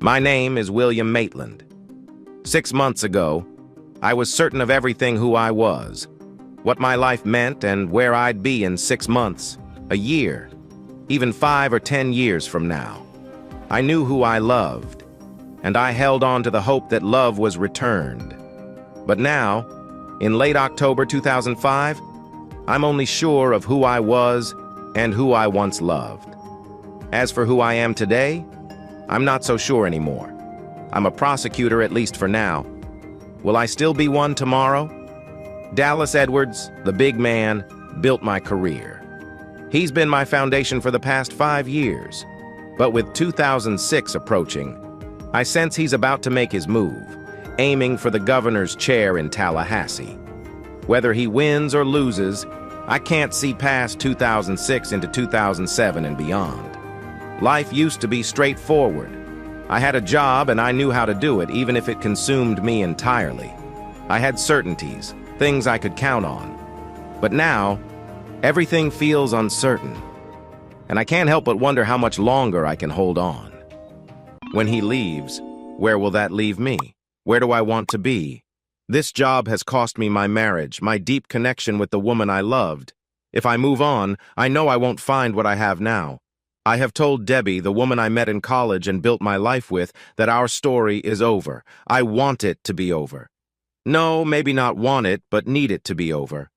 My name is William Maitland. 6 months ago, I was certain of everything who I was, what my life meant and where I'd be in 6 months, a year, even 5 or 10 years from now. I knew who I loved, and I held on to the hope that love was returned. But now, in late October 2005, I'm only sure of who I was and who I once loved. As for who I am today, I'm not so sure anymore. I'm a prosecutor, at least for now. Will I still be one tomorrow? Dallas Edwards, the big man, built my career. He's been my foundation for the past 5 years. But with 2006 approaching, I sense he's about to make his move, aiming for the governor's chair in Tallahassee. Whether he wins or loses, I can't see past 2006 into 2007 and beyond. Life used to be straightforward. I had a job and I knew how to do it, even if it consumed me entirely. I had certainties, things I could count on. But now, everything feels uncertain. And I can't help but wonder how much longer I can hold on. When he leaves, where will that leave me? Where do I want to be? This job has cost me my marriage, my deep connection with the woman I loved. If I move on, I know I won't find what I have now. I have told Debbie, the woman I met in college and built my life with, that our story is over. I want it to be over. No, maybe not want it, but need it to be over.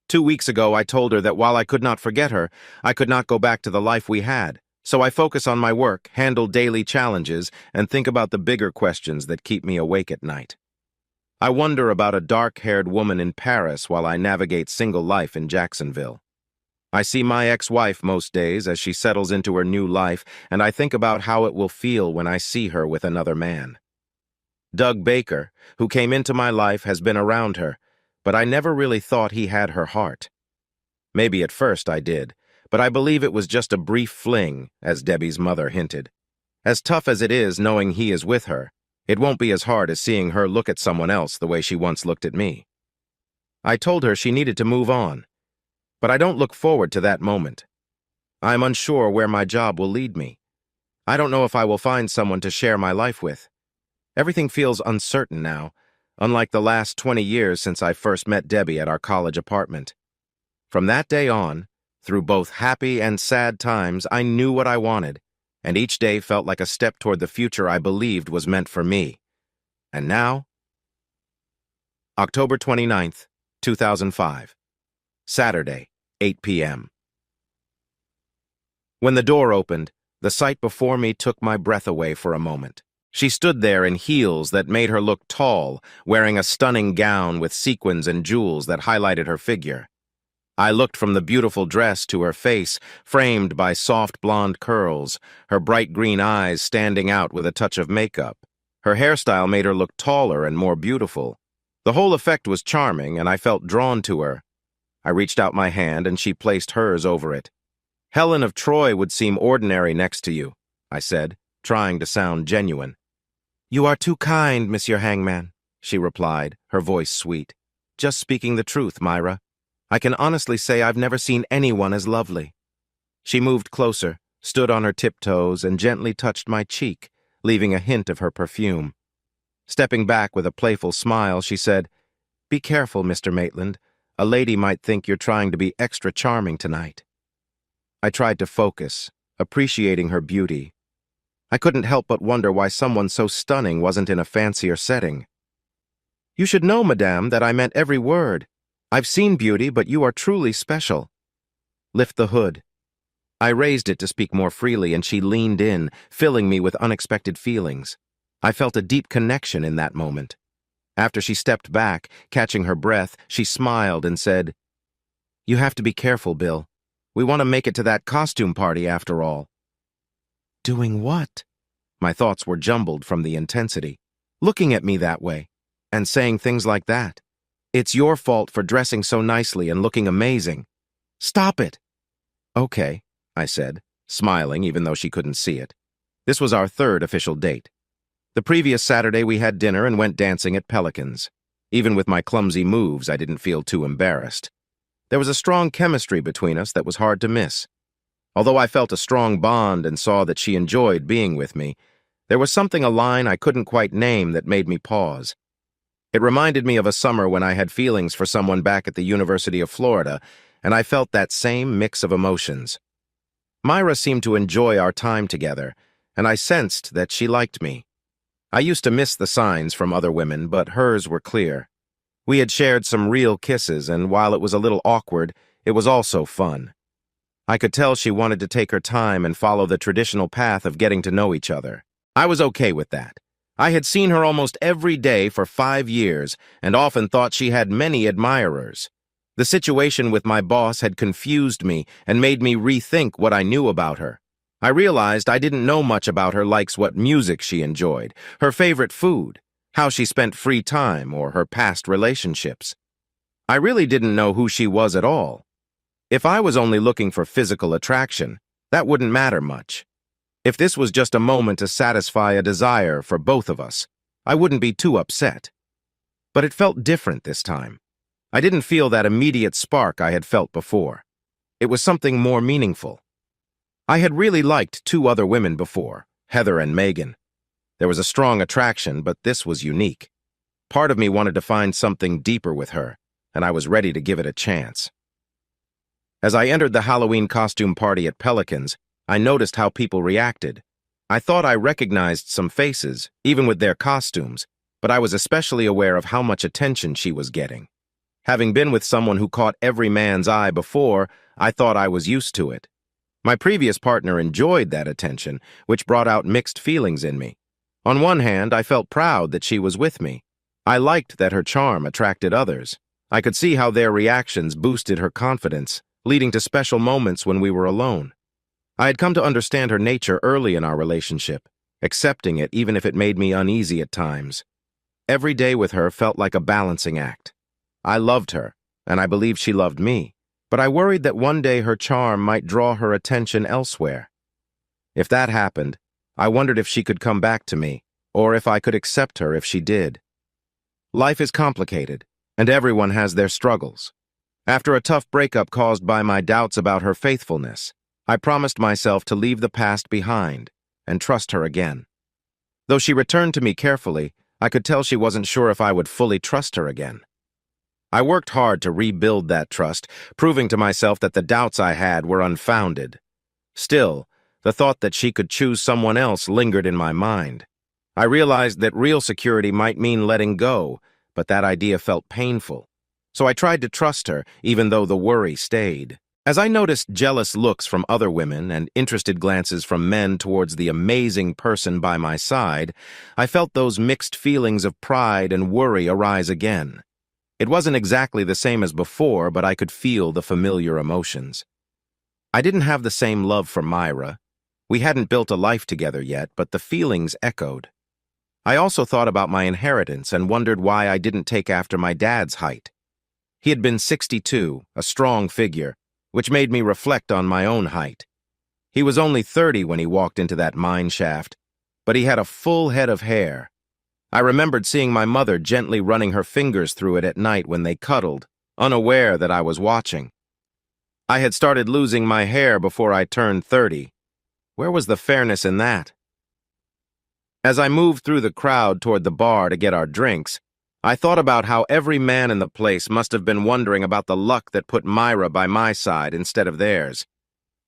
2 weeks ago, I told her that while I could not forget her, I could not go back to the life we had. So I focus on my work, handle daily challenges, and think about the bigger questions that keep me awake at night. I wonder about a dark-haired woman in Paris while I navigate single life in Jacksonville. I see my ex-wife most days as she settles into her new life, and I think about how it will feel when I see her with another man. Doug Baker, who came into my life, has been around her, but I never really thought he had her heart. Maybe at first I did, but I believe it was just a brief fling, as Debbie's mother hinted. As tough as it is knowing he is with her, it won't be as hard as seeing her look at someone else the way she once looked at me. I told her she needed to move on, but I don't look forward to that moment. I'm unsure where my job will lead me. I don't know if I will find someone to share my life with. Everything feels uncertain now, unlike the last 20 years since I first met Debbie at our college apartment. From that day on, through both happy and sad times, I knew what I wanted, and each day felt like a step toward the future I believed was meant for me. And now? October 29th, 2005. Saturday, 8 p.m. When the door opened, the sight before me took my breath away for a moment. She stood there in heels that made her look tall, wearing a stunning gown with sequins and jewels that highlighted her figure. I looked from the beautiful dress to her face, framed by soft blonde curls, her bright green eyes standing out with a touch of makeup. Her hairstyle made her look taller and more beautiful. The whole effect was charming, and I felt drawn to her. I reached out my hand, and she placed hers over it. "Helen of Troy would seem ordinary next to you," I said, trying to sound genuine. "You are too kind, Monsieur Hangman," she replied, her voice sweet. "Just speaking the truth, Myra. I can honestly say I've never seen anyone as lovely." She moved closer, stood on her tiptoes, and gently touched my cheek, leaving a hint of her perfume. Stepping back with a playful smile, she said, "Be careful, Mr. Maitland. A lady might think you're trying to be extra charming tonight." I tried to focus, appreciating her beauty. I couldn't help but wonder why someone so stunning wasn't in a fancier setting. "You should know, madame, that I meant every word. I've seen beauty, but you are truly special." "Lift the hood." I raised it to speak more freely, and she leaned in, filling me with unexpected feelings. I felt a deep connection in that moment. After she stepped back, catching her breath, she smiled and said, "You have to be careful, Bill. We want to make it to that costume party after all." Doing what? My thoughts were jumbled from the intensity. Looking at me that way, and saying things like that. "It's your fault for dressing so nicely and looking amazing. Stop it." "Okay," I said, smiling even though she couldn't see it. This was our third official date. The previous Saturday we had dinner and went dancing at Pelican's. Even with my clumsy moves, I didn't feel too embarrassed. There was a strong chemistry between us that was hard to miss. Although I felt a strong bond and saw that she enjoyed being with me, There was something a line I couldn't quite name that made me pause. It reminded me of a summer when I had feelings for someone back at the University of Florida, and I felt that same mix of emotions. Myra seemed to enjoy our time together, and I sensed that she liked me. I used to miss the signs from other women, but hers were clear. We had shared some real kisses, and while it was a little awkward, it was also fun. I could tell she wanted to take her time and follow the traditional path of getting to know each other. I was okay with that. I had seen her almost every day for 5 years and often thought she had many admirers. The situation with my boss had confused me and made me rethink what I knew about her. I realized I didn't know much about her likes, what music she enjoyed, her favorite food, how she spent free time, or her past relationships. I really didn't know who she was at all. If I was only looking for physical attraction, that wouldn't matter much. If this was just a moment to satisfy a desire for both of us, I wouldn't be too upset. But it felt different this time. I didn't feel that immediate spark I had felt before. It was something more meaningful. I had really liked 2 other women before, Heather and Megan. There was a strong attraction, but this was unique. Part of me wanted to find something deeper with her, and I was ready to give it a chance. As I entered the Halloween costume party at Pelican's, I noticed how people reacted. I thought I recognized some faces, even with their costumes, but I was especially aware of how much attention she was getting. Having been with someone who caught every man's eye before, I thought I was used to it. My previous partner enjoyed that attention, which brought out mixed feelings in me. On one hand, I felt proud that she was with me. I liked that her charm attracted others. I could see how their reactions boosted her confidence, leading to special moments when we were alone. I had come to understand her nature early in our relationship, accepting it even if it made me uneasy at times. Every day with her felt like a balancing act. I loved her, and I believed she loved me, but I worried that one day her charm might draw her attention elsewhere. If that happened, I wondered if she could come back to me, or if I could accept her if she did. Life is complicated, and everyone has their struggles. After a tough breakup caused by my doubts about her faithfulness, I promised myself to leave the past behind and trust her again. Though she returned to me carefully, I could tell she wasn't sure if I would fully trust her again. I worked hard to rebuild that trust, proving to myself that the doubts I had were unfounded. Still, the thought that she could choose someone else lingered in my mind. I realized that real security might mean letting go, but that idea felt painful. So I tried to trust her, even though the worry stayed. As I noticed jealous looks from other women and interested glances from men towards the amazing person by my side, I felt those mixed feelings of pride and worry arise again. It wasn't exactly the same as before, but I could feel the familiar emotions. I didn't have the same love for Myra. We hadn't built a life together yet, but the feelings echoed. I also thought about my inheritance and wondered why I didn't take after my dad's height. He had been 62, a strong figure, which made me reflect on my own height. He was only 30 when he walked into that mine shaft, but he had a full head of hair. I remembered seeing my mother gently running her fingers through it at night when they cuddled, unaware that I was watching. I had started losing my hair before I turned 30. Where was the fairness in that? As I moved through the crowd toward the bar to get our drinks, I thought about how every man in the place must have been wondering about the luck that put Myra by my side instead of theirs.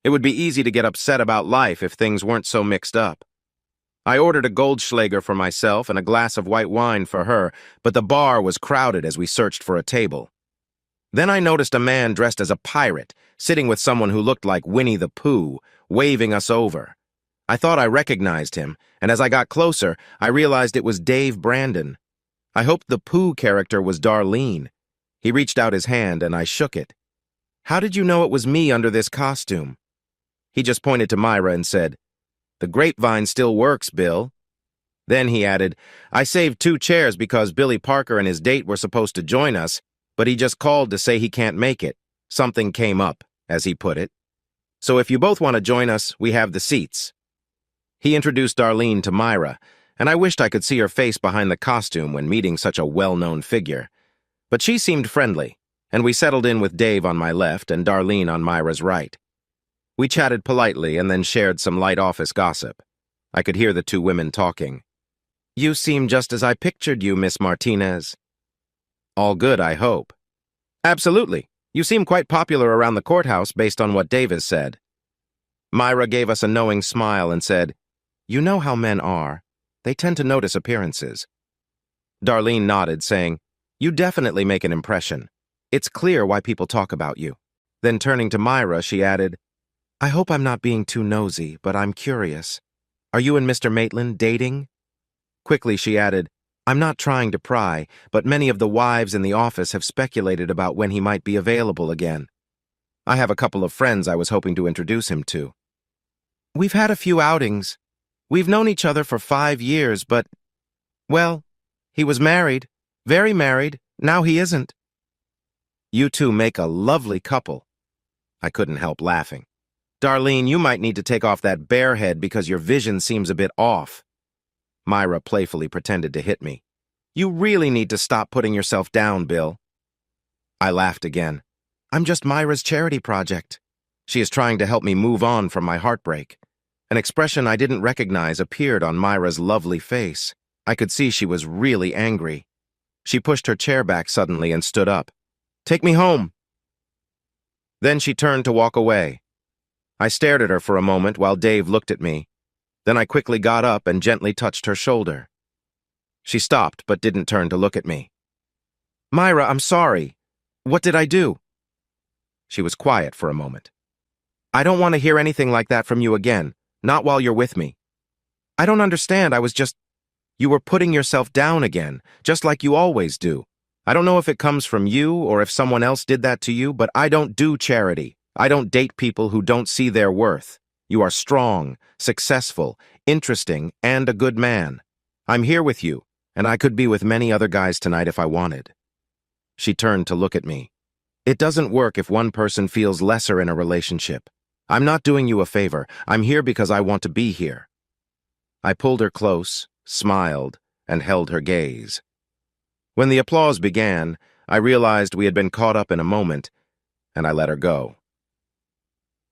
It would be easy to get upset about life if things weren't so mixed up. I ordered a Goldschlager for myself and a glass of white wine for her, but the bar was crowded as we searched for a table. Then I noticed a man dressed as a pirate, sitting with someone who looked like Winnie the Pooh, waving us over. I thought I recognized him, and as I got closer, I realized it was Dave Brandon. I hoped the Pooh character was Darlene. He reached out his hand, and I shook it. "How did you know it was me under this costume?" He just pointed to Myra and said, "The grapevine still works, Bill." Then he added, "I saved 2 chairs because Billy Parker and his date were supposed to join us, but he just called to say he can't make it. Something came up," as he put it. "So if you both want to join us, we have the seats." He introduced Darlene to Myra, and I wished I could see her face behind the costume when meeting such a well-known figure. But she seemed friendly, and we settled in with Dave on my left and Darlene on Myra's right. We chatted politely and then shared some light office gossip. I could hear the two women talking. "You seem just as I pictured you, Miss Martinez." "All good, I hope." "Absolutely. You seem quite popular around the courthouse based on what Davis said." Myra gave us a knowing smile and said, "You know how men are. They tend to notice appearances." Darlene nodded, saying, "You definitely make an impression. It's clear why people talk about you." Then turning to Myra, she added, "I hope I'm not being too nosy, but I'm curious. Are you and Mr. Maitland dating?" Quickly she added, "I'm not trying to pry, but many of the wives in the office have speculated about when he might be available again. I have a couple of friends I was hoping to introduce him to." "We've had a few outings. We've known each other for 5 years, but, well, he was married, very married, now he isn't." "You two make a lovely couple." I couldn't help laughing. "Darlene, you might need to take off that bear head because your vision seems a bit off." Myra playfully pretended to hit me. "You really need to stop putting yourself down, Bill." I laughed again. "I'm just Myra's charity project. She is trying to help me move on from my heartbreak." An expression I didn't recognize appeared on Myra's lovely face. I could see she was really angry. She pushed her chair back suddenly and stood up. "Take me home." Then she turned to walk away. I stared at her for a moment while Dave looked at me. Then I quickly got up and gently touched her shoulder. She stopped but didn't turn to look at me. "Myra, I'm sorry. What did I do?" She was quiet for a moment. "I don't want to hear anything like that from you again, not while you're with me." "I don't understand, You were putting yourself down again, just like you always do. I don't know if it comes from you or if someone else did that to you, but I don't do charity. I don't date people who don't see their worth. You are strong, successful, interesting, and a good man. I'm here with you, and I could be with many other guys tonight if I wanted." She turned to look at me. "It doesn't work if one person feels lesser in a relationship. I'm not doing you a favor. I'm here because I want to be here." I pulled her close, smiled, and held her gaze. When the applause began, I realized we had been caught up in a moment, and I let her go.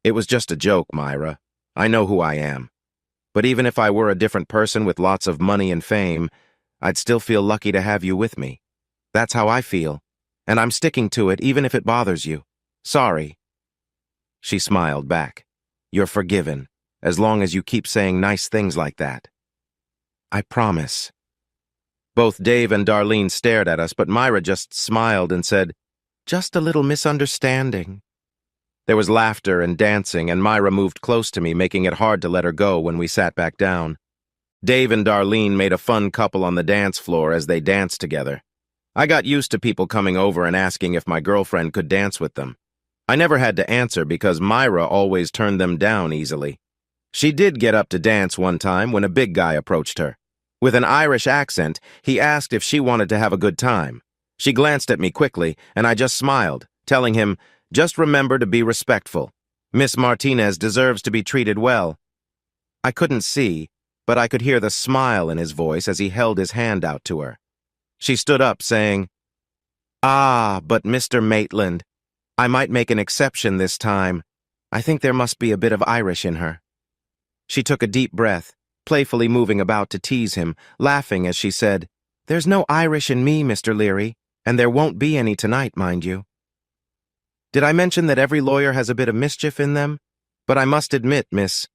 "It was just a joke, Myra. I know who I am. But even if I were a different person with lots of money and fame, I'd still feel lucky to have you with me. That's how I feel, and I'm sticking to it even if it bothers you. Sorry." She smiled back. "You're forgiven, as long as you keep saying nice things like that." "I promise." Both Dave and Darlene stared at us, but Myra just smiled and said, "Just a little misunderstanding." There was laughter and dancing, and Myra moved close to me, making it hard to let her go when we sat back down. Dave and Darlene made a fun couple on the dance floor as they danced together. I got used to people coming over and asking if my girlfriend could dance with them. I never had to answer because Myra always turned them down easily. She did get up to dance one time when a big guy approached her. With an Irish accent, he asked if she wanted to have a good time. She glanced at me quickly, and I just smiled, telling him, "Just remember to be respectful. Miss Martinez deserves to be treated well." I couldn't see, but I could hear the smile in his voice as he held his hand out to her. She stood up, saying, "Ah, but Mr. Maitland, I might make an exception this time. I think there must be a bit of Irish in her." She took a deep breath, playfully moving about to tease him, laughing as she said, "There's no Irish in me, Mr. Leary, and there won't be any tonight, mind you." Did I mention that every lawyer has a bit of mischief in them? But I must admit, Miss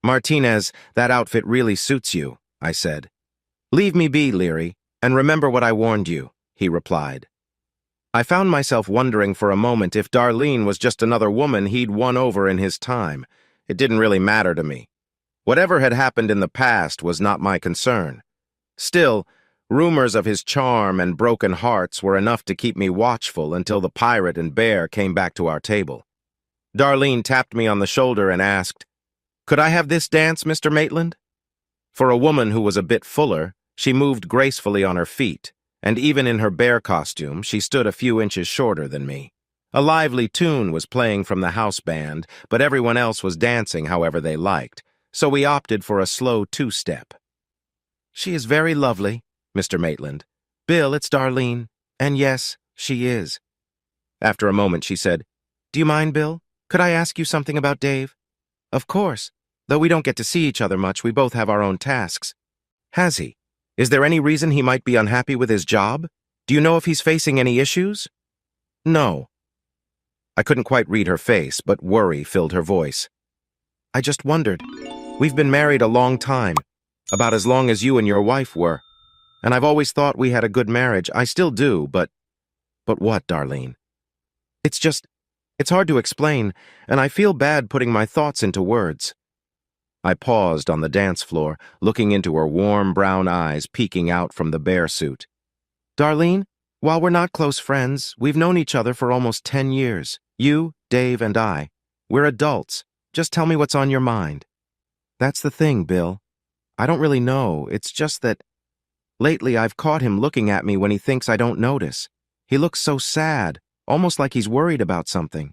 Martinez, that outfit really suits you, I said. "Leave me be, Leary, and remember what I warned you," he replied. I found myself wondering for a moment if Darlene was just another woman he'd won over in his time. It didn't really matter to me. Whatever had happened in the past was not my concern. Still, rumors of his charm and broken hearts were enough to keep me watchful until the pirate and bear came back to our table. Darlene tapped me on the shoulder and asked, "Could I have this dance, Mr. Maitland?" For a woman who was a bit fuller, she moved gracefully on her feet, and even in her bear costume, she stood a few inches shorter than me. A lively tune was playing from the house band, but everyone else was dancing however they liked, so we opted for a slow two-step. "She is very lovely, Mr. Maitland. Bill, it's Darlene, and yes, she is." After a moment, she said, "Do you mind, Bill? Could I ask you something about Dave?" "Of course. Though we don't get to see each other much, we both have our own tasks. Has he? Is there any reason he might be unhappy with his job? Do you know if he's facing any issues? No. I couldn't quite read her face, but worry filled her voice. I just wondered. We've been married a long time, about as long as you and your wife were. And I've always thought we had a good marriage. I still do, but what, Darlene? It's hard to explain, and I feel bad putting my thoughts into words. I paused on the dance floor, looking into her warm brown eyes peeking out from the bear suit. Darlene, while we're not close friends, we've known each other for almost 10 years. You, Dave, and I. We're adults. Just tell me what's on your mind. That's the thing, Bill. I don't really know. It's just that lately I've caught him looking at me when he thinks I don't notice. He looks so sad, almost like he's worried about something.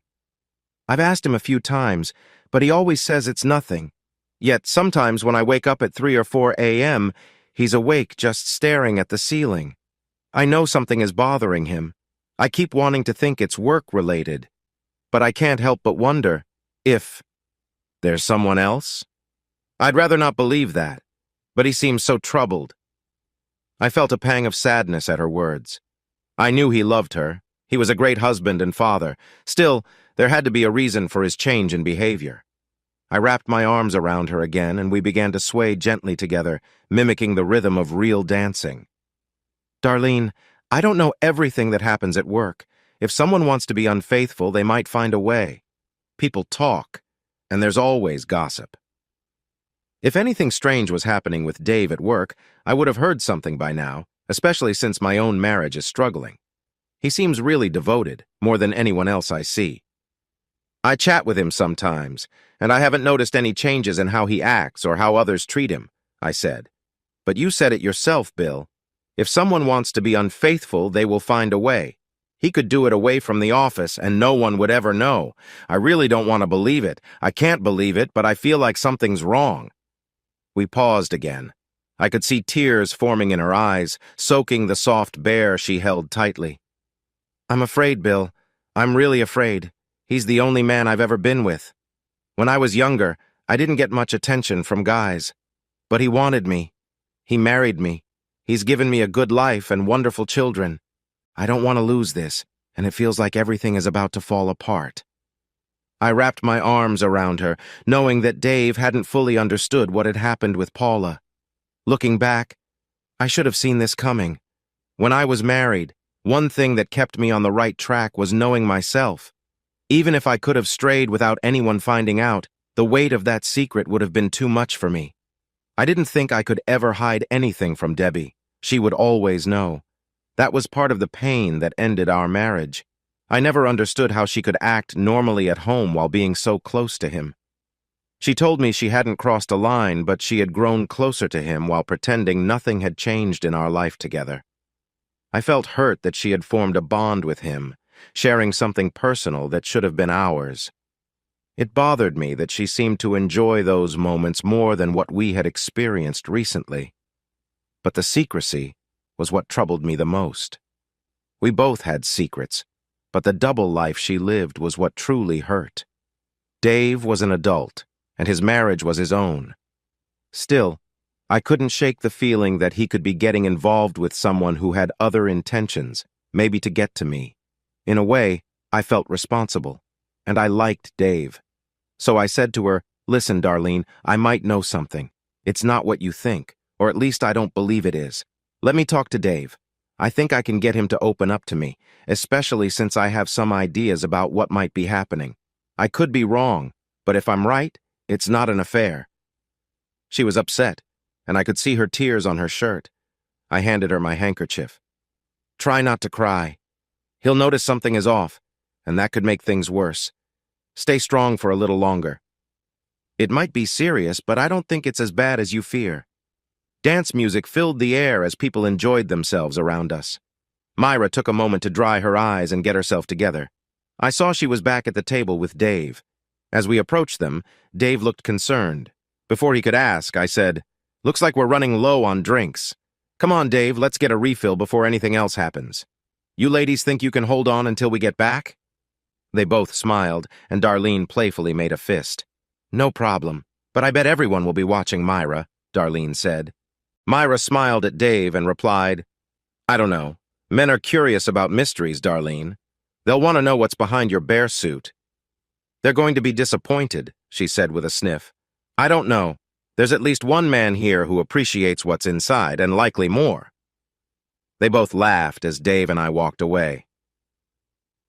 I've asked him a few times, but he always says it's nothing. Yet sometimes when I wake up at 3 or 4 a.m., he's awake just staring at the ceiling. I know something is bothering him. I keep wanting to think it's work-related. But I can't help but wonder if there's someone else. I'd rather not believe that, but he seems so troubled. I felt a pang of sadness at her words. I knew he loved her. He was a great husband and father. Still, there had to be a reason for his change in behavior. I wrapped my arms around her again, and we began to sway gently together, mimicking the rhythm of real dancing. Darlene, I don't know everything that happens at work. If someone wants to be unfaithful, they might find a way. People talk, and there's always gossip. If anything strange was happening with Dave at work, I would have heard something by now, especially since my own marriage is struggling. He seems really devoted, more than anyone else I see. I chat with him sometimes, and I haven't noticed any changes in how he acts or how others treat him, I said. But you said it yourself, Bill. If someone wants to be unfaithful, they will find a way. He could do it away from the office, and no one would ever know. I really don't want to believe it. I can't believe it, but I feel like something's wrong. We paused again. I could see tears forming in her eyes, soaking the soft bear she held tightly. I'm afraid, Bill. I'm really afraid. He's the only man I've ever been with. When I was younger, I didn't get much attention from guys. But he wanted me. He married me. He's given me a good life and wonderful children. I don't want to lose this, and it feels like everything is about to fall apart. I wrapped my arms around her, knowing that Dave hadn't fully understood what had happened with Paula. Looking back, I should have seen this coming. When I was married, one thing that kept me on the right track was knowing myself. Even if I could have strayed without anyone finding out, the weight of that secret would have been too much for me. I didn't think I could ever hide anything from Debbie. She would always know. That was part of the pain that ended our marriage. I never understood how she could act normally at home while being so close to him. She told me she hadn't crossed a line, but she had grown closer to him while pretending nothing had changed in our life together. I felt hurt that she had formed a bond with him, sharing something personal that should have been ours. It bothered me that she seemed to enjoy those moments more than what we had experienced recently. But the secrecy was what troubled me the most. We both had secrets, but the double life she lived was what truly hurt. Dave was an adult, and his marriage was his own. Still, I couldn't shake the feeling that he could be getting involved with someone who had other intentions, maybe to get to me. In a way, I felt responsible, and I liked Dave. So I said to her, "Listen, Darlene, I might know something. It's not what you think, or at least I don't believe it is. Let me talk to Dave. I think I can get him to open up to me, especially since I have some ideas about what might be happening. I could be wrong, but if I'm right, it's not an affair." She was upset, and I could see her tears on her shirt. I handed her my handkerchief. "Try not to cry. He'll notice something is off, and that could make things worse. Stay strong for a little longer. It might be serious, but I don't think it's as bad as you fear." Dance music filled the air as people enjoyed themselves around us. Myra took a moment to dry her eyes and get herself together. I saw she was back at the table with Dave. As we approached them, Dave looked concerned. Before he could ask, I said, "Looks like we're running low on drinks. Come on, Dave, let's get a refill before anything else happens. You ladies think you can hold on until we get back?" They both smiled, and Darlene playfully made a fist. "No problem, But I bet everyone will be watching Myra, Darlene said. Myra smiled at Dave and replied, I don't know. Men are curious about mysteries, Darlene. They'll want to know what's behind your bear suit. They're going to be disappointed, she said with a sniff. I don't know. There's at least one man here who appreciates what's inside, and likely more. They both laughed as Dave and I walked away.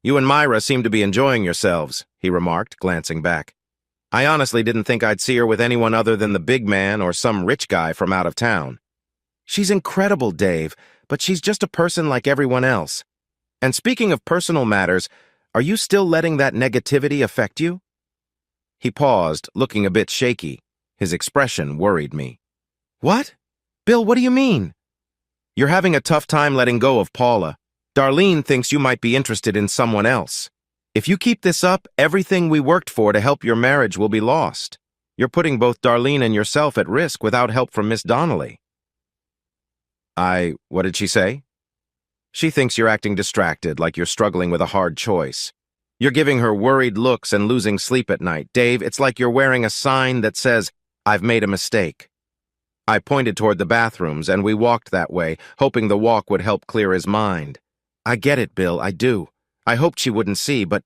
You and Myra seem to be enjoying yourselves, he remarked, glancing back. I honestly didn't think I'd see her with anyone other than the big man or some rich guy from out of town. She's incredible, Dave, but she's just a person like everyone else. And speaking of personal matters, are you still letting that negativity affect you? He paused, looking a bit shaky. His expression worried me. What? Bill, what do you mean? You're having a tough time letting go of Paula. Darlene thinks you might be interested in someone else. If you keep this up, everything we worked for to help your marriage will be lost. You're putting both Darlene and yourself at risk without help from Miss Donnelly. What did she say? She thinks you're acting distracted, like you're struggling with a hard choice. You're giving her worried looks and losing sleep at night. Dave, it's like you're wearing a sign that says, I've made a mistake. I pointed toward the bathrooms, and we walked that way, hoping the walk would help clear his mind. I get it, Bill, I do. I hoped she wouldn't see, but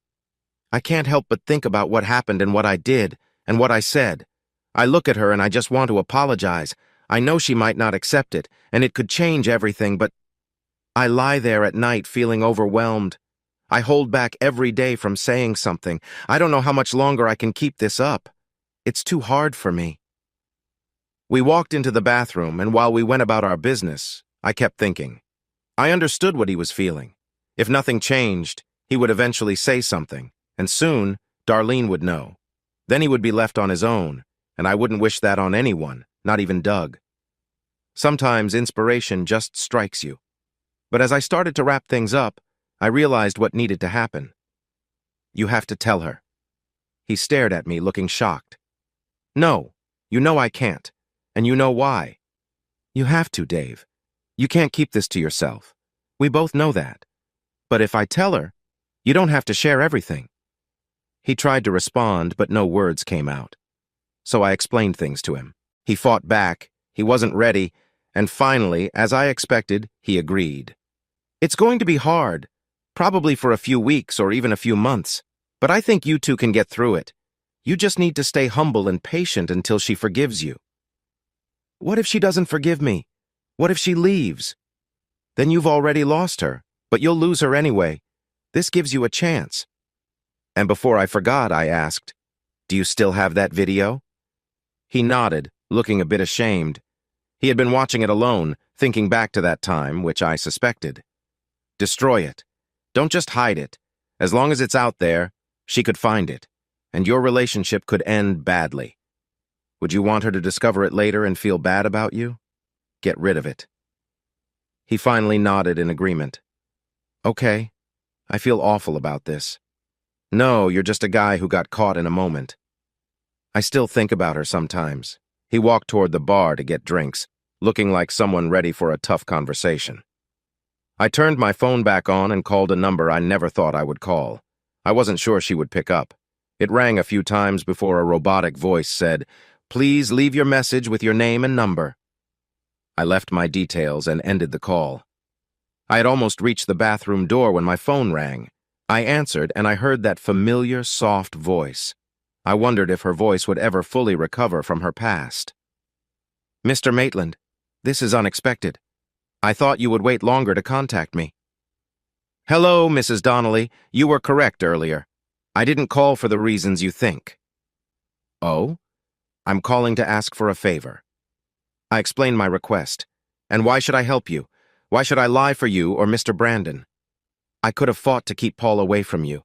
I can't help but think about what happened and what I did, and what I said. I look at her and I just want to apologize. I know she might not accept it, and it could change everything, but I lie there at night feeling overwhelmed. I hold back every day from saying something. I don't know how much longer I can keep this up. It's too hard for me. We walked into the bathroom, and while we went about our business, I kept thinking. I understood what he was feeling. If nothing changed, he would eventually say something, and soon, Darlene would know. Then he would be left on his own, and I wouldn't wish that on anyone, not even Doug. Sometimes inspiration just strikes you. But as I started to wrap things up, I realized what needed to happen. You have to tell her. He stared at me, looking shocked. No, you know I can't, and you know why. You have to, Dave. You can't keep this to yourself. We both know that. But if I tell her, you don't have to share everything. He tried to respond, but no words came out. So I explained things to him. He fought back, he wasn't ready, and finally, as I expected, he agreed. It's going to be hard, probably for a few weeks or even a few months, but I think you two can get through it. You just need to stay humble and patient until she forgives you. What if she doesn't forgive me? What if she leaves? Then you've already lost her, but you'll lose her anyway. This gives you a chance. And before I forgot, I asked, do you still have that video? He nodded, looking a bit ashamed. He had been watching it alone, thinking back to that time, which I suspected. Destroy it. Don't just hide it. As long as it's out there, she could find it, and your relationship could end badly. Would you want her to discover it later and feel bad about you? Get rid of it. He finally nodded in agreement. Okay, I feel awful about this. No, you're just a guy who got caught in a moment. I still think about her sometimes. He walked toward the bar to get drinks, looking like someone ready for a tough conversation. I turned my phone back on and called a number I never thought I would call. I wasn't sure she would pick up. It rang a few times before a robotic voice said, "Please leave your message with your name and number." I left my details and ended the call. I had almost reached the bathroom door when my phone rang. I answered, and I heard that familiar, soft voice. I wondered if her voice would ever fully recover from her past. "Mr. Maitland, this is unexpected. I thought you would wait longer to contact me." "Hello, Mrs. Donnelly. You were correct earlier. I didn't call for the reasons you think." "Oh? I'm calling to ask for a favor." I explained my request. "And why should I help you? Why should I lie for you or Mr. Brandon? I could have fought to keep Paul away from you.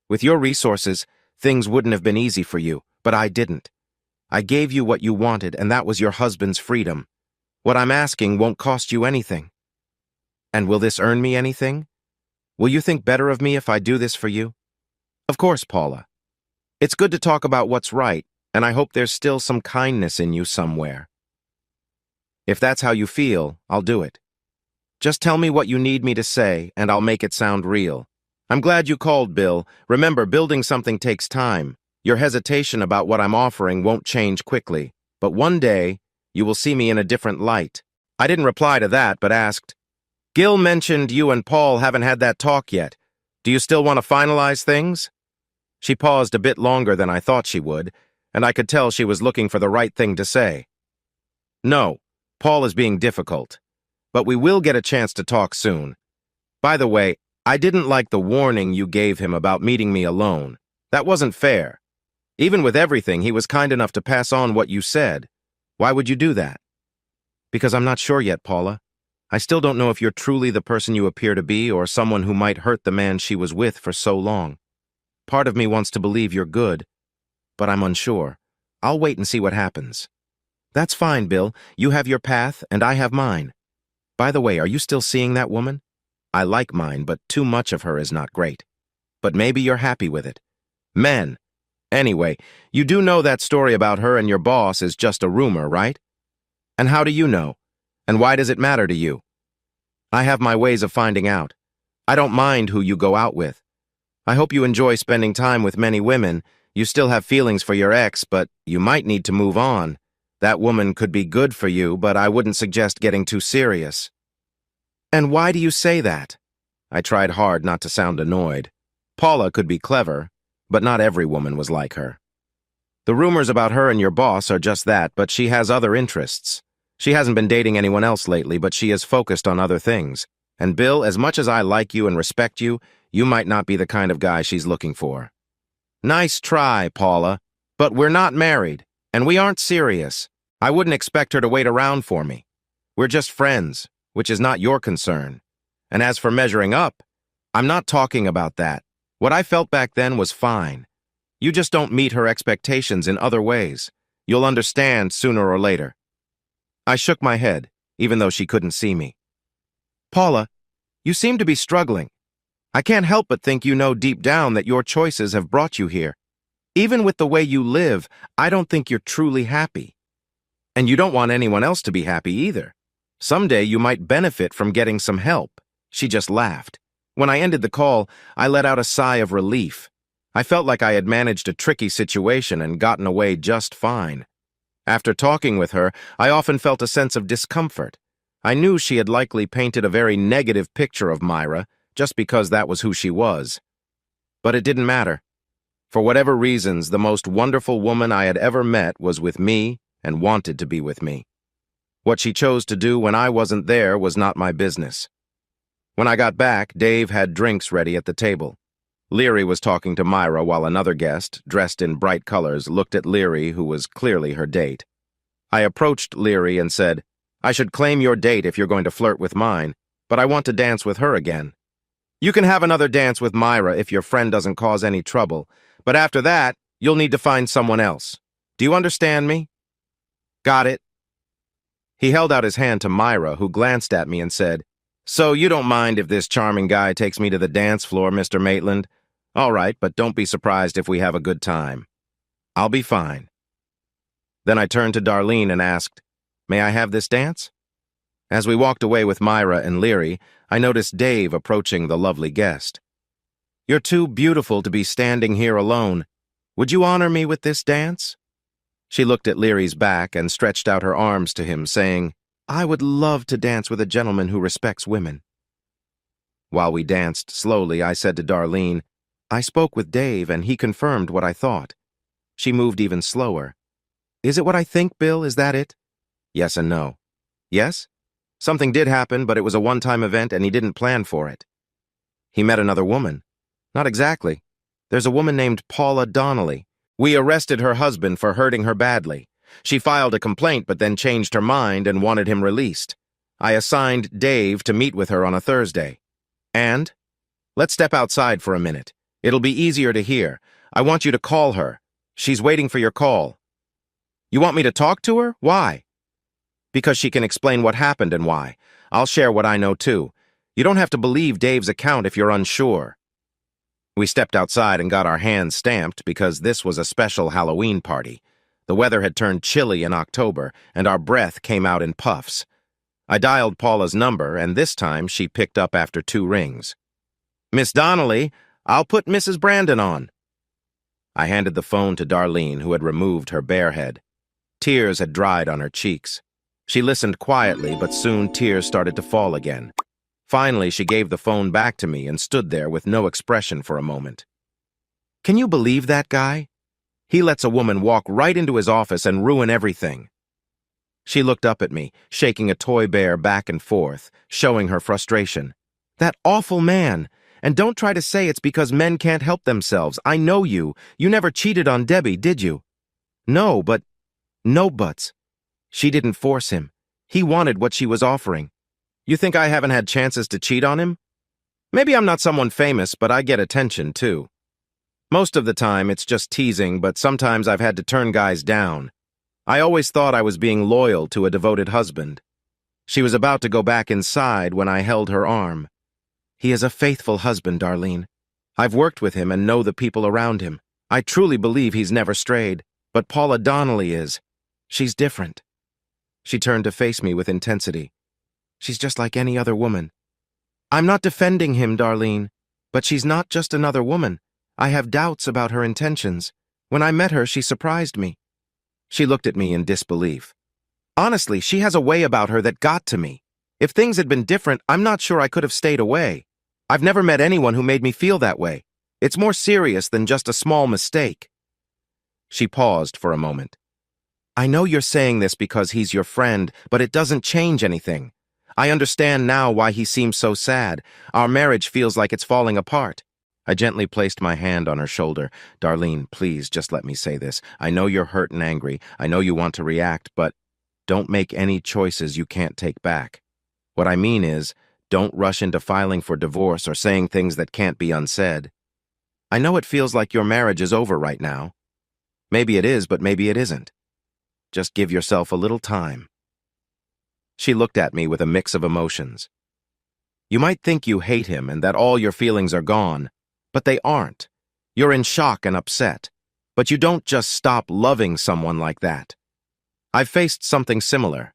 With your resources, things wouldn't have been easy for you, but I didn't. I gave you what you wanted, and that was your husband's freedom. What I'm asking won't cost you anything. And will this earn me anything? Will you think better of me if I do this for you?" "Of course, Paula. It's good to talk about what's right, and I hope there's still some kindness in you somewhere. If that's how you feel, I'll do it. Just tell me what you need me to say, and I'll make it sound real. I'm glad you called, Bill. Remember, building something takes time. Your hesitation about what I'm offering won't change quickly, but one day, you will see me in a different light. I didn't reply to that, but asked, Gil mentioned you and Paul haven't had that talk yet. Do you still want to finalize things? She paused a bit longer than I thought she would, and I could tell she was looking for the right thing to say. No, Paul is being difficult, but we will get a chance to talk soon. By the way, I didn't like the warning you gave him about meeting me alone. That wasn't fair. Even with everything, he was kind enough to pass on what you said. Why would you do that? Because I'm not sure yet, Paula. I still don't know if you're truly the person you appear to be or someone who might hurt the man she was with for so long. Part of me wants to believe you're good, but I'm unsure. I'll wait and see what happens. That's fine, Bill. You have your path, and I have mine. By the way, are you still seeing that woman? I like mine, but too much of her is not great. But maybe you're happy with it. Men. Anyway, you do know that story about her and your boss is just a rumor, right? And how do you know? And why does it matter to you? I have my ways of finding out. I don't mind who you go out with. I hope you enjoy spending time with many women. You still have feelings for your ex, but you might need to move on. That woman could be good for you, but I wouldn't suggest getting too serious. And why do you say that? I tried hard not to sound annoyed. Paula could be clever, but not every woman was like her. The rumors about her and your boss are just that, but she has other interests. She hasn't been dating anyone else lately, but she is focused on other things. And Bill, as much as I like you and respect you, you might not be the kind of guy she's looking for. Nice try, Paula, but we're not married, and we aren't serious. I wouldn't expect her to wait around for me. We're just friends, which is not your concern. And as for measuring up, I'm not talking about that. What I felt back then was fine. You just don't meet her expectations in other ways. You'll understand sooner or later. I shook my head, even though she couldn't see me. Paula, you seem to be struggling. I can't help but think you know deep down that your choices have brought you here. Even with the way you live, I don't think you're truly happy. And you don't want anyone else to be happy either. Someday you might benefit from getting some help. She just laughed. When I ended the call, I let out a sigh of relief. I felt like I had managed a tricky situation and gotten away just fine. After talking with her, I often felt a sense of discomfort. I knew she had likely painted a very negative picture of Myra, just because that was who she was. But it didn't matter. For whatever reasons, the most wonderful woman I had ever met was with me and wanted to be with me. What she chose to do when I wasn't there was not my business. When I got back, Dave had drinks ready at the table. Leary was talking to Myra while another guest, dressed in bright colors, looked at Leary, who was clearly her date. I approached Leary and said, I should claim your date if you're going to flirt with mine, but I want to dance with her again. You can have another dance with Myra if your friend doesn't cause any trouble, but after that, you'll need to find someone else. Do you understand me? Got it. He held out his hand to Myra, who glanced at me and said, So you don't mind if this charming guy takes me to the dance floor, Mr. Maitland? All right, but don't be surprised if we have a good time. I'll be fine. Then I turned to Darlene and asked, May I have this dance? As we walked away with Myra and Leary, I noticed Dave approaching the lovely guest. You're too beautiful to be standing here alone. Would you honor me with this dance? She looked at Leary's back and stretched out her arms to him, saying, I would love to dance with a gentleman who respects women. While we danced slowly, I said to Darlene, I spoke with Dave and he confirmed what I thought. She moved even slower. Is it what I think, Bill? Is that it? Yes and no. Yes? Something did happen, but it was a one-time event and he didn't plan for it. He met another woman. Not exactly. There's a woman named Paula Donnelly. We arrested her husband for hurting her badly. She filed a complaint but then changed her mind and wanted him released. I assigned Dave to meet with her on a Thursday. And? Let's step outside for a minute. It'll be easier to hear. I want you to call her. She's waiting for your call. You want me to talk to her? Why? Because she can explain what happened and why. I'll share what I know too. You don't have to believe Dave's account if you're unsure. We stepped outside and got our hands stamped because this was a special Halloween party. The weather had turned chilly in October, and our breath came out in puffs. I dialed Paula's number, and this time she picked up after 2 rings. Miss Donnelly, I'll put Mrs. Brandon on. I handed the phone to Darlene, who had removed her bare head. Tears had dried on her cheeks. She listened quietly, but soon tears started to fall again. Finally, she gave the phone back to me and stood there with no expression for a moment. "Can you believe that guy? He lets a woman walk right into his office and ruin everything." She looked up at me, shaking a toy bear back and forth, showing her frustration. "That awful man! And don't try to say it's because men can't help themselves. I know you. You never cheated on Debbie, did you?" "No, but—" "No buts. She didn't force him. He wanted what she was offering. You think I haven't had chances to cheat on him? Maybe I'm not someone famous, but I get attention, too. Most of the time, it's just teasing, but sometimes I've had to turn guys down. I always thought I was being loyal to a devoted husband." She was about to go back inside when I held her arm. "He is a faithful husband, Darlene. I've worked with him and know the people around him. I truly believe he's never strayed, but Paula Donnelly is. She's different." She turned to face me with intensity. "She's just like any other woman." "I'm not defending him, Darlene, but she's not just another woman. I have doubts about her intentions. When I met her, she surprised me." She looked at me in disbelief. "Honestly, she has a way about her that got to me. If things had been different, I'm not sure I could have stayed away. I've never met anyone who made me feel that way. It's more serious than just a small mistake." She paused for a moment. "I know you're saying this because he's your friend, but it doesn't change anything. I understand now why he seems so sad. Our marriage feels like it's falling apart." I gently placed my hand on her shoulder. "Darlene, please, just let me say this. I know you're hurt and angry. I know you want to react, but don't make any choices you can't take back. What I mean is, don't rush into filing for divorce or saying things that can't be unsaid. I know it feels like your marriage is over right now. Maybe it is, but maybe it isn't. Just give yourself a little time." She looked at me with a mix of emotions. "You might think you hate him and that all your feelings are gone, but they aren't. You're in shock and upset, but you don't just stop loving someone like that. I've faced something similar.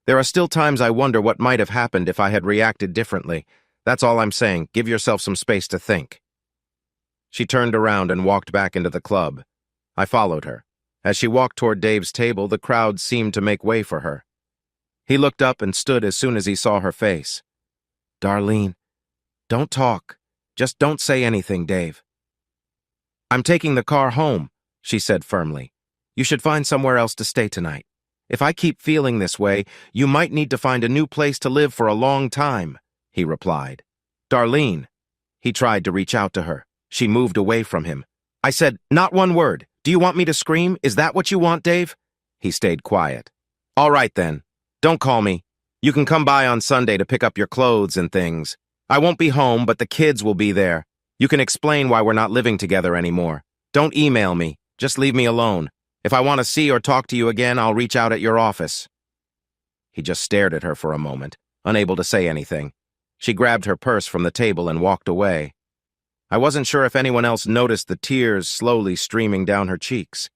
There are still times I wonder what might have happened if I had reacted differently. That's all I'm saying. Give yourself some space to think." She turned around and walked back into the club. I followed her. As she walked toward Dave's table, the crowd seemed to make way for her. He looked up and stood as soon as he saw her face. "Darlene, don't talk. Just don't say anything, Dave." "I'm taking the car home," she said firmly. "You should find somewhere else to stay tonight. If I keep feeling this way, you might need to find a new place to live for a long time," he replied. "Darlene." He tried to reach out to her. She moved away from him. I said, "Not one word. Do you want me to scream? Is that what you want, Dave?" He stayed quiet. "All right, then. Don't call me. You can come by on Sunday to pick up your clothes and things. I won't be home, but the kids will be there. You can explain why we're not living together anymore. Don't email me. Just leave me alone. If I want to see or talk to you again, I'll reach out at your office." He just stared at her for a moment, unable to say anything. She grabbed her purse from the table and walked away. I wasn't sure if anyone else noticed the tears slowly streaming down her cheeks.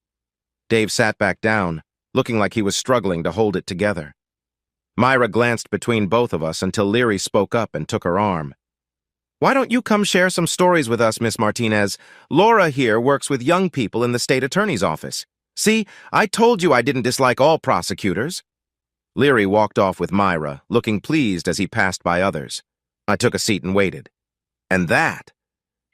Dave sat back down, looking like he was struggling to hold it together. Myra glanced between both of us until Leary spoke up and took her arm. "Why don't you come share some stories with us, Miss Martinez? Laura here works with young people in the state attorney's office. See, I told you I didn't dislike all prosecutors." Leary walked off with Myra, looking pleased as he passed by others. I took a seat and waited. "And that?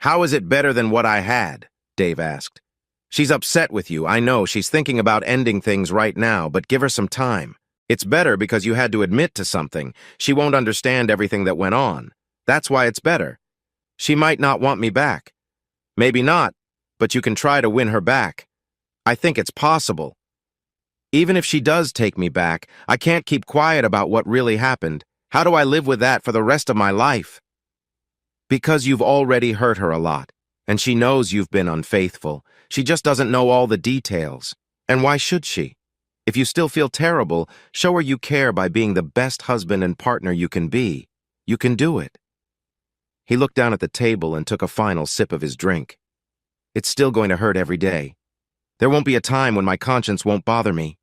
How is it better than what I had?" Dave asked. "She's upset with you. I know she's thinking about ending things right now, but give her some time. It's better because you had to admit to something. She won't understand everything that went on. That's why it's better. She might not want me back. Maybe not, but you can try to win her back. I think it's possible. Even if she does take me back, I can't keep quiet about what really happened. How do I live with that for the rest of my life?" "Because you've already hurt her a lot, and she knows you've been unfaithful. She just doesn't know all the details. And why should she? If you still feel terrible, show her you care by being the best husband and partner you can be. You can do it." He looked down at the table and took a final sip of his drink. "It's still going to hurt every day. There won't be a time when my conscience won't bother me."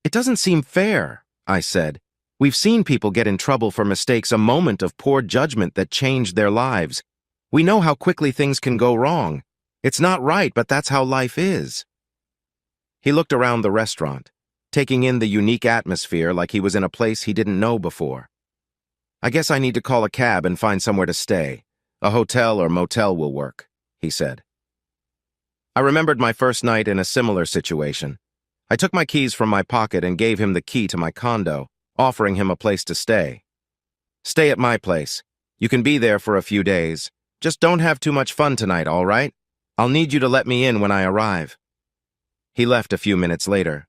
"It doesn't seem fair," I said. "We've seen people get in trouble for mistakes, a moment of poor judgment that changed their lives. We know how quickly things can go wrong. It's not right, but that's how life is. He looked around the restaurant, taking in the unique atmosphere like he was in a place he didn't know before. I guess I need to call a cab and find somewhere to stay. A hotel or motel will work, he said. I remembered my first night in a similar situation. I took my keys from my pocket and gave him the key to my condo, offering him a place to stay. Stay at my place. You can be there for a few days. Just don't have too much fun tonight, all right? I'll need you to let me in when I arrive. He left a few minutes later.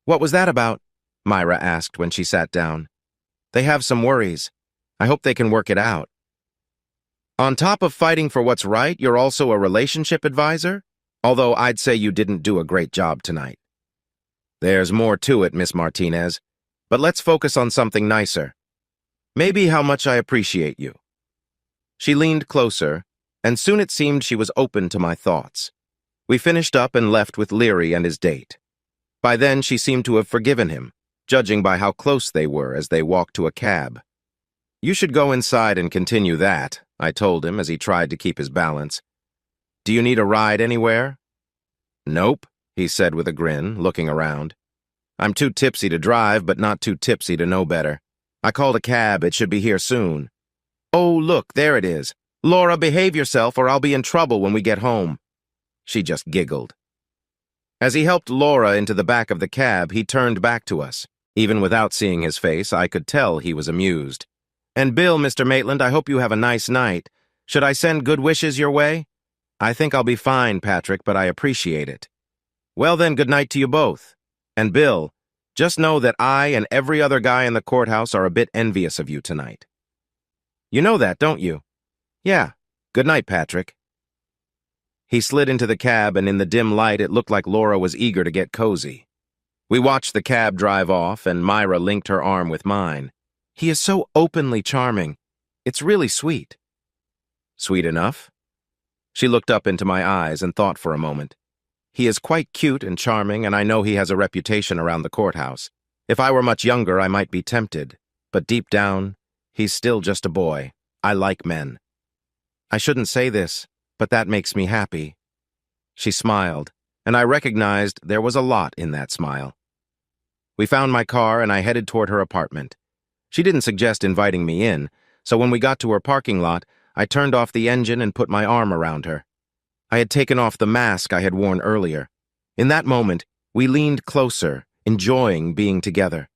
What was that about? Myra asked when she sat down. They have some worries. I hope they can work it out. On top of fighting for what's right, you're also a relationship advisor? Although I'd say you didn't do a great job tonight. There's more to it, Miss Martinez. But let's focus on something nicer. Maybe how much I appreciate you. She leaned closer, and soon it seemed she was open to my thoughts. We finished up and left with Leary and his date. By then, she seemed to have forgiven him, judging by how close they were as they walked to a cab. You should go inside and continue that, I told him as he tried to keep his balance. Do you need a ride anywhere? Nope, he said with a grin, looking around. I'm too tipsy to drive, but not too tipsy to know better. I called a cab. It should be here soon. Oh, look, there it is. Laura, behave yourself or I'll be in trouble when we get home. She just giggled. As he helped Laura into the back of the cab, he turned back to us. Even without seeing his face, I could tell he was amused. And Bill, Mr. Maitland, I hope you have a nice night. Should I send good wishes your way? I think I'll be fine, Patrick, but I appreciate it. Well then, good night to you both. And Bill, just know that I and every other guy in the courthouse are a bit envious of you tonight. You know that, don't you? Yeah. Good night, Patrick. He slid into the cab, and in the dim light, it looked like Laura was eager to get cozy. We watched the cab drive off, and Myra linked her arm with mine. He is so openly charming. It's really sweet. Sweet enough? She looked up into my eyes and thought for a moment. He is quite cute and charming, and I know he has a reputation around the courthouse. If I were much younger, I might be tempted. But deep down, he's still just a boy. I like men. I shouldn't say this, but that makes me happy. She smiled, and I recognized there was a lot in that smile. We found my car, and I headed toward her apartment. She didn't suggest inviting me in, so when we got to her parking lot, I turned off the engine and put my arm around her. I had taken off the mask I had worn earlier. In that moment, we leaned closer, enjoying being together.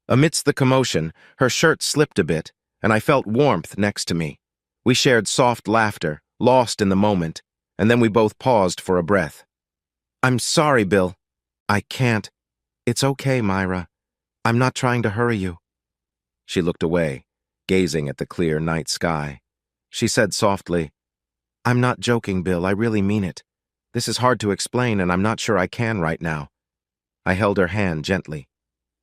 Amidst the commotion, her shirt slipped a bit, and I felt warmth next to me. We shared soft laughter, lost in the moment, and then we both paused for a breath. I'm sorry, Bill. I can't. It's okay, Myra. I'm not trying to hurry you. She looked away, gazing at the clear night sky. She said softly, I'm not joking, Bill. I really mean it. This is hard to explain, and I'm not sure I can right now. I held her hand gently.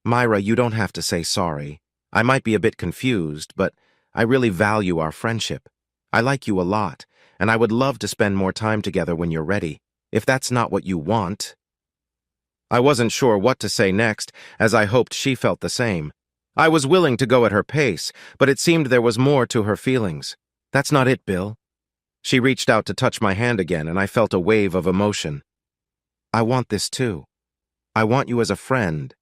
Myra, you don't have to say sorry. I might be a bit confused, but I really value our friendship. I like you a lot, and I would love to spend more time together when you're ready, if that's not what you want. I wasn't sure what to say next, as I hoped she felt the same. I was willing to go at her pace, but it seemed there was more to her feelings. That's not it, Bill. She reached out to touch my hand again, and I felt a wave of emotion. I want this too. I want you as a friend.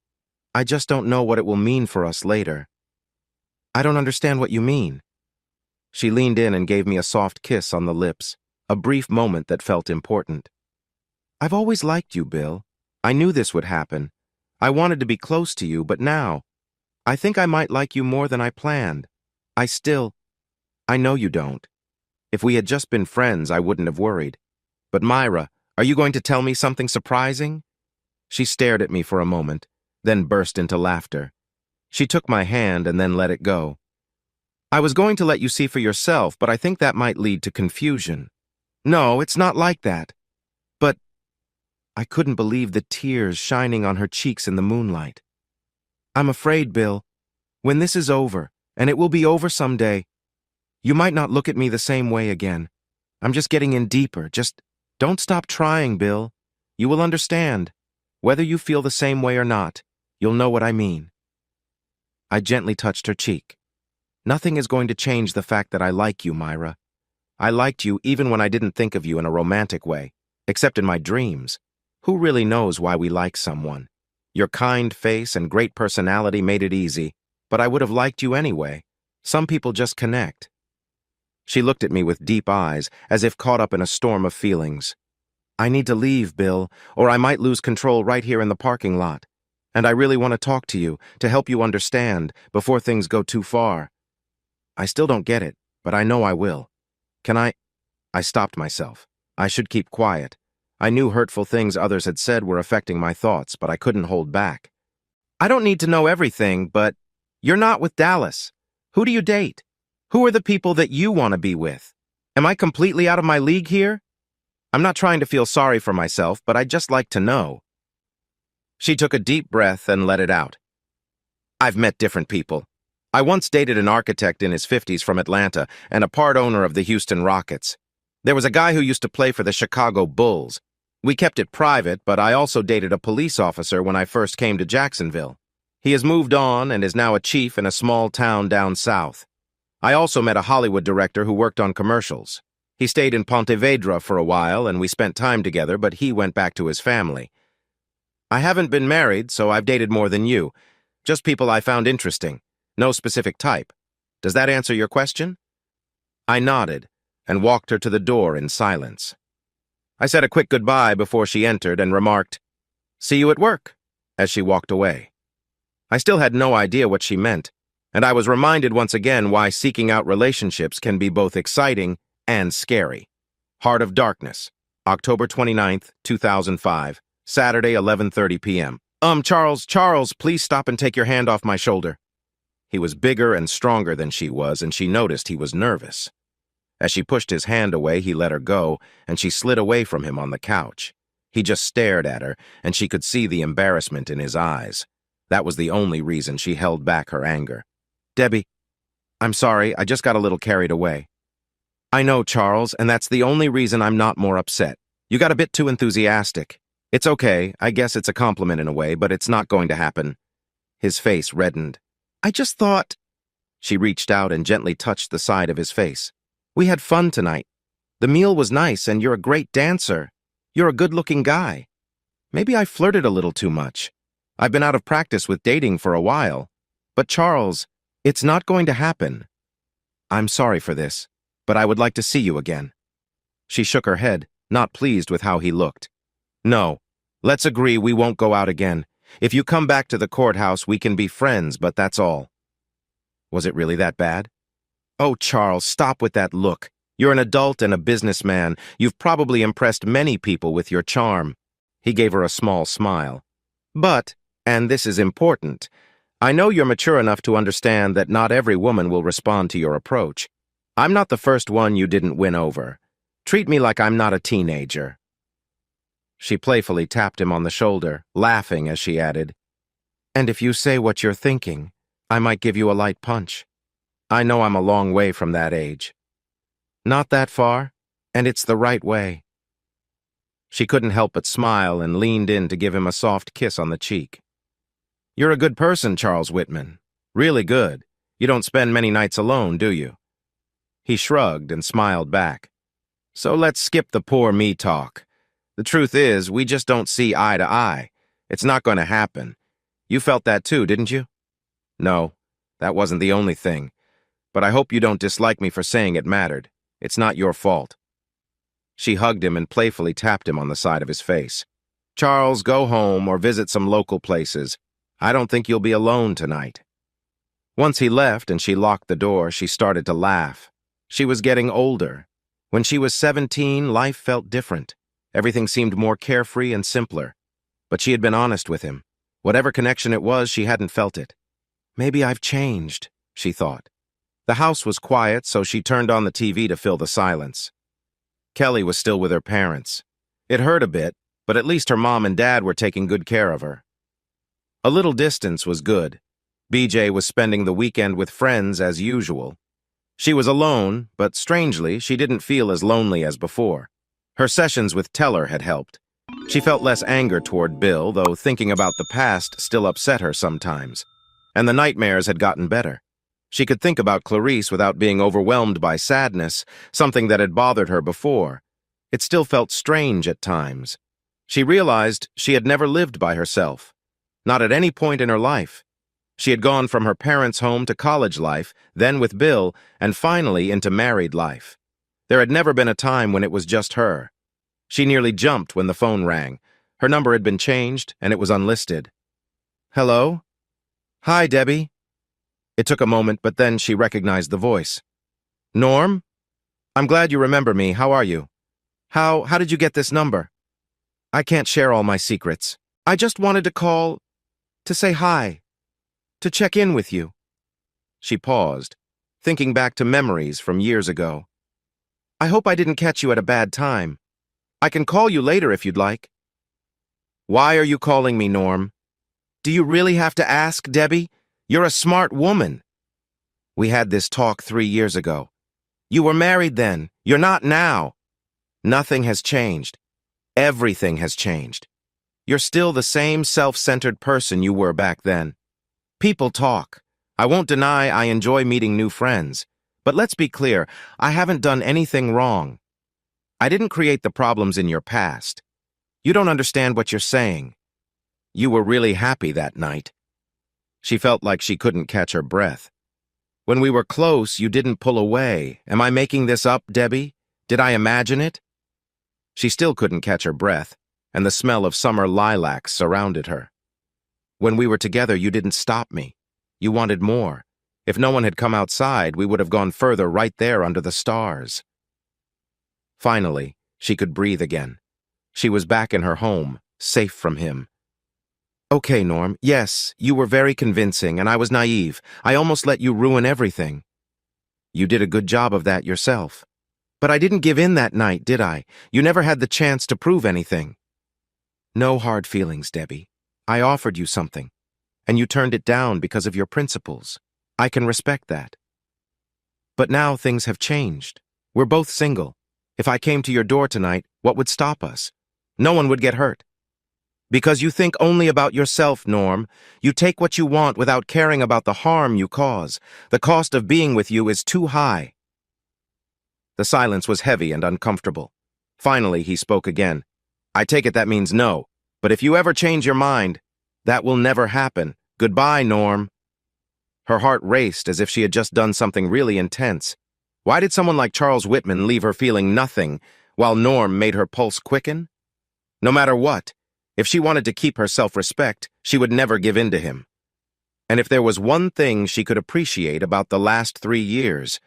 I just don't know what it will mean for us later. I don't understand what you mean. She leaned in and gave me a soft kiss on the lips, a brief moment that felt important. I've always liked you, Bill. I knew this would happen. I wanted to be close to you, but now, I think I might like you more than I planned. I know you don't. If we had just been friends, I wouldn't have worried. But Myra, are you going to tell me something surprising? She stared at me for a moment, then burst into laughter. She took my hand and then let it go. I was going to let you see for yourself, but I think that might lead to confusion. No, it's not like that. But I couldn't believe the tears shining on her cheeks in the moonlight. I'm afraid, Bill, when this is over, and it will be over someday, you might not look at me the same way again. I'm just getting in deeper. Just don't stop trying, Bill. You will understand. Whether you feel the same way or not, you'll know what I mean. I gently touched her cheek. Nothing is going to change the fact that I like you, Myra. I liked you even when I didn't think of you in a romantic way, except in my dreams. Who really knows why we like someone? Your kind face and great personality made it easy, but I would have liked you anyway. Some people just connect. She looked at me with deep eyes, as if caught up in a storm of feelings. I need to leave, Bill, or I might lose control right here in the parking lot. And I really want to talk to you, to help you understand, before things go too far. I still don't get it, but I know I will. Can I? I stopped myself. I should keep quiet. I knew hurtful things others had said were affecting my thoughts, but I couldn't hold back. I don't need to know everything, but you're not with Dallas. Who do you date? Who are the people that you want to be with? Am I completely out of my league here? I'm not trying to feel sorry for myself, but I'd just like to know. She took a deep breath and let it out. I've met different people. I once dated an architect in his 50s from Atlanta and a part owner of the Houston Rockets. There was a guy who used to play for the Chicago Bulls. We kept it private, but I also dated a police officer when I first came to Jacksonville. He has moved on and is now a chief in a small town down south. I also met a Hollywood director who worked on commercials. He stayed in Ponte Vedra for a while and we spent time together, but he went back to his family. I haven't been married, so I've dated more than you. Just people I found interesting. No specific type. Does that answer your question? I nodded and walked her to the door in silence. I said a quick goodbye before she entered and remarked, "See you at work," as she walked away. I still had no idea what she meant, and I was reminded once again why seeking out relationships can be both exciting and scary. Heart of Darkness, October 29th, 2005, Saturday, 11:30 p.m. Charles, please stop and take your hand off my shoulder. He was bigger and stronger than she was, and she noticed he was nervous. As she pushed his hand away, he let her go, and she slid away from him on the couch. He just stared at her, and she could see the embarrassment in his eyes. That was the only reason she held back her anger. Debbie, I'm sorry, I just got a little carried away. I know, Charles, and that's the only reason I'm not more upset. You got a bit too enthusiastic. It's okay, I guess it's a compliment in a way, but it's not going to happen. His face reddened. I just thought... She reached out and gently touched the side of his face. We had fun tonight. The meal was nice, and you're a great dancer. You're a good-looking guy. Maybe I flirted a little too much. I've been out of practice with dating for a while. But Charles, it's not going to happen. I'm sorry for this, but I would like to see you again. She shook her head, not pleased with how he looked. No, let's agree we won't go out again. If you come back to the courthouse, we can be friends, but that's all. Was it really that bad? Oh, Charles, stop with that look. You're an adult and a businessman. You've probably impressed many people with your charm. He gave her a small smile. But, and this is important, I know you're mature enough to understand that not every woman will respond to your approach. I'm not the first one you didn't win over. Treat me like I'm not a teenager. She playfully tapped him on the shoulder, laughing as she added, And if you say what you're thinking, I might give you a light punch. I know I'm a long way from that age. Not that far, and it's the right way. She couldn't help but smile and leaned in to give him a soft kiss on the cheek. You're a good person, Charles Whitman. Really good. You don't spend many nights alone, do you? He shrugged and smiled back. So let's skip the poor me talk. The truth is, we just don't see eye to eye. It's not going to happen. You felt that too, didn't you? No, that wasn't the only thing. But I hope you don't dislike me for saying it mattered. It's not your fault. She hugged him and playfully tapped him on the side of his face. Charles, go home or visit some local places. I don't think you'll be alone tonight. Once he left and she locked the door, she started to laugh. She was getting older. When she was 17, life felt different. Everything seemed more carefree and simpler. But she had been honest with him. Whatever connection it was, she hadn't felt it. Maybe I've changed, she thought. The house was quiet, so she turned on the TV to fill the silence. Kelly was still with her parents. It hurt a bit, but at least her mom and dad were taking good care of her. A little distance was good. BJ was spending the weekend with friends as usual. She was alone, but strangely, she didn't feel as lonely as before. Her sessions with Teller had helped. She felt less anger toward Bill, though thinking about the past still upset her sometimes. And the nightmares had gotten better. She could think about Clarice without being overwhelmed by sadness, something that had bothered her before. It still felt strange at times. She realized she had never lived by herself, not at any point in her life. She had gone from her parents' home to college life, then with Bill, and finally into married life. There had never been a time when it was just her. She nearly jumped when the phone rang. Her number had been changed, and it was unlisted. "Hello? Hi, Debbie." It took a moment, but then she recognized the voice. "Norm? I'm glad you remember me. How are you? How did you get this number? I can't share all my secrets. I just wanted to call to say hi, to check in with you." She paused, thinking back to memories from years ago. "I hope I didn't catch you at a bad time. I can call you later if you'd like." "Why are you calling me, Norm? Do you really have to ask, Debbie? You're a smart woman. We had this talk 3 years ago. You were married then. You're not now. Nothing has changed. Everything has changed. You're still the same self-centered person you were back then. People talk. I won't deny I enjoy meeting new friends. But let's be clear, I haven't done anything wrong. I didn't create the problems in your past. You don't understand what you're saying. You were really happy that night." She felt like she couldn't catch her breath. "When we were close, you didn't pull away. Am I making this up, Debbie? Did I imagine it?" She still couldn't catch her breath, and the smell of summer lilacs surrounded her. "When we were together, you didn't stop me. You wanted more. If no one had come outside, we would have gone further right there under the stars." Finally, she could breathe again. She was back in her home, safe from him. "Okay, Norm, yes, you were very convincing, and I was naive. I almost let you ruin everything. You did a good job of that yourself. But I didn't give in that night, did I? You never had the chance to prove anything." "No hard feelings, Debbie. I offered you something, and you turned it down because of your principles. I can respect that. But now things have changed. We're both single. If I came to your door tonight, what would stop us? No one would get hurt. Because you think only about yourself, Norm. You take what you want without caring about the harm you cause. The cost of being with you is too high." The silence was heavy and uncomfortable. Finally, he spoke again. "I take it that means no. But if you ever change your mind, that will never happen. Goodbye, Norm." Her heart raced as if she had just done something really intense. Why did someone like Charles Whitman leave her feeling nothing, while Norm made her pulse quicken? No matter what, if she wanted to keep her self-respect, she would never give in to him. And if there was one thing she could appreciate about the last 3 years,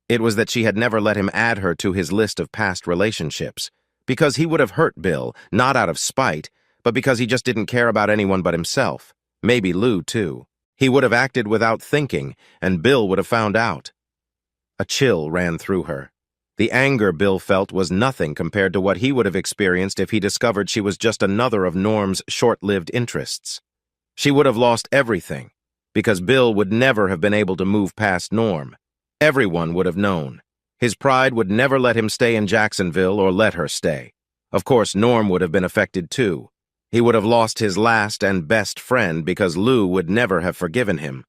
it was that she had never let him add her to his list of past relationships, because he would have hurt Bill, not out of spite, but because he just didn't care about anyone but himself. Maybe Lou, too. He would have acted without thinking, and Bill would have found out. A chill ran through her. The anger Bill felt was nothing compared to what he would have experienced if he discovered she was just another of Norm's short-lived interests. She would have lost everything, because Bill would never have been able to move past Norm. Everyone would have known. His pride would never let him stay in Jacksonville or let her stay. Of course, Norm would have been affected too. He would have lost his last and best friend because Lou would never have forgiven him.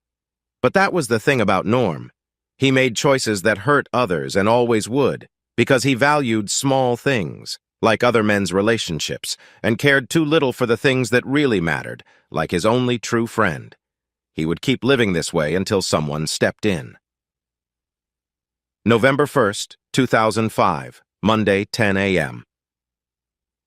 But that was the thing about Norm. He made choices that hurt others and always would, because he valued small things, like other men's relationships, and cared too little for the things that really mattered, like his only true friend. He would keep living this way until someone stepped in. November 1st, 2005, Monday, 10 a.m.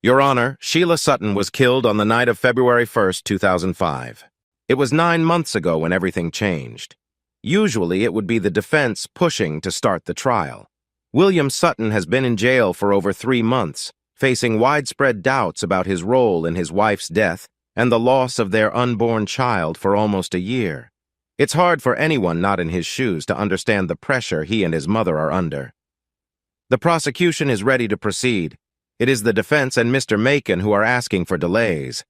Your Honor, Sheila Sutton was killed on the night of February 1st, 2005. It was 9 months ago when everything changed. Usually, it would be the defense pushing to start the trial. William Sutton has been in jail for over 3 months, facing widespread doubts about his role in his wife's death and the loss of their unborn child for almost a year. It's hard for anyone not in his shoes to understand the pressure he and his mother are under. The prosecution is ready to proceed. It is the defense and Mr. Macon who are asking for delays.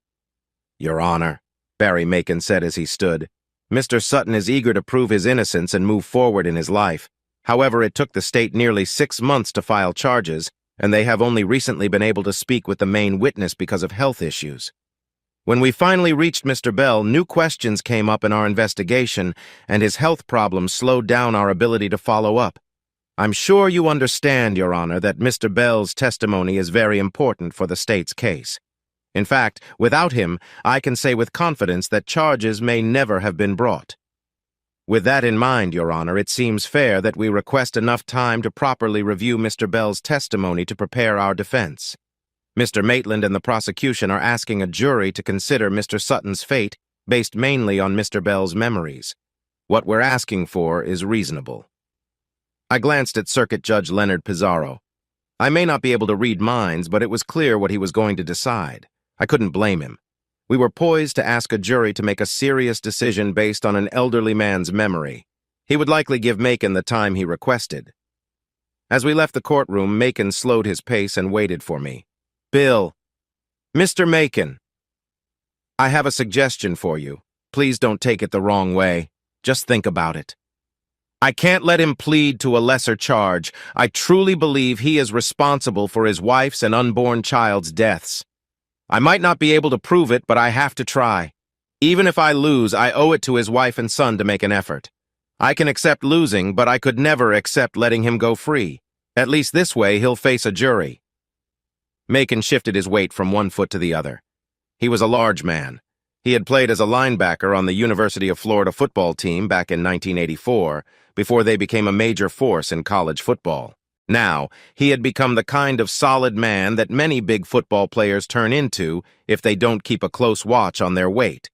Your Honor, Barry Macon said as he stood, Mr. Sutton is eager to prove his innocence and move forward in his life. However, it took the state nearly 6 months to file charges, and they have only recently been able to speak with the main witness because of health issues. When we finally reached Mr. Bell, new questions came up in our investigation, and his health problems slowed down our ability to follow up. I'm sure you understand, Your Honor, that Mr. Bell's testimony is very important for the state's case. In fact, without him, I can say with confidence that charges may never have been brought. With that in mind, Your Honor, it seems fair that we request enough time to properly review Mr. Bell's testimony to prepare our defense. Mr. Maitland and the prosecution are asking a jury to consider Mr. Sutton's fate based mainly on Mr. Bell's memories. What we're asking for is reasonable. I glanced at Circuit Judge Leonard Pizarro. I may not be able to read minds, but it was clear what he was going to decide. I couldn't blame him. We were poised to ask a jury to make a serious decision based on an elderly man's memory. He would likely give Macon the time he requested. As we left the courtroom, Macon slowed his pace and waited for me. Bill. Mr. Macon. I have a suggestion for you. Please don't take it the wrong way. Just think about it. I can't let him plead to a lesser charge. I truly believe he is responsible for his wife's and unborn child's deaths. I might not be able to prove it, but I have to try. Even if I lose, I owe it to his wife and son to make an effort. I can accept losing, but I could never accept letting him go free. At least this way, he'll face a jury. Macon shifted his weight from one foot to the other. He was a large man. He had played as a linebacker on the University of Florida football team back in 1984, before they became a major force in college football. Now, he had become the kind of solid man that many big football players turn into if they don't keep a close watch on their weight.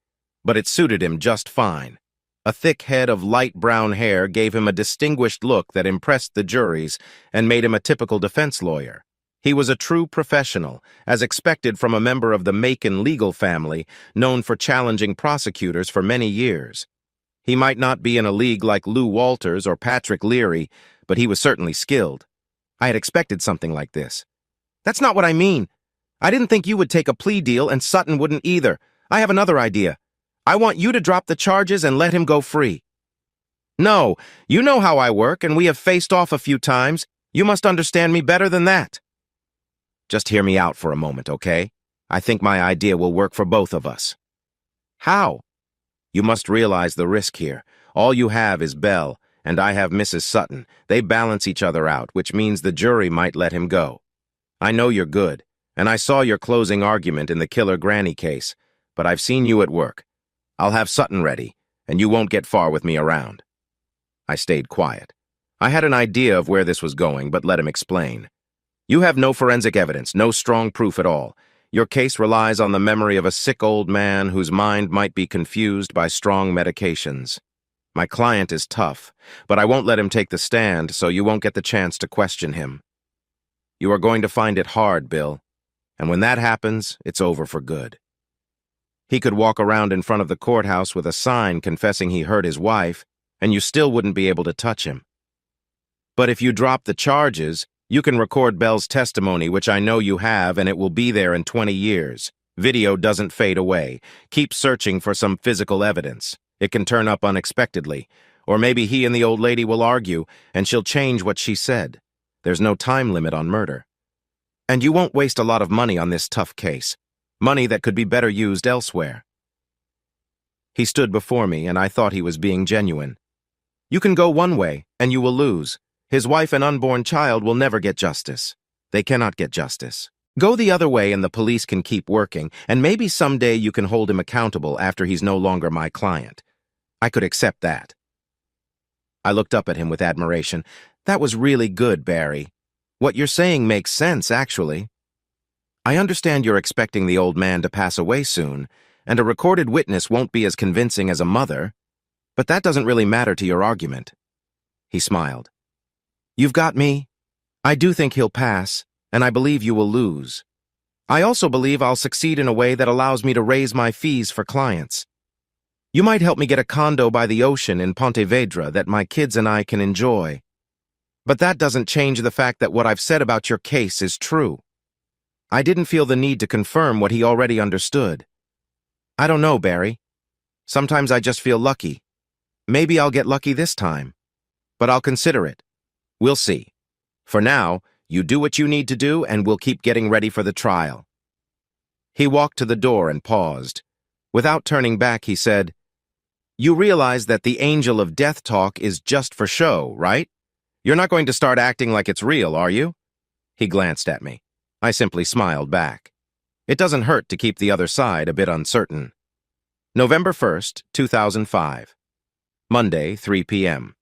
But it suited him just fine. A thick head of light brown hair gave him a distinguished look that impressed the juries and made him a typical defense lawyer. He was a true professional, as expected from a member of the Macon legal family, known for challenging prosecutors for many years. He might not be in a league like Lou Walters or Patrick Leary, but he was certainly skilled. I had expected something like this. That's not what I mean. I didn't think you would take a plea deal and Sutton wouldn't either. I have another idea. I want you to drop the charges and let him go free. No, you know how I work, and we have faced off a few times. You must understand me better than that. Just hear me out for a moment, okay? I think my idea will work for both of us. How? You must realize the risk here. All you have is Bell, and I have Mrs. Sutton. They balance each other out, which means the jury might let him go. I know you're good, and I saw your closing argument in the Killer Granny case, but I've seen you at work. I'll have Sutton ready, and you won't get far with me around. I stayed quiet. I had an idea of where this was going, but let him explain. You have no forensic evidence, no strong proof at all. Your case relies on the memory of a sick old man whose mind might be confused by strong medications. My client is tough, but I won't let him take the stand, so you won't get the chance to question him. You are going to find it hard, Bill, and when that happens, it's over for good. He could walk around in front of the courthouse with a sign confessing he hurt his wife, and you still wouldn't be able to touch him. But if you drop the charges, you can record Bell's testimony, which I know you have, and it will be there in 20 years. Video doesn't fade away. Keep searching for some physical evidence. It can turn up unexpectedly. Or maybe he and the old lady will argue, and she'll change what she said. There's no time limit on murder. And you won't waste a lot of money on this tough case. Money that could be better used elsewhere. He stood before me, and I thought he was being genuine. You can go one way, and you will lose. His wife and unborn child will never get justice. They cannot get justice. Go the other way and the police can keep working, and maybe someday you can hold him accountable after he's no longer my client. I could accept that. I looked up at him with admiration. That was really good, Barry. What you're saying makes sense, actually. I understand you're expecting the old man to pass away soon, and a recorded witness won't be as convincing as a mother, but that doesn't really matter to your argument. He smiled. You've got me. I do think he'll pass, and I believe you will lose. I also believe I'll succeed in a way that allows me to raise my fees for clients. You might help me get a condo by the ocean in Ponte Vedra that my kids and I can enjoy. But that doesn't change the fact that what I've said about your case is true. I didn't feel the need to confirm what he already understood. I don't know, Barry. Sometimes I just feel lucky. Maybe I'll get lucky this time. But I'll consider it. We'll see. For now, you do what you need to do, and we'll keep getting ready for the trial. He walked to the door and paused. Without turning back, he said, "You realize that the angel of death talk is just for show, right? You're not going to start acting like it's real, are you?" He glanced at me. I simply smiled back. It doesn't hurt to keep the other side a bit uncertain. November 1st, 2005. Monday, 3 p.m.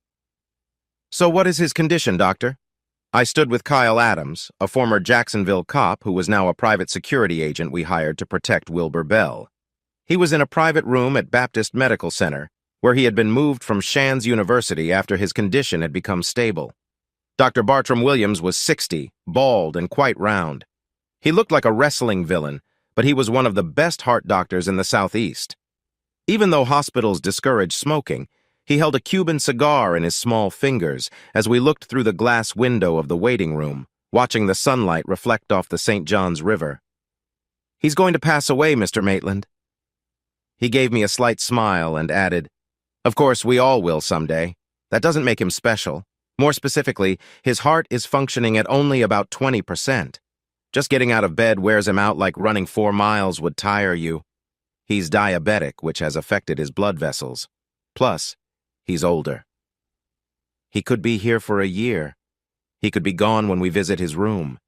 "So what is his condition, doctor?" I stood with Kyle Adams, a former Jacksonville cop who was now a private security agent we hired to protect Wilbur Bell. He was in a private room at Baptist Medical Center, where he had been moved from Shands University after his condition had become stable. Dr. Bartram Williams was 60, bald and quite round. He looked like a wrestling villain, but he was one of the best heart doctors in the Southeast. Even though hospitals discourage smoking, he held a Cuban cigar in his small fingers as we looked through the glass window of the waiting room, watching the sunlight reflect off the St. Johns River. "He's going to pass away, Mr. Maitland." He gave me a slight smile and added, "Of course, we all will someday. That doesn't make him special. More specifically, his heart is functioning at only about 20%. Just getting out of bed wears him out like running 4 miles would tire you. He's diabetic, which has affected his blood vessels. Plus, he's older. He could be here for a year. He could be gone when we visit his room."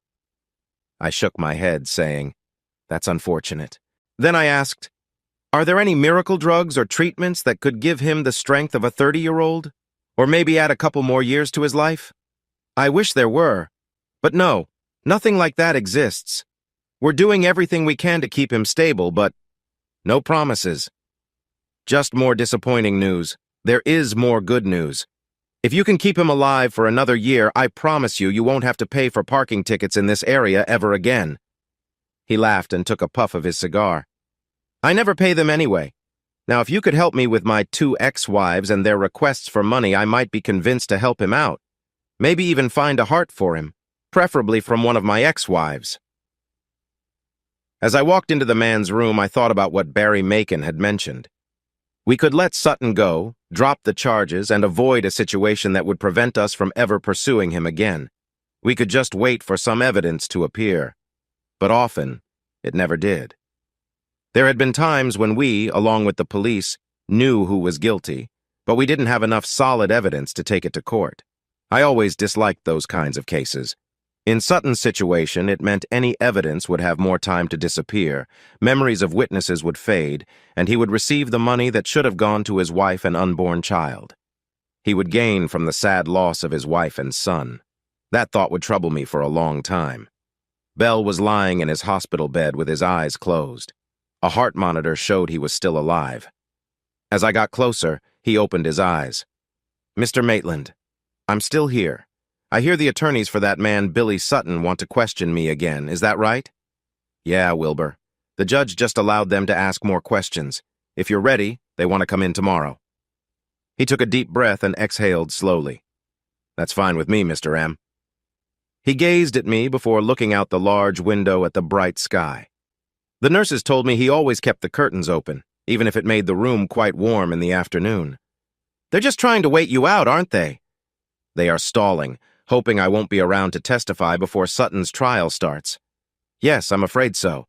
I shook my head, saying, "That's unfortunate." Then I asked, "Are there any miracle drugs or treatments that could give him the strength of a 30-year-old? Or maybe add a couple more years to his life?" "I wish there were. But no, nothing like that exists. We're doing everything we can to keep him stable, but no promises." "Just more disappointing news. There is more good news. If you can keep him alive for another year, I promise you won't have to pay for parking tickets in this area ever again." He laughed and took a puff of his cigar. "I never pay them anyway. Now, if you could help me with my 2 ex-wives and their requests for money, I might be convinced to help him out. Maybe even find a heart for him, preferably from one of my ex-wives." As I walked into the man's room, I thought about what Barry Macon had mentioned. We could let Sutton go, drop the charges, and avoid a situation that would prevent us from ever pursuing him again. We could just wait for some evidence to appear. But often, it never did. There had been times when we, along with the police, knew who was guilty, but we didn't have enough solid evidence to take it to court. I always disliked those kinds of cases. In Sutton's situation, it meant any evidence would have more time to disappear, memories of witnesses would fade, and he would receive the money that should have gone to his wife and unborn child. He would gain from the sad loss of his wife and son. That thought would trouble me for a long time. Bell was lying in his hospital bed with his eyes closed. A heart monitor showed he was still alive. As I got closer, he opened his eyes. "Mr. Maitland, I'm still here. I hear the attorneys for that man, Billy Sutton, want to question me again. Is that right?" "Yeah, Wilbur. The judge just allowed them to ask more questions. If you're ready, they want to come in tomorrow." He took a deep breath and exhaled slowly. "That's fine with me, Mr. M." He gazed at me before looking out the large window at the bright sky. "The nurses told me he always kept the curtains open, even if it made the room quite warm in the afternoon. They're just trying to wait you out, aren't they?" "They are stalling, hoping I won't be around to testify before Sutton's trial starts." "Yes, I'm afraid so.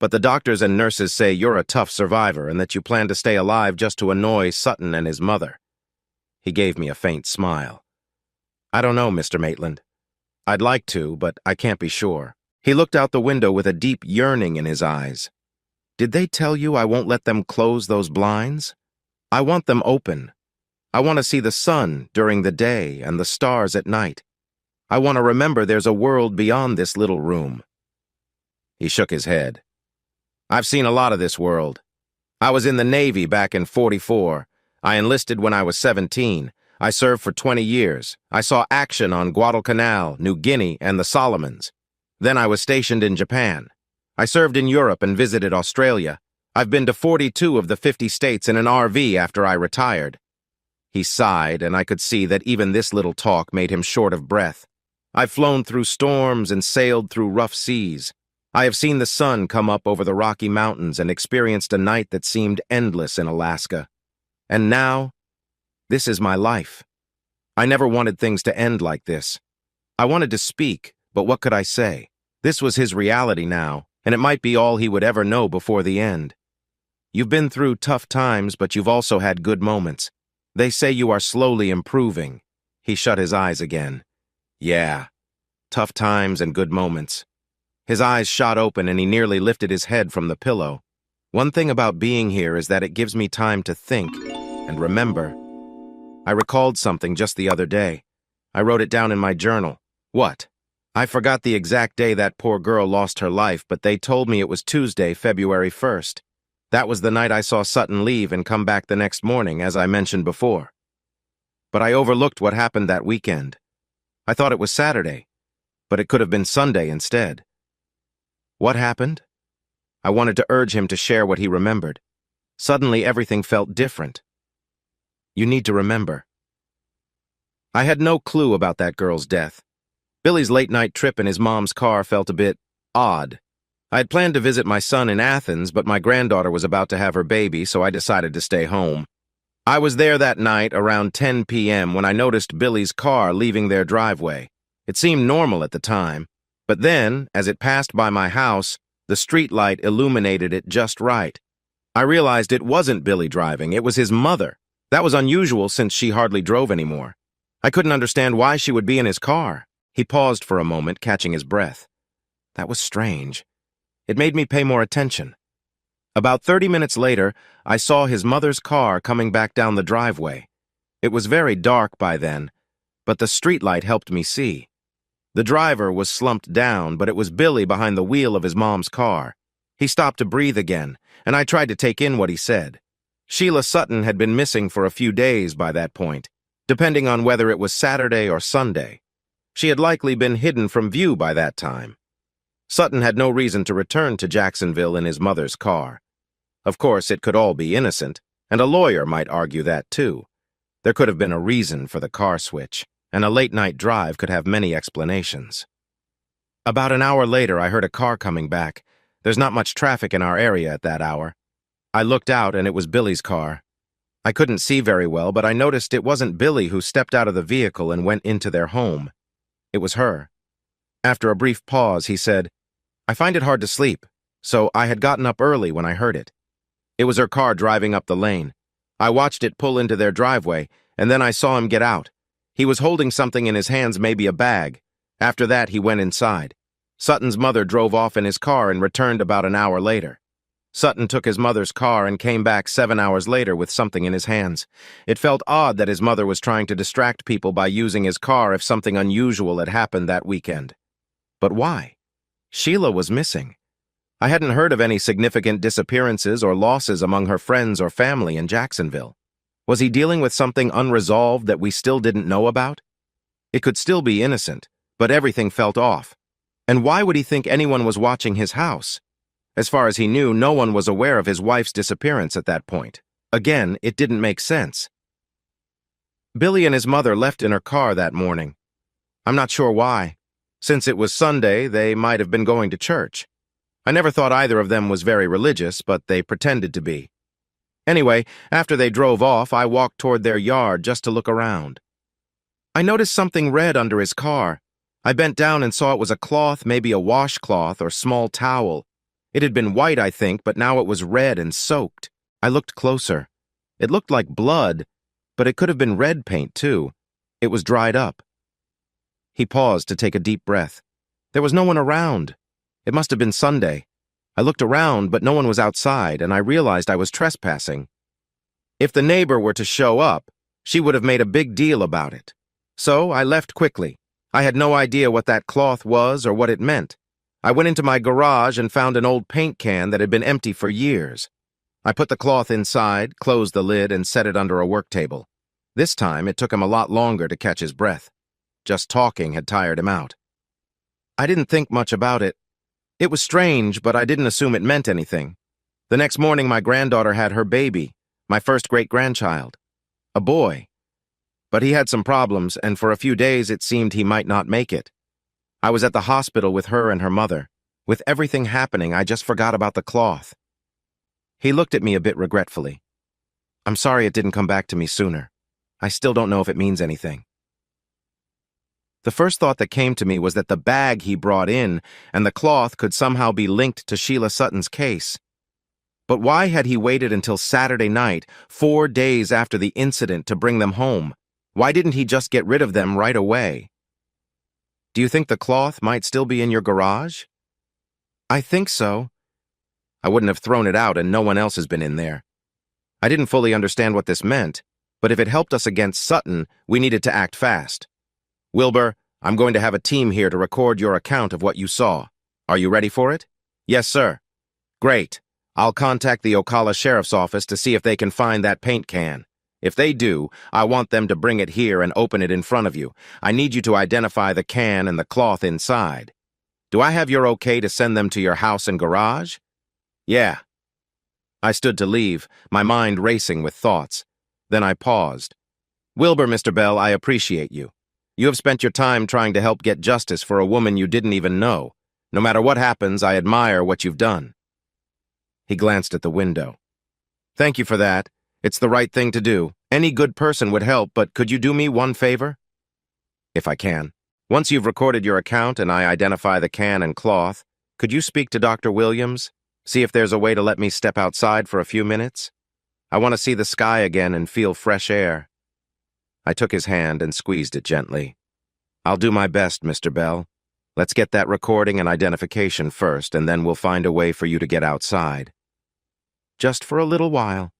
But the doctors and nurses say you're a tough survivor and that you plan to stay alive just to annoy Sutton and his mother." He gave me a faint smile. "I don't know, Mr. Maitland. I'd like to, but I can't be sure." He looked out the window with a deep yearning in his eyes. "Did they tell you I won't let them close those blinds? I want them open. I want to see the sun during the day and the stars at night. I want to remember there's a world beyond this little room." He shook his head. "I've seen a lot of this world. I was in the Navy back in '44. I enlisted when I was 17. I served for 20 years. I saw action on Guadalcanal, New Guinea, and the Solomons. Then I was stationed in Japan. I served in Europe and visited Australia. I've been to 42 of the 50 states in an RV after I retired." He sighed, and I could see that even this little talk made him short of breath. "I've flown through storms and sailed through rough seas. I have seen the sun come up over the Rocky Mountains and experienced a night that seemed endless in Alaska. And now, this is my life. I never wanted things to end like this. I wanted to speak, but what could I say? This was his reality now, and it might be all he would ever know before the end. You've been through tough times, but you've also had good moments. They say you are slowly improving. He shut his eyes again. Yeah, tough times and good moments. His eyes shot open and he nearly lifted his head from the pillow. One thing about being here is that it gives me time to think and remember. I recalled something just the other day. I wrote it down in my journal. What? I forgot the exact day that poor girl lost her life, but they told me it was Tuesday, February 1st. That was the night I saw Sutton leave and come back the next morning, as I mentioned before. But I overlooked what happened that weekend. I thought it was Saturday, but it could have been Sunday instead. What happened? I wanted to urge him to share what he remembered. Suddenly, everything felt different. You need to remember. I had no clue about that girl's death. Billy's late-night trip in his mom's car felt a bit odd. I had planned to visit my son in Athens, but my granddaughter was about to have her baby, so I decided to stay home. I was there that night around 10 p.m. when I noticed Billy's car leaving their driveway. It seemed normal at the time, but then, as it passed by my house, the streetlight illuminated it just right. I realized it wasn't Billy driving, it was his mother. That was unusual since she hardly drove anymore. I couldn't understand why she would be in his car. He paused for a moment, catching his breath. That was strange. It made me pay more attention. About 30 minutes later, I saw his mother's car coming back down the driveway. It was very dark by then, but the streetlight helped me see. The driver was slumped down, but it was Billy behind the wheel of his mom's car. He stopped to breathe again, and I tried to take in what he said. Sheila Sutton had been missing for a few days by that point, depending on whether it was Saturday or Sunday. She had likely been hidden from view by that time. Sutton had no reason to return to Jacksonville in his mother's car. Of course, it could all be innocent, and a lawyer might argue that too. There could have been a reason for the car switch, and a late-night drive could have many explanations. About an hour later, I heard a car coming back. There's not much traffic in our area at that hour. I looked out, and it was Billy's car. I couldn't see very well, but I noticed it wasn't Billy who stepped out of the vehicle and went into their home. It was her. After a brief pause, he said, I find it hard to sleep, so I had gotten up early when I heard it. It was her car driving up the lane. I watched it pull into their driveway, and then I saw him get out. He was holding something in his hands, maybe a bag. After that, he went inside. Sutton's mother drove off in his car and returned about an hour later. Sutton took his mother's car and came back 7 hours later with something in his hands. It felt odd that his mother was trying to distract people by using his car if something unusual had happened that weekend. But why? Sheila was missing. I hadn't heard of any significant disappearances or losses among her friends or family in Jacksonville. Was he dealing with something unresolved that we still didn't know about? It could still be innocent, but everything felt off. And why would he think anyone was watching his house? As far as he knew, no one was aware of his wife's disappearance at that point. Again, it didn't make sense. Billy and his mother left in her car that morning. I'm not sure why. Since it was Sunday, they might have been going to church. I never thought either of them was very religious, but they pretended to be. Anyway, after they drove off, I walked toward their yard just to look around. I noticed something red under his car. I bent down and saw it was a cloth, maybe a washcloth or small towel. It had been white, I think, but now it was red and soaked. I looked closer. It looked like blood, but it could have been red paint, too. It was dried up. He paused to take a deep breath. There was no one around. It must have been Sunday. I looked around, but no one was outside, and I realized I was trespassing. If the neighbor were to show up, she would have made a big deal about it. So I left quickly. I had no idea what that cloth was or what it meant. I went into my garage and found an old paint can that had been empty for years. I put the cloth inside, closed the lid, and set it under a work table. This time, it took him a lot longer to catch his breath. Just talking had tired him out. I didn't think much about it. It was strange, but I didn't assume it meant anything. The next morning, my granddaughter had her baby, my first great-grandchild. A boy. But he had some problems, and for a few days it seemed he might not make it. I was at the hospital with her and her mother. With everything happening, I just forgot about the cloth. He looked at me a bit regretfully. I'm sorry it didn't come back to me sooner. I still don't know if it means anything. The first thought that came to me was that the bag he brought in and the cloth could somehow be linked to Sheila Sutton's case. But why had he waited until Saturday night, 4 days after the incident, to bring them home? Why didn't he just get rid of them right away? Do you think the cloth might still be in your garage? I think so. I wouldn't have thrown it out, and no one else has been in there. I didn't fully understand what this meant, but if it helped us against Sutton, we needed to act fast. Wilbur, I'm going to have a team here to record your account of what you saw. Are you ready for it? Yes, sir. Great. I'll contact the Ocala Sheriff's Office to see if they can find that paint can. If they do, I want them to bring it here and open it in front of you. I need you to identify the can and the cloth inside. Do I have your okay to send them to your house and garage? Yeah. I stood to leave, my mind racing with thoughts. Then I paused. Wilbur, Mr. Bell, I appreciate you. You have spent your time trying to help get justice for a woman you didn't even know. No matter what happens, I admire what you've done. He glanced at the window. Thank you for that. It's the right thing to do. Any good person would help, but could you do me one favor? If I can. Once you've recorded your account and I identify the can and cloth, could you speak to Dr. Williams? See if there's a way to let me step outside for a few minutes? I want to see the sky again and feel fresh air. I took his hand and squeezed it gently. I'll do my best, Mr. Bell. Let's get that recording and identification first, and then we'll find a way for you to get outside. Just for a little while.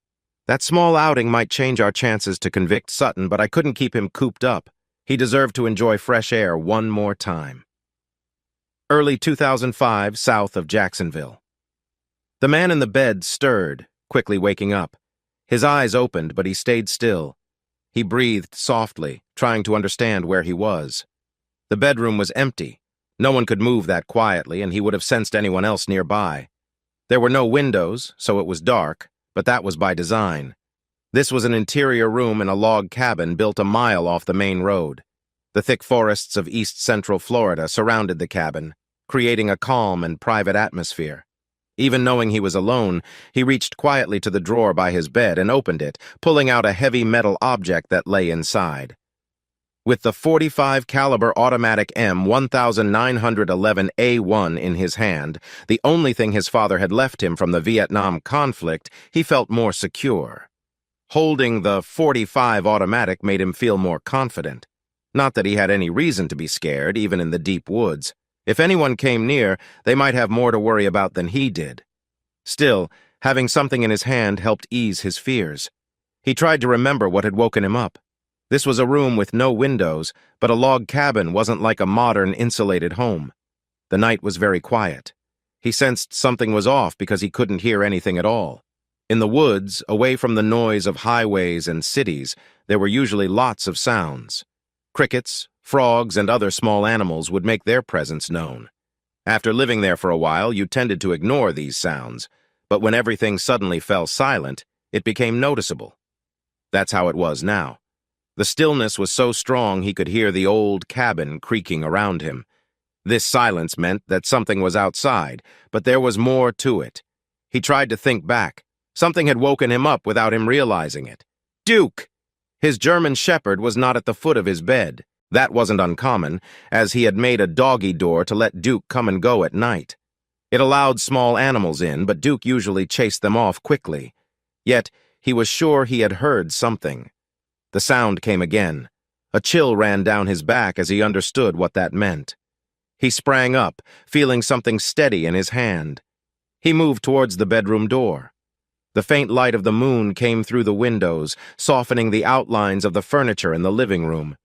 That small outing might change our chances to convict Sutton, but I couldn't keep him cooped up. He deserved to enjoy fresh air one more time. Early 2005, south of Jacksonville. The man in the bed stirred, quickly waking up. His eyes opened, but he stayed still. He breathed softly, trying to understand where he was. The bedroom was empty. No one could move that quietly, and he would have sensed anyone else nearby. There were no windows, so it was dark, but that was by design. This was an interior room in a log cabin built a mile off the main road. The thick forests of east central Florida surrounded the cabin, creating a calm and private atmosphere. Even knowing he was alone, he reached quietly to the drawer by his bed and opened it, pulling out a heavy metal object that lay inside. With the .45 caliber automatic M1911A1 in his hand, the only thing his father had left him from the Vietnam conflict, he felt more secure. Holding the .45 automatic made him feel more confident. Not that he had any reason to be scared, even in the deep woods. If anyone came near, they might have more to worry about than he did. Still, having something in his hand helped ease his fears. He tried to remember what had woken him up. This was a room with no windows, but a log cabin wasn't like a modern, insulated home. The night was very quiet. He sensed something was off because he couldn't hear anything at all. In the woods, away from the noise of highways and cities, there were usually lots of sounds. Crickets, frogs, and other small animals would make their presence known. After living there for a while, you tended to ignore these sounds, but when everything suddenly fell silent, it became noticeable. That's how it was now. The stillness was so strong he could hear the old cabin creaking around him. This silence meant that something was outside, but there was more to it. He tried to think back. Something had woken him up without him realizing it. Duke! His German shepherd was not at the foot of his bed. That wasn't uncommon, as he had made a doggy door to let Duke come and go at night. It allowed small animals in, but Duke usually chased them off quickly. Yet, he was sure he had heard something. The sound came again. A chill ran down his back as he understood what that meant. He sprang up, feeling something steady in his hand. He moved towards the bedroom door. The faint light of the moon came through the windows, softening the outlines of the furniture in the living room.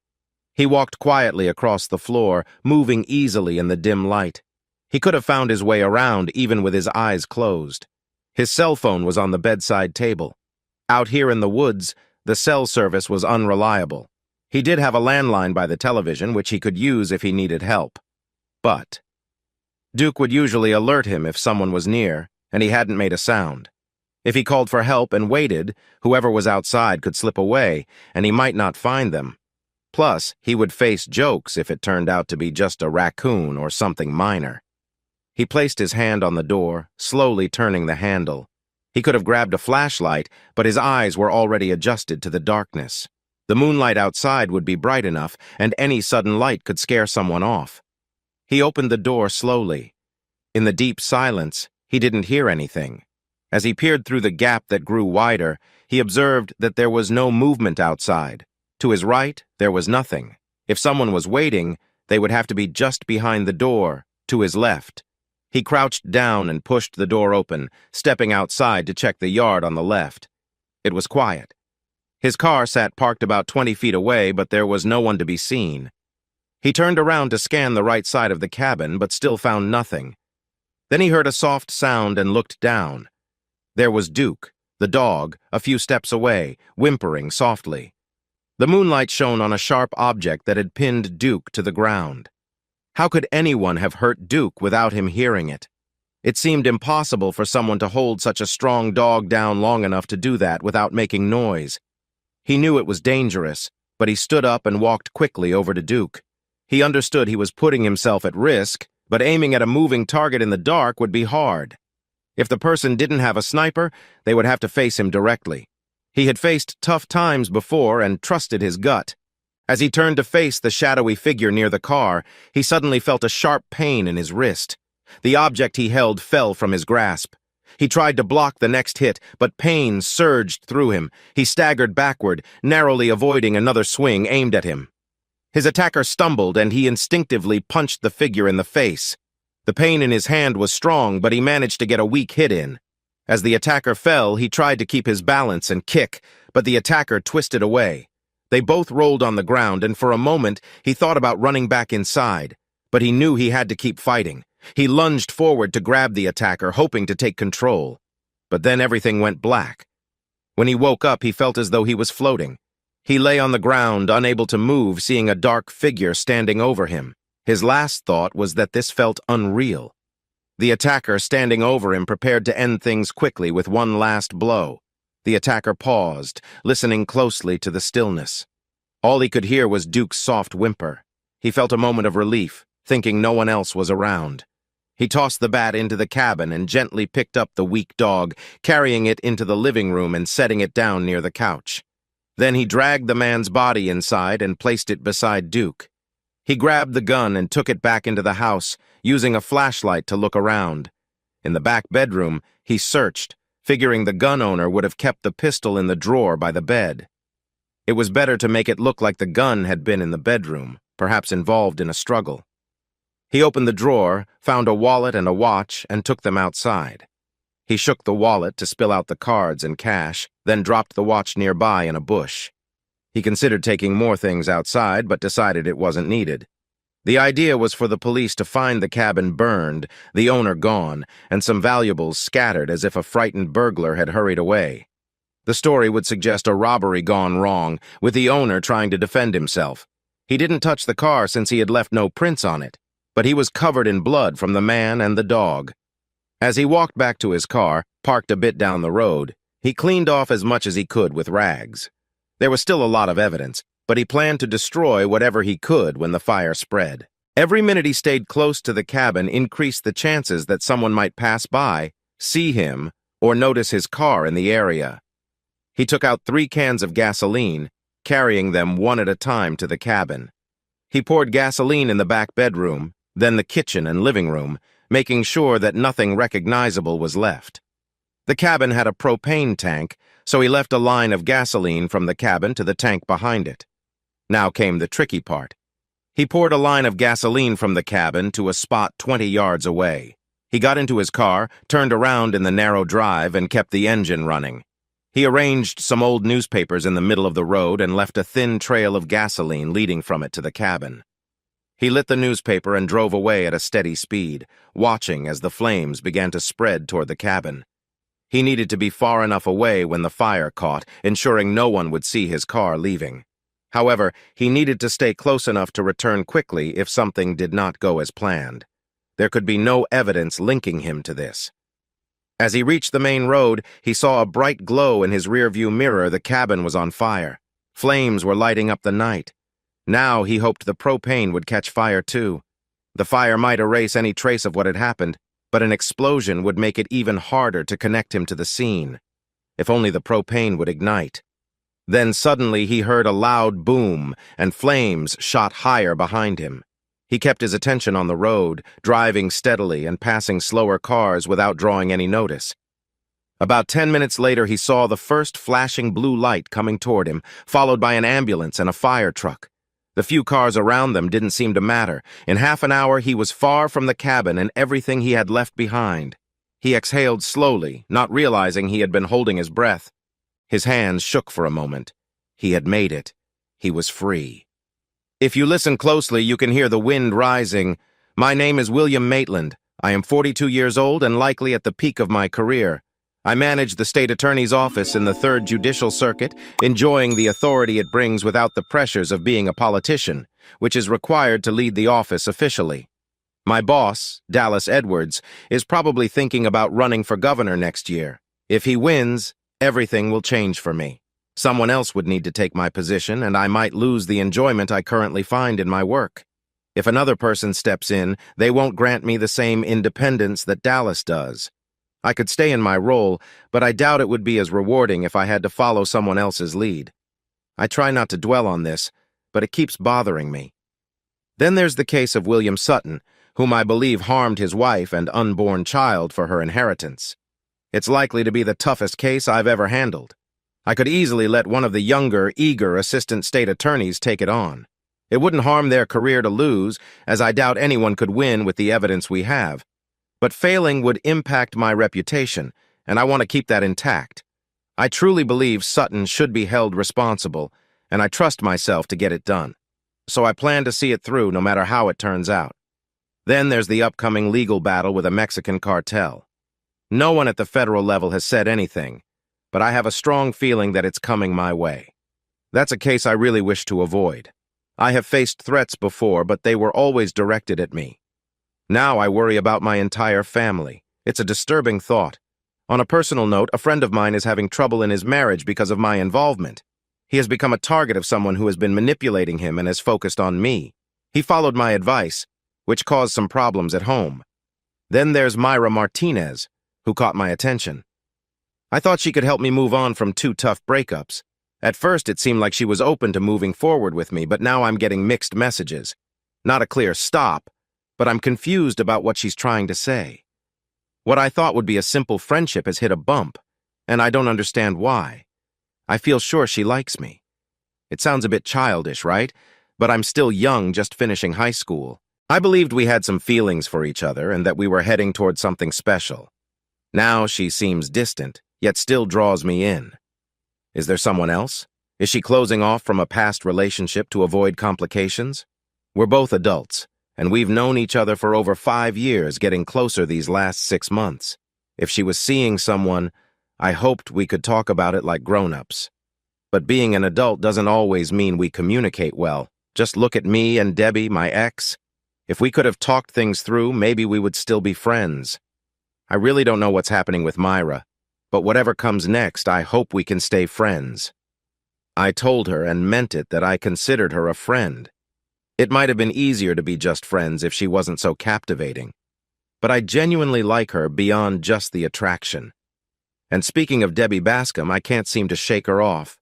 He walked quietly across the floor, moving easily in the dim light. He could have found his way around even with his eyes closed. His cell phone was on the bedside table. Out here in the woods, the cell service was unreliable. He did have a landline by the television, which he could use if he needed help. But Duke would usually alert him if someone was near, and he hadn't made a sound. If he called for help and waited, whoever was outside could slip away, and he might not find them. Plus, he would face jokes if it turned out to be just a raccoon or something minor. He placed his hand on the door, slowly turning the handle. He could have grabbed a flashlight, but his eyes were already adjusted to the darkness. The moonlight outside would be bright enough, and any sudden light could scare someone off. He opened the door slowly. In the deep silence, he didn't hear anything. As he peered through the gap that grew wider, he observed that there was no movement outside. To his right, there was nothing. If someone was waiting, they would have to be just behind the door, to his left. He crouched down and pushed the door open, stepping outside to check the yard on the left. It was quiet. His car sat parked about 20 feet away, but there was no one to be seen. He turned around to scan the right side of the cabin, but still found nothing. Then he heard a soft sound and looked down. There was Duke, the dog, a few steps away, whimpering softly. The moonlight shone on a sharp object that had pinned Duke to the ground. How could anyone have hurt Duke without him hearing it? It seemed impossible for someone to hold such a strong dog down long enough to do that without making noise. He knew it was dangerous, but he stood up and walked quickly over to Duke. He understood he was putting himself at risk, but aiming at a moving target in the dark would be hard. If the person didn't have a sniper, they would have to face him directly. He had faced tough times before and trusted his gut. As he turned to face the shadowy figure near the car, he suddenly felt a sharp pain in his wrist. The object he held fell from his grasp. He tried to block the next hit, but pain surged through him. He staggered backward, narrowly avoiding another swing aimed at him. His attacker stumbled, and he instinctively punched the figure in the face. The pain in his hand was strong, but he managed to get a weak hit in. As the attacker fell, he tried to keep his balance and kick, but the attacker twisted away. They both rolled on the ground, and for a moment, he thought about running back inside. But he knew he had to keep fighting. He lunged forward to grab the attacker, hoping to take control. But then everything went black. When he woke up, he felt as though he was floating. He lay on the ground, unable to move, seeing a dark figure standing over him. His last thought was that this felt unreal. The attacker, standing over him, prepared to end things quickly with one last blow. The attacker paused, listening closely to the stillness. All he could hear was Duke's soft whimper. He felt a moment of relief, thinking no one else was around. He tossed the bat into the cabin and gently picked up the weak dog, carrying it into the living room and setting it down near the couch. Then he dragged the man's body inside and placed it beside Duke. He grabbed the gun and took it back into the house, using a flashlight to look around. In the back bedroom, he searched, figuring the gun owner would have kept the pistol in the drawer by the bed. It was better to make it look like the gun had been in the bedroom, perhaps involved in a struggle. He opened the drawer, found a wallet and a watch, and took them outside. He shook the wallet to spill out the cards and cash, then dropped the watch nearby in a bush. He considered taking more things outside, but decided it wasn't needed. The idea was for the police to find the cabin burned, the owner gone, and some valuables scattered as if a frightened burglar had hurried away. The story would suggest a robbery gone wrong, with the owner trying to defend himself. He didn't touch the car since he had left no prints on it, but he was covered in blood from the man and the dog. As he walked back to his car, parked a bit down the road, he cleaned off as much as he could with rags. There was still a lot of evidence, but he planned to destroy whatever he could when the fire spread. Every minute he stayed close to the cabin increased the chances that someone might pass by, see him, or notice his car in the area. He took out 3 cans of gasoline, carrying them one at a time to the cabin. He poured gasoline in the back bedroom, then the kitchen and living room, making sure that nothing recognizable was left. The cabin had a propane tank, so he left a line of gasoline from the cabin to the tank behind it. Now came the tricky part. He poured a line of gasoline from the cabin to a spot 20 yards away. He got into his car, turned around in the narrow drive, and kept the engine running. He arranged some old newspapers in the middle of the road and left a thin trail of gasoline leading from it to the cabin. He lit the newspaper and drove away at a steady speed, watching as the flames began to spread toward the cabin. He needed to be far enough away when the fire caught, ensuring no one would see his car leaving. However, he needed to stay close enough to return quickly if something did not go as planned. There could be no evidence linking him to this. As he reached the main road, he saw a bright glow in his rearview mirror. The cabin was on fire. Flames were lighting up the night. Now he hoped the propane would catch fire too. The fire might erase any trace of what had happened, but an explosion would make it even harder to connect him to the scene. If only the propane would ignite. Then suddenly he heard a loud boom, and flames shot higher behind him. He kept his attention on the road, driving steadily and passing slower cars without drawing any notice. About 10 minutes later, he saw the first flashing blue light coming toward him, followed by an ambulance and a fire truck. The few cars around them didn't seem to matter. In half an hour, he was far from the cabin and everything he had left behind. He exhaled slowly, not realizing he had been holding his breath. His hands shook for a moment. He had made it. He was free. If you listen closely, you can hear the wind rising. My name is William Maitland. I am 42 years old and likely at the peak of my career. I manage the state attorney's office in the 3rd Judicial Circuit, enjoying the authority it brings without the pressures of being a politician, which is required to lead the office officially. My boss, Dallas Edwards, is probably thinking about running for governor next year. If he wins, everything will change for me. Someone else would need to take my position, and I might lose the enjoyment I currently find in my work. If another person steps in, they won't grant me the same independence that Dallas does. I could stay in my role, but I doubt it would be as rewarding if I had to follow someone else's lead. I try not to dwell on this, but it keeps bothering me. Then there's the case of William Sutton, whom I believe harmed his wife and unborn child for her inheritance. It's likely to be the toughest case I've ever handled. I could easily let one of the younger, eager assistant state attorneys take it on. It wouldn't harm their career to lose, as I doubt anyone could win with the evidence we have. But failing would impact my reputation, and I want to keep that intact. I truly believe Sutton should be held responsible, and I trust myself to get it done. So I plan to see it through no matter how it turns out. Then there's the upcoming legal battle with a Mexican cartel. No one at the federal level has said anything, but I have a strong feeling that it's coming my way. That's a case I really wish to avoid. I have faced threats before, but they were always directed at me. Now I worry about my entire family. It's a disturbing thought. On a personal note, a friend of mine is having trouble in his marriage because of my involvement. He has become a target of someone who has been manipulating him and has focused on me. He followed my advice, which caused some problems at home. Then there's Myra Martinez, who caught my attention. I thought she could help me move on from 2 tough breakups. At first, it seemed like she was open to moving forward with me, but now I'm getting mixed messages. Not a clear stop, but I'm confused about what she's trying to say. What I thought would be a simple friendship has hit a bump, and I don't understand why. I feel sure she likes me. It sounds a bit childish, right? But I'm still young, just finishing high school. I believed we had some feelings for each other and that we were heading toward something special. Now she seems distant, yet still draws me in. Is there someone else? Is she closing off from a past relationship to avoid complications? We're both adults, and we've known each other for over 5 years, getting closer these last 6 months. If she was seeing someone, I hoped we could talk about it like grown-ups. But being an adult doesn't always mean we communicate well. Just look at me and Debbie, my ex. If we could have talked things through, maybe we would still be friends. I really don't know what's happening with Myra, but whatever comes next, I hope we can stay friends. I told her and meant it that I considered her a friend. It might have been easier to be just friends if she wasn't so captivating. But I genuinely like her beyond just the attraction. And speaking of Debbie Bascom, I can't seem to shake her off.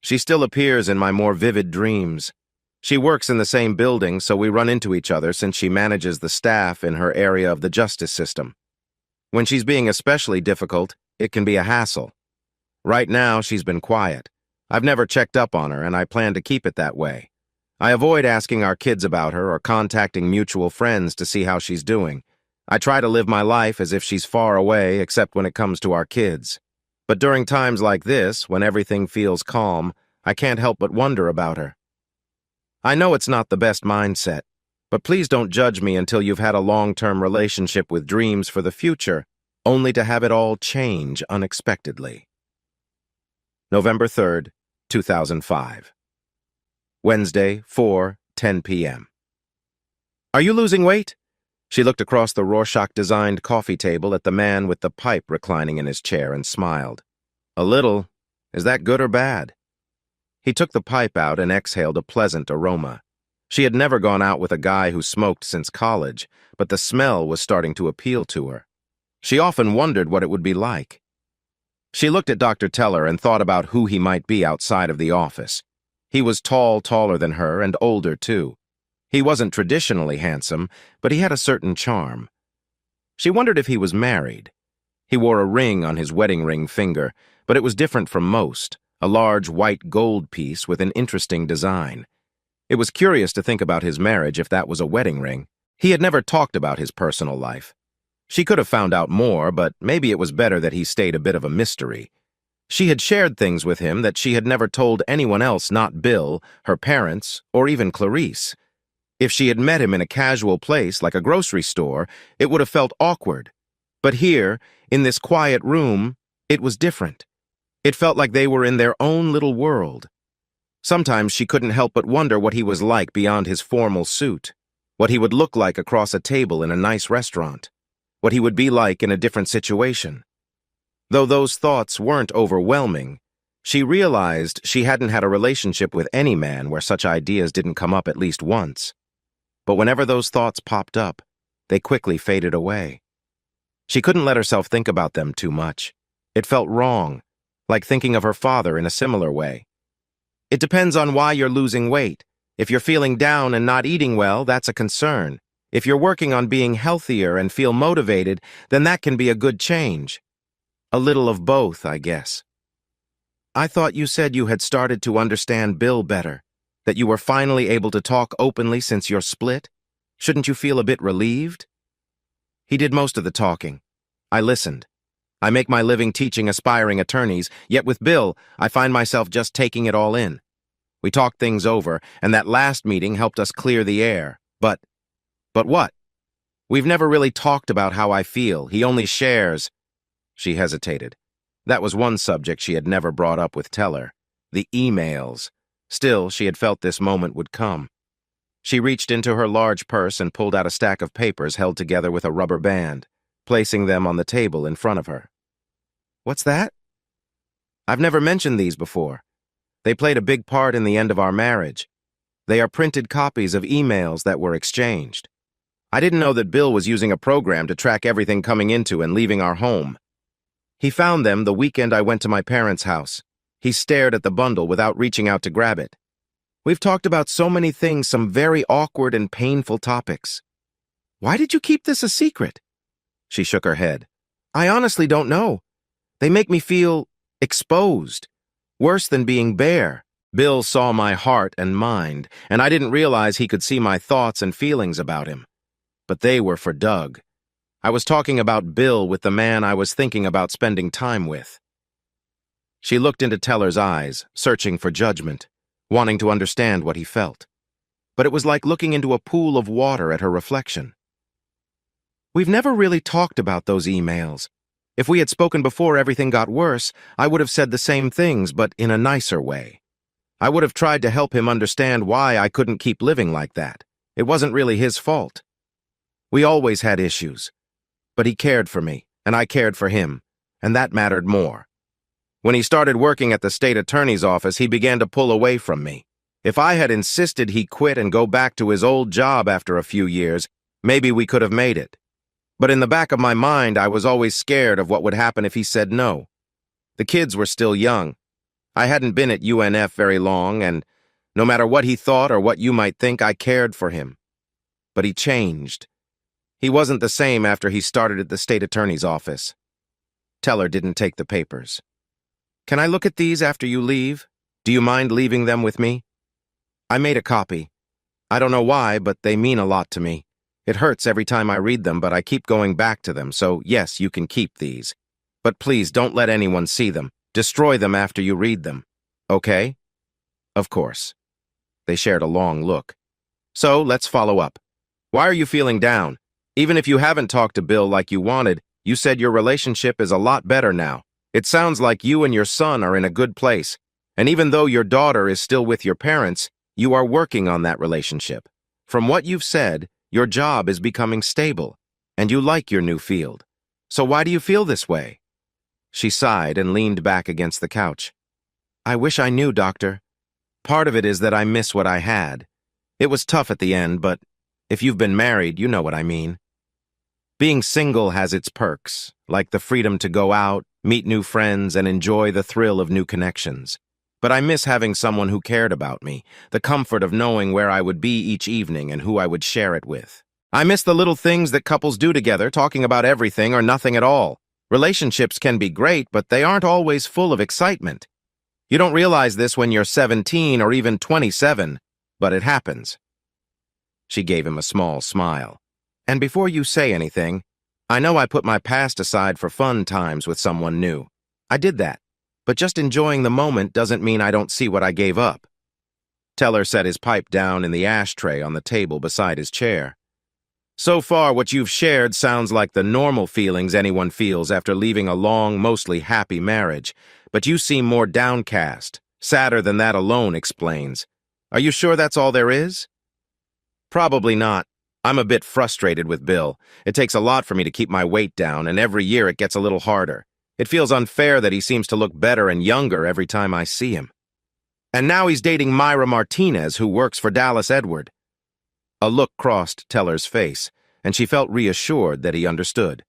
She still appears in my more vivid dreams. She works in the same building, so we run into each other since she manages the staff in her area of the justice system. When she's being especially difficult, it can be a hassle. Right now, she's been quiet. I've never checked up on her, and I plan to keep it that way. I avoid asking our kids about her or contacting mutual friends to see how she's doing. I try to live my life as if she's far away, except when it comes to our kids. But during times like this, when everything feels calm, I can't help but wonder about her. I know it's not the best mindset, but please don't judge me until you've had a long-term relationship with dreams for the future, only to have it all change unexpectedly. November 3rd, 2005. Wednesday, 4:10 p.m. Are you losing weight? She looked across the Rorschach-designed coffee table at the man with the pipe reclining in his chair and smiled. A little. Is that good or bad? He took the pipe out and exhaled a pleasant aroma. She had never gone out with a guy who smoked since college, but the smell was starting to appeal to her. She often wondered what it would be like. She looked at Dr. Teller and thought about who he might be outside of the office. He was tall, taller than her, and older, too. He wasn't traditionally handsome, but he had a certain charm. She wondered if he was married. He wore a ring on his wedding ring finger, but it was different from most, a large white gold piece with an interesting design. It was curious to think about his marriage if that was a wedding ring. He had never talked about his personal life. She could have found out more, but maybe it was better that he stayed a bit of a mystery. She had shared things with him that she had never told anyone else, not Bill, her parents, or even Clarice. If she had met him in a casual place like a grocery store, it would have felt awkward. But here, in this quiet room, it was different. It felt like they were in their own little world. Sometimes she couldn't help but wonder what he was like beyond his formal suit, what he would look like across a table in a nice restaurant, what he would be like in a different situation. Though those thoughts weren't overwhelming, she realized she hadn't had a relationship with any man where such ideas didn't come up at least once. But whenever those thoughts popped up, they quickly faded away. She couldn't let herself think about them too much. It felt wrong, like thinking of her father in a similar way. It depends on why you're losing weight. If you're feeling down and not eating well, that's a concern. If you're working on being healthier and feel motivated, then that can be a good change. A little of both, I guess. I thought you said you had started to understand Bill better, that you were finally able to talk openly since your split. Shouldn't you feel a bit relieved? He did most of the talking. I listened. I make my living teaching aspiring attorneys, yet with Bill, I find myself just taking it all in. We talked things over, and that last meeting helped us clear the air. But what? We've never really talked about how I feel. He only shares. She hesitated. That was one subject she had never brought up with Teller. The emails. Still, she had felt this moment would come. She reached into her large purse and pulled out a stack of papers held together with a rubber band, placing them on the table in front of her. What's that? I've never mentioned these before. They played a big part in the end of our marriage. They are printed copies of emails that were exchanged. I didn't know that Bill was using a program to track everything coming into and leaving our home. He found them the weekend I went to my parents' house. He stared at the bundle without reaching out to grab it. We've talked about so many things, some very awkward and painful topics. Why did you keep this a secret? She shook her head. I honestly don't know. They make me feel exposed, worse than being bare. Bill saw my heart and mind, and I didn't realize he could see my thoughts and feelings about him. But they were for Doug. I was talking about Bill with the man I was thinking about spending time with. She looked into Teller's eyes, searching for judgment, wanting to understand what he felt. But it was like looking into a pool of water at her reflection. We've never really talked about those emails. If we had spoken before everything got worse, I would have said the same things, but in a nicer way. I would have tried to help him understand why I couldn't keep living like that. It wasn't really his fault. We always had issues. But he cared for me, and I cared for him, and that mattered more. When he started working at the state attorney's office, he began to pull away from me. If I had insisted he quit and go back to his old job after a few years, maybe we could have made it. But in the back of my mind, I was always scared of what would happen if he said no. The kids were still young. I hadn't been at UNF very long, and no matter what he thought or what you might think, I cared for him. But he changed. He wasn't the same after he started at the state attorney's office. Teller didn't take the papers. Can I look at these after you leave? Do you mind leaving them with me? I made a copy. I don't know why, but they mean a lot to me. It hurts every time I read them, but I keep going back to them, so yes, you can keep these. But please don't let anyone see them. Destroy them after you read them. Okay? Of course. They shared a long look. So, let's follow up. Why are you feeling down? Even if you haven't talked to Bill like you wanted, you said your relationship is a lot better now. It sounds like you and your son are in a good place. And even though your daughter is still with your parents, you are working on that relationship. From what you've said, your job is becoming stable, and you like your new field. So why do you feel this way? She sighed and leaned back against the couch. I wish I knew, Doctor. Part of it is that I miss what I had. It was tough at the end, but if you've been married, you know what I mean. Being single has its perks, like the freedom to go out, meet new friends, and enjoy the thrill of new connections. But I miss having someone who cared about me, the comfort of knowing where I would be each evening and who I would share it with. I miss the little things that couples do together, talking about everything or nothing at all. Relationships can be great, but they aren't always full of excitement. You don't realize this when you're 17 or even 27, but it happens. She gave him a small smile. And before you say anything, I know I put my past aside for fun times with someone new. I did that. But just enjoying the moment doesn't mean I don't see what I gave up. Teller set his pipe down in the ashtray on the table beside his chair. So far, what you've shared sounds like the normal feelings anyone feels after leaving a long, mostly happy marriage, but you seem more downcast. Sadder than that alone explains. Are you sure that's all there is? Probably not. I'm a bit frustrated with Bill. It takes a lot for me to keep my weight down, and every year it gets a little harder. It feels unfair that he seems to look better and younger every time I see him. And now he's dating Myra Martinez, who works for Dallas Edward. A look crossed Teller's face, and she felt reassured that he understood.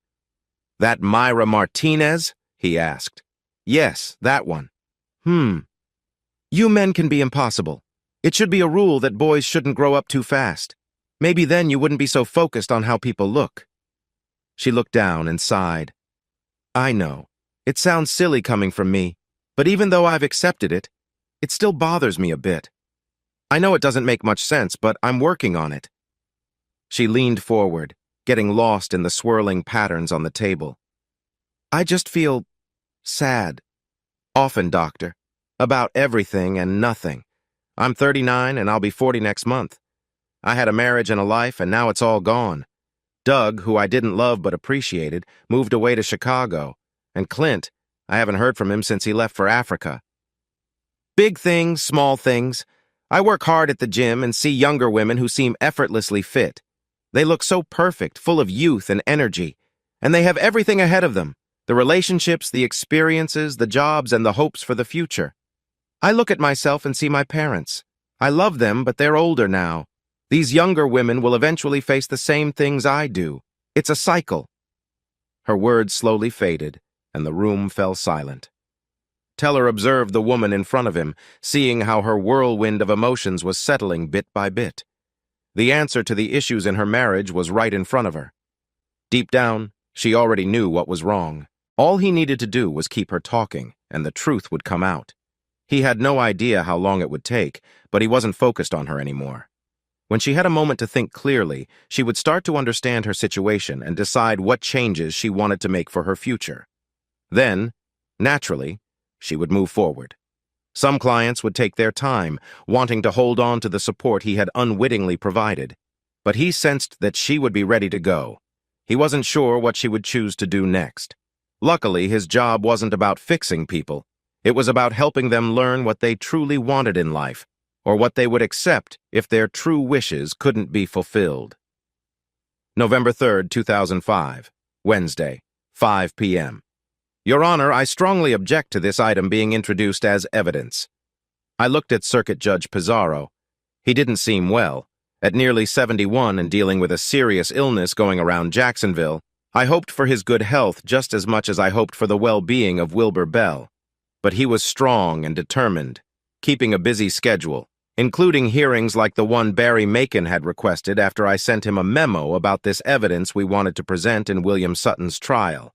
That Myra Martinez? He asked. Yes, that one. You men can be impossible. It should be a rule that boys shouldn't grow up too fast. Maybe then you wouldn't be so focused on how people look. She looked down and sighed. I know. It sounds silly coming from me, but even though I've accepted it, it still bothers me a bit. I know it doesn't make much sense, but I'm working on it. She leaned forward, getting lost in the swirling patterns on the table. I just feel sad. Often, Doctor. About everything and nothing. I'm 39 and I'll be 40 next month. I had a marriage and a life, and now it's all gone. Doug, who I didn't love but appreciated, moved away to Chicago. And Clint, I haven't heard from him since he left for Africa. Big things, small things. I work hard at the gym and see younger women who seem effortlessly fit. They look so perfect, full of youth and energy. And they have everything ahead of them. The relationships, the experiences, the jobs, and the hopes for the future. I look at myself and see my parents. I love them, but they're older now. These younger women will eventually face the same things I do. It's a cycle. Her words slowly faded, and the room fell silent. Teller observed the woman in front of him, seeing how her whirlwind of emotions was settling bit by bit. The answer to the issues in her marriage was right in front of her. Deep down, she already knew what was wrong. All he needed to do was keep her talking, and the truth would come out. He had no idea how long it would take, but he wasn't focused on her anymore. When she had a moment to think clearly, she would start to understand her situation and decide what changes she wanted to make for her future. Then, naturally, she would move forward. Some clients would take their time, wanting to hold on to the support he had unwittingly provided. But he sensed that she would be ready to go. He wasn't sure what she would choose to do next. Luckily, his job wasn't about fixing people. It was about helping them learn what they truly wanted in life, or what they would accept if their true wishes couldn't be fulfilled. November 3rd, 2005, Wednesday, 5 p.m. Your Honor, I strongly object to this item being introduced as evidence. I looked at Circuit Judge Pizarro. He didn't seem well. At nearly 71 and dealing with a serious illness going around Jacksonville, I hoped for his good health just as much as I hoped for the well-being of Wilbur Bell. But he was strong and determined, keeping a busy schedule, including hearings like the one Barry Macon had requested after I sent him a memo about this evidence we wanted to present in William Sutton's trial.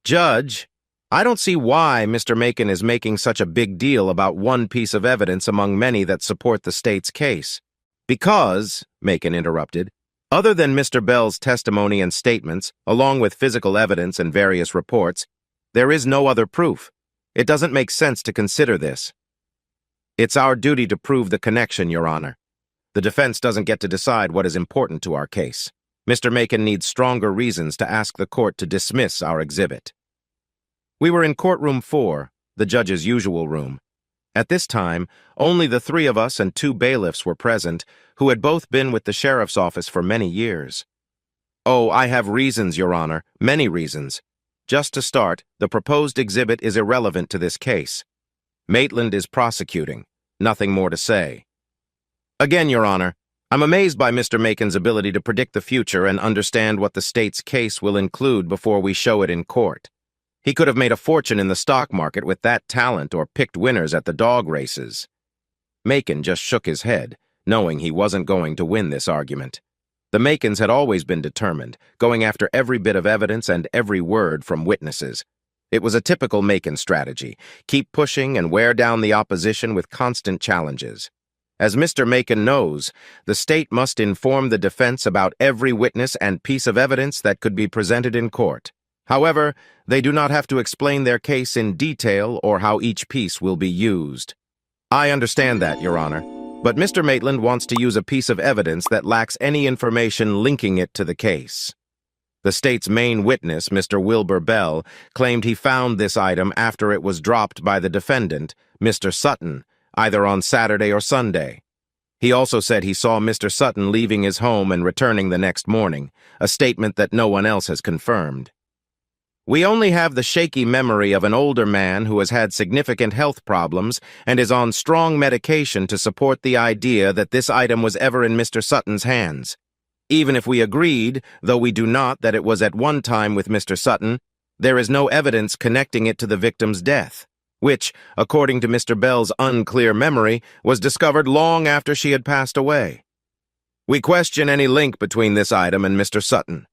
Judge, I don't see why Mr. Macon is making such a big deal about one piece of evidence among many that support the state's case. Because, Macon interrupted, other than Mr. Bell's testimony and statements, along with physical evidence and various reports, there is no other proof. It doesn't make sense to consider this. It's our duty to prove the connection, Your Honor. The defense doesn't get to decide what is important to our case. Mr. Macon needs stronger reasons to ask the court to dismiss our exhibit. We were in courtroom 4, the judge's usual room. At this time, only the 3 of us and 2 bailiffs were present, who had both been with the sheriff's office for many years. Oh, I have reasons, Your Honor, many reasons. Just to start, the proposed exhibit is irrelevant to this case. Maitland is prosecuting. Nothing more to say. Again, Your Honor, I'm amazed by Mr. Macon's ability to predict the future and understand what the state's case will include before we show it in court. He could have made a fortune in the stock market with that talent or picked winners at the dog races. Macon just shook his head, knowing he wasn't going to win this argument. The Macons had always been determined, going after every bit of evidence and every word from witnesses. It was a typical Macon strategy: keep pushing and wear down the opposition with constant challenges. As Mr. Macon knows, the state must inform the defense about every witness and piece of evidence that could be presented in court. However, they do not have to explain their case in detail or how each piece will be used. I understand that, Your Honor, but Mr. Maitland wants to use a piece of evidence that lacks any information linking it to the case. The state's main witness, Mr. Wilbur Bell, claimed he found this item after it was dropped by the defendant, Mr. Sutton, either on Saturday or Sunday. He also said he saw Mr. Sutton leaving his home and returning the next morning, a statement that no one else has confirmed. We only have the shaky memory of an older man who has had significant health problems and is on strong medication to support the idea that this item was ever in Mr. Sutton's hands. Even if we agreed, though we do not, that it was at one time with Mr. Sutton, there is no evidence connecting it to the victim's death, which, according to Mr. Bell's unclear memory, was discovered long after she had passed away. We question any link between this item and Mr. Sutton.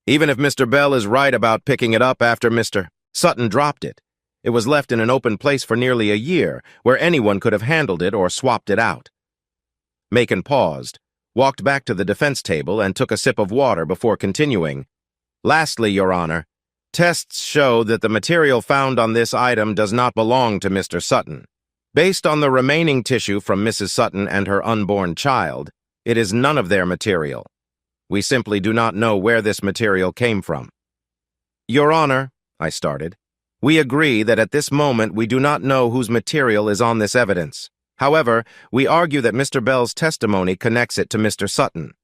Even if Mr. Bell is right about picking it up after Mr. Sutton dropped it, it was left in an open place for nearly a year, where anyone could have handled it or swapped it out. Macon paused, walked back to the defense table, and took a sip of water before continuing. Lastly, Your Honor, tests show that the material found on this item does not belong to Mr. Sutton. Based on the remaining tissue from Mrs. Sutton and her unborn child, it is none of their material. We simply do not know where this material came from. Your Honor, I started, we agree that at this moment we do not know whose material is on this evidence. However, we argue that Mr. Bell's testimony connects it to Mr. Sutton,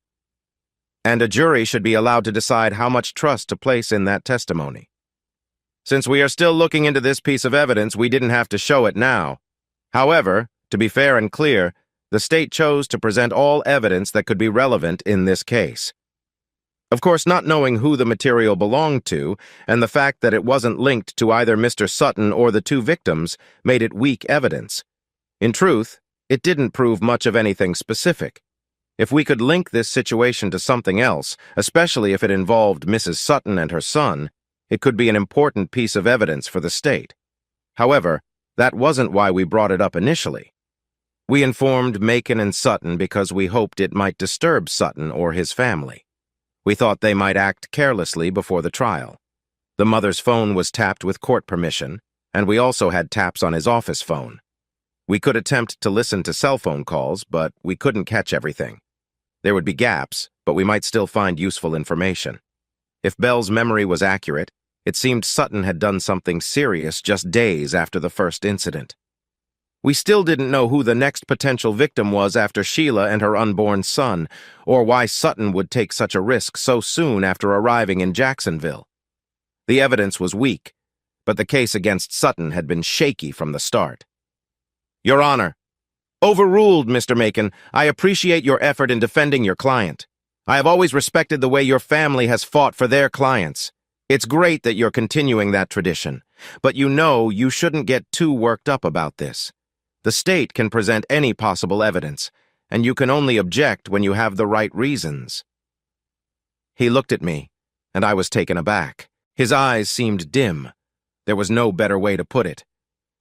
and a jury should be allowed to decide how much trust to place in that testimony. Since we are still looking into this piece of evidence, we didn't have to show it now. However, to be fair and clear, the state chose to present all evidence that could be relevant in this case. Of course, not knowing who the material belonged to, and the fact that it wasn't linked to either Mr. Sutton or the two victims, made it weak evidence. In truth, it didn't prove much of anything specific. If we could link this situation to something else, especially if it involved Mrs. Sutton and her son, it could be an important piece of evidence for the state. However, that wasn't why we brought it up initially. We informed Macon and Sutton because we hoped it might disturb Sutton or his family. We thought they might act carelessly before the trial. The mother's phone was tapped with court permission, and we also had taps on his office phone. We could attempt to listen to cell phone calls, but we couldn't catch everything. There would be gaps, but we might still find useful information. If Bell's memory was accurate, it seemed Sutton had done something serious just days after the first incident. We still didn't know who the next potential victim was after Sheila and her unborn son, or why Sutton would take such a risk so soon after arriving in Jacksonville. The evidence was weak, but the case against Sutton had been shaky from the start. Your Honor, overruled, Mr. Macon. I appreciate your effort in defending your client. I have always respected the way your family has fought for their clients. It's great that you're continuing that tradition, but you know you shouldn't get too worked up about this. The state can present any possible evidence, and you can only object when you have the right reasons. He looked at me, and I was taken aback. His eyes seemed dim. There was no better way to put it.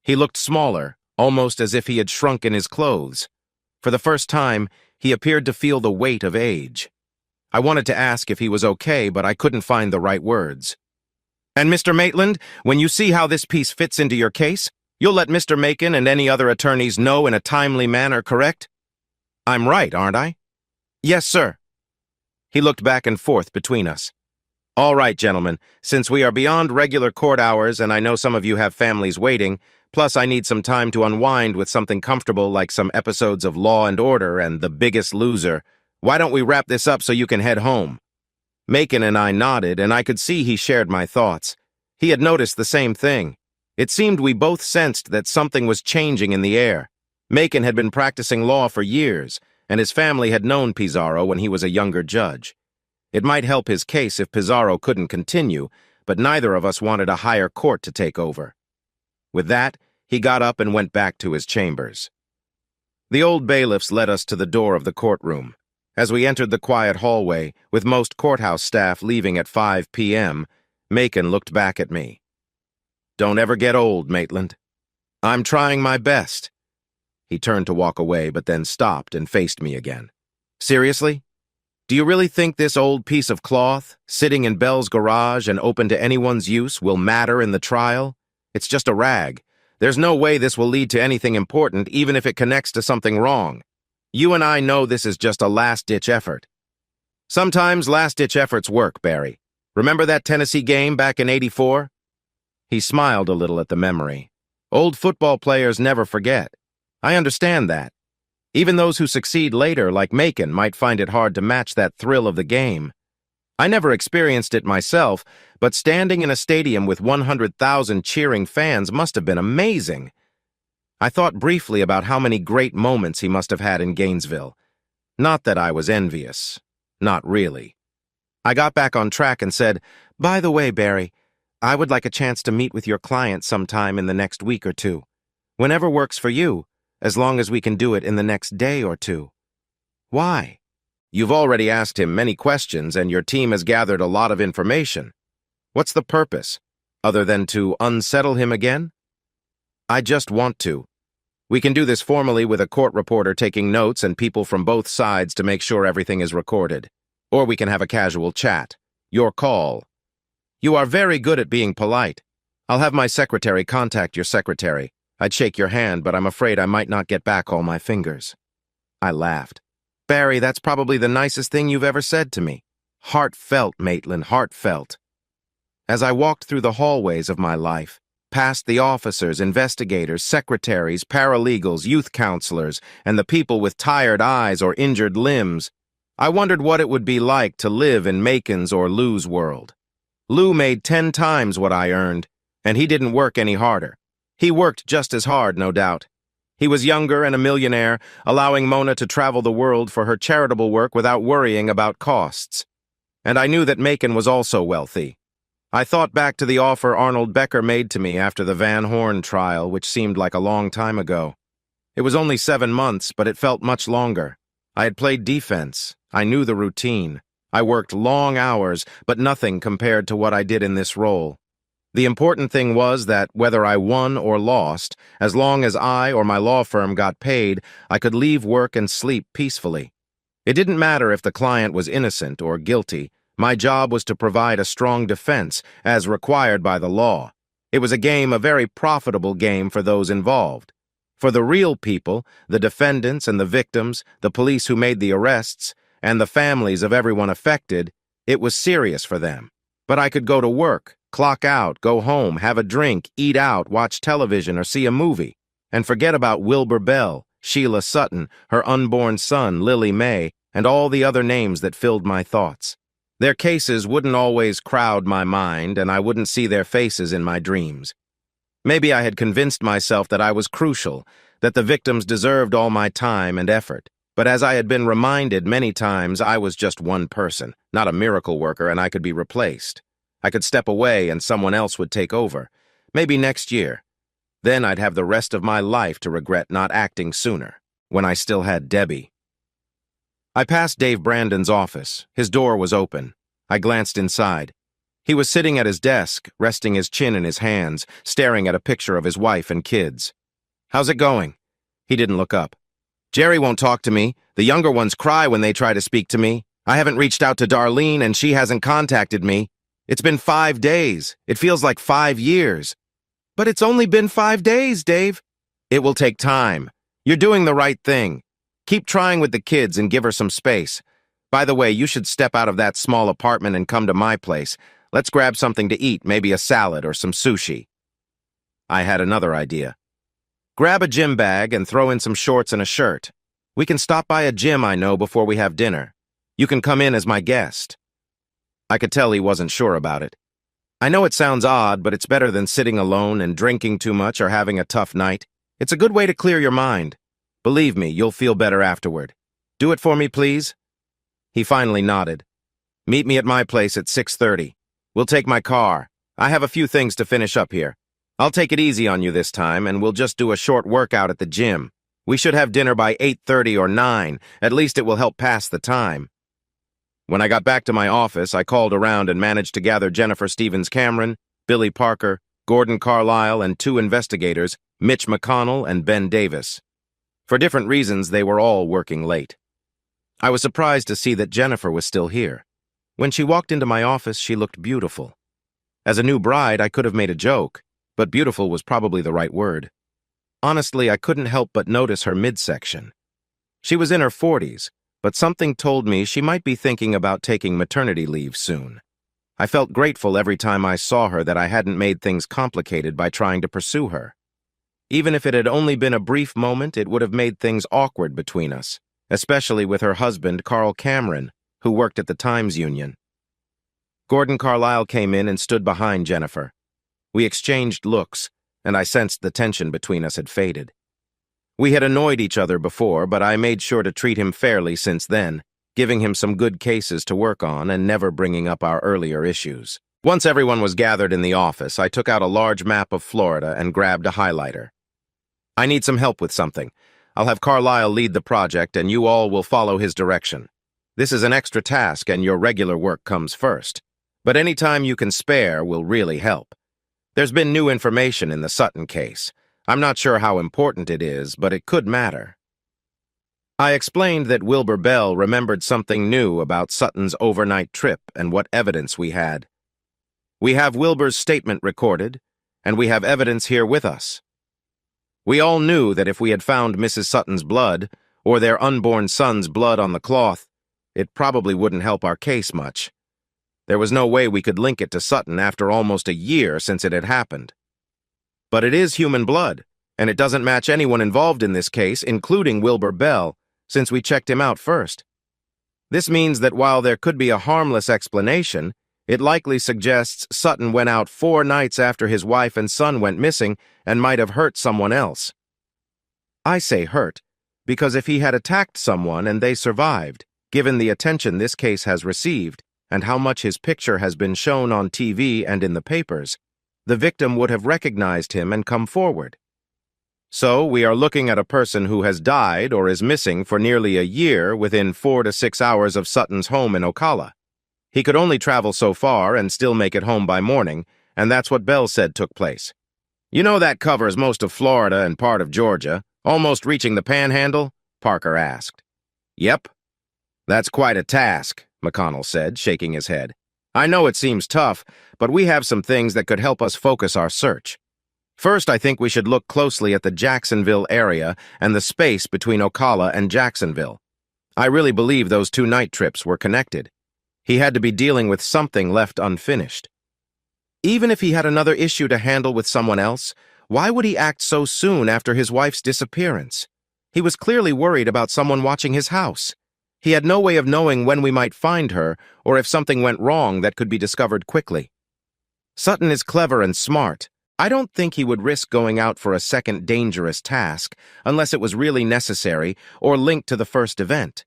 He looked smaller, almost as if he had shrunk in his clothes. For the first time, he appeared to feel the weight of age. I wanted to ask if he was okay, but I couldn't find the right words. And Mr. Maitland, when you see how this piece fits into your case, you'll let Mr. Macon and any other attorneys know in a timely manner, correct? I'm right, aren't I? Yes, sir. He looked back and forth between us. All right, gentlemen, since we are beyond regular court hours and I know some of you have families waiting, plus I need some time to unwind with something comfortable like some episodes of Law and Order and The Biggest Loser, why don't we wrap this up so you can head home? Macon and I nodded, and I could see he shared my thoughts. He had noticed the same thing. It seemed we both sensed that something was changing in the air. Macon had been practicing law for years, and his family had known Pizarro when he was a younger judge. It might help his case if Pizarro couldn't continue, but neither of us wanted a higher court to take over. With that, he got up and went back to his chambers. The old bailiffs led us to the door of the courtroom. As we entered the quiet hallway, with most courthouse staff leaving at 5 p.m., Macon looked back at me. "Don't ever get old, Maitland." "I'm trying my best." He turned to walk away, but then stopped and faced me again. "Seriously? Do you really think this old piece of cloth, sitting in Bell's garage and open to anyone's use, will matter in the trial? It's just a rag. There's no way this will lead to anything important, even if it connects to something wrong. You and I know this is just a last-ditch effort." "Sometimes last-ditch efforts work, Barry. Remember that Tennessee game back in '84? He smiled a little at the memory. "Old football players never forget. I understand that. Even those who succeed later, like Macon, might find it hard to match that thrill of the game. I never experienced it myself, but standing in a stadium with 100,000 cheering fans must have been amazing." I thought briefly about how many great moments he must have had in Gainesville. Not that I was envious. Not really. I got back on track and said, "By the way, Barry, I would like a chance to meet with your client sometime in the next week or two. Whenever works for you, as long as we can do it in the next day or two." "Why?" "You've already asked him many questions and your team has gathered a lot of information. What's the purpose, other than to unsettle him again?" "I just want to. We can do this formally with a court reporter taking notes and people from both sides to make sure everything is recorded. Or we can have a casual chat. Your call." "You are very good at being polite. I'll have my secretary contact your secretary. I'd shake your hand, but I'm afraid I might not get back all my fingers." I laughed. "Barry, that's probably the nicest thing you've ever said to me. Heartfelt, Maitland, heartfelt." As I walked through the hallways of my life, past the officers, investigators, secretaries, paralegals, youth counselors, and the people with tired eyes or injured limbs, I wondered what it would be like to live in Macon's or Lou's world. Lou made 10 times what I earned, and he didn't work any harder. He worked just as hard, no doubt. He was younger and a millionaire, allowing Mona to travel the world for her charitable work without worrying about costs. And I knew that Macon was also wealthy. I thought back to the offer Arnold Becker made to me after the Van Horn trial, which seemed like a long time ago. It was only 7 months, but it felt much longer. I had played defense. I knew the routine. I worked long hours, but nothing compared to what I did in this role. The important thing was that, whether I won or lost, as long as I or my law firm got paid, I could leave work and sleep peacefully. It didn't matter if the client was innocent or guilty. My job was to provide a strong defense, as required by the law. It was a very profitable game for those involved. For the real people, the defendants and the victims, the police who made the arrests, and the families of everyone affected, it was serious for them. But I could go to work, clock out, go home, have a drink, eat out, watch television, or see a movie, and forget about Wilbur Bell, Sheila Sutton, her unborn son, Lily May, and all the other names that filled my thoughts. Their cases wouldn't always crowd my mind, and I wouldn't see their faces in my dreams. Maybe I had convinced myself that I was crucial, that the victims deserved all my time and effort. But as I had been reminded many times, I was just one person, not a miracle worker, and I could be replaced. I could step away and someone else would take over. Maybe next year. Then I'd have the rest of my life to regret not acting sooner, when I still had Debbie. I passed Dave Brandon's office. His door was open. I glanced inside. He was sitting at his desk, resting his chin in his hands, staring at a picture of his wife and kids. "How's it going?" He didn't look up. "Jerry won't talk to me. The younger ones cry when they try to speak to me. I haven't reached out to Darlene and she hasn't contacted me. It's been 5 days. It feels like 5 years. But it's only been 5 days, Dave. It will take time. You're doing the right thing. Keep trying with the kids and give her some space. By the way, you should step out of that small apartment and come to my place. Let's grab something to eat, maybe a salad or some sushi." I had another idea. "Grab a gym bag and throw in some shorts and a shirt. We can stop by a gym I know before we have dinner. You can come in as my guest." I could tell he wasn't sure about it. "I know it sounds odd, but it's better than sitting alone and drinking too much or having a tough night. It's a good way to clear your mind. Believe me, you'll feel better afterward. Do it for me, please?" He finally nodded. "Meet me at my place at 6:30. We'll take my car. I have a few things to finish up here. I'll take it easy on you this time, and we'll just do a short workout at the gym. We should have dinner by 8:30 or 9. At least it will help pass the time. When I got back to my office, I called around and managed to gather Jennifer Stevens Cameron, Billy Parker, Gordon Carlisle, and 2 investigators, Mitch McConnell and Ben Davis. For different reasons, they were all working late. I was surprised to see that Jennifer was still here. When she walked into my office, she looked beautiful. As a new bride, I could have made a joke, but beautiful was probably the right word. Honestly, I couldn't help but notice her midsection. She was in her 40s, but something told me she might be thinking about taking maternity leave soon. I felt grateful every time I saw her that I hadn't made things complicated by trying to pursue her. Even if it had only been a brief moment, it would have made things awkward between us, especially with her husband, Carl Cameron, who worked at the Times Union. Gordon Carlisle came in and stood behind Jennifer. We exchanged looks, and I sensed the tension between us had faded. We had annoyed each other before, but I made sure to treat him fairly since then, giving him some good cases to work on and never bringing up our earlier issues. Once everyone was gathered in the office, I took out a large map of Florida and grabbed a highlighter. I need some help with something. I'll have Carlisle lead the project, and you all will follow his direction. This is an extra task, and your regular work comes first. But any time you can spare will really help. There's been new information in the Sutton case. I'm not sure how important it is, but it could matter. I explained that Wilbur Bell remembered something new about Sutton's overnight trip and what evidence we had. We have Wilbur's statement recorded, and we have evidence here with us. We all knew that if we had found Mrs. Sutton's blood, or their unborn son's blood on the cloth, it probably wouldn't help our case much. There was no way we could link it to Sutton after almost a year since it had happened. But it is human blood, and it doesn't match anyone involved in this case, including Wilbur Bell, since we checked him out first. This means that while there could be a harmless explanation, it likely suggests Sutton went out 4 nights after his wife and son went missing and might have hurt someone else. I say hurt, because if he had attacked someone and they survived, given the attention this case has received, and how much his picture has been shown on TV and in the papers, the victim would have recognized him and come forward. So we are looking at a person who has died or is missing for nearly a year within 4 to 6 hours of Sutton's home in Ocala. He could only travel so far and still make it home by morning, and that's what Bell said took place. You know that covers most of Florida and part of Georgia, almost reaching the Panhandle? Parker asked. Yep. That's quite a task, McConnell said, shaking his head. I know it seems tough, but we have some things that could help us focus our search. First, I think we should look closely at the Jacksonville area and the space between Ocala and Jacksonville. I really believe those 2 night trips were connected. He had to be dealing with something left unfinished. Even if he had another issue to handle with someone else, why would he act so soon after his wife's disappearance? He was clearly worried about someone watching his house. He had no way of knowing when we might find her or if something went wrong that could be discovered quickly. Sutton is clever and smart. I don't think he would risk going out for a second dangerous task unless it was really necessary or linked to the first event.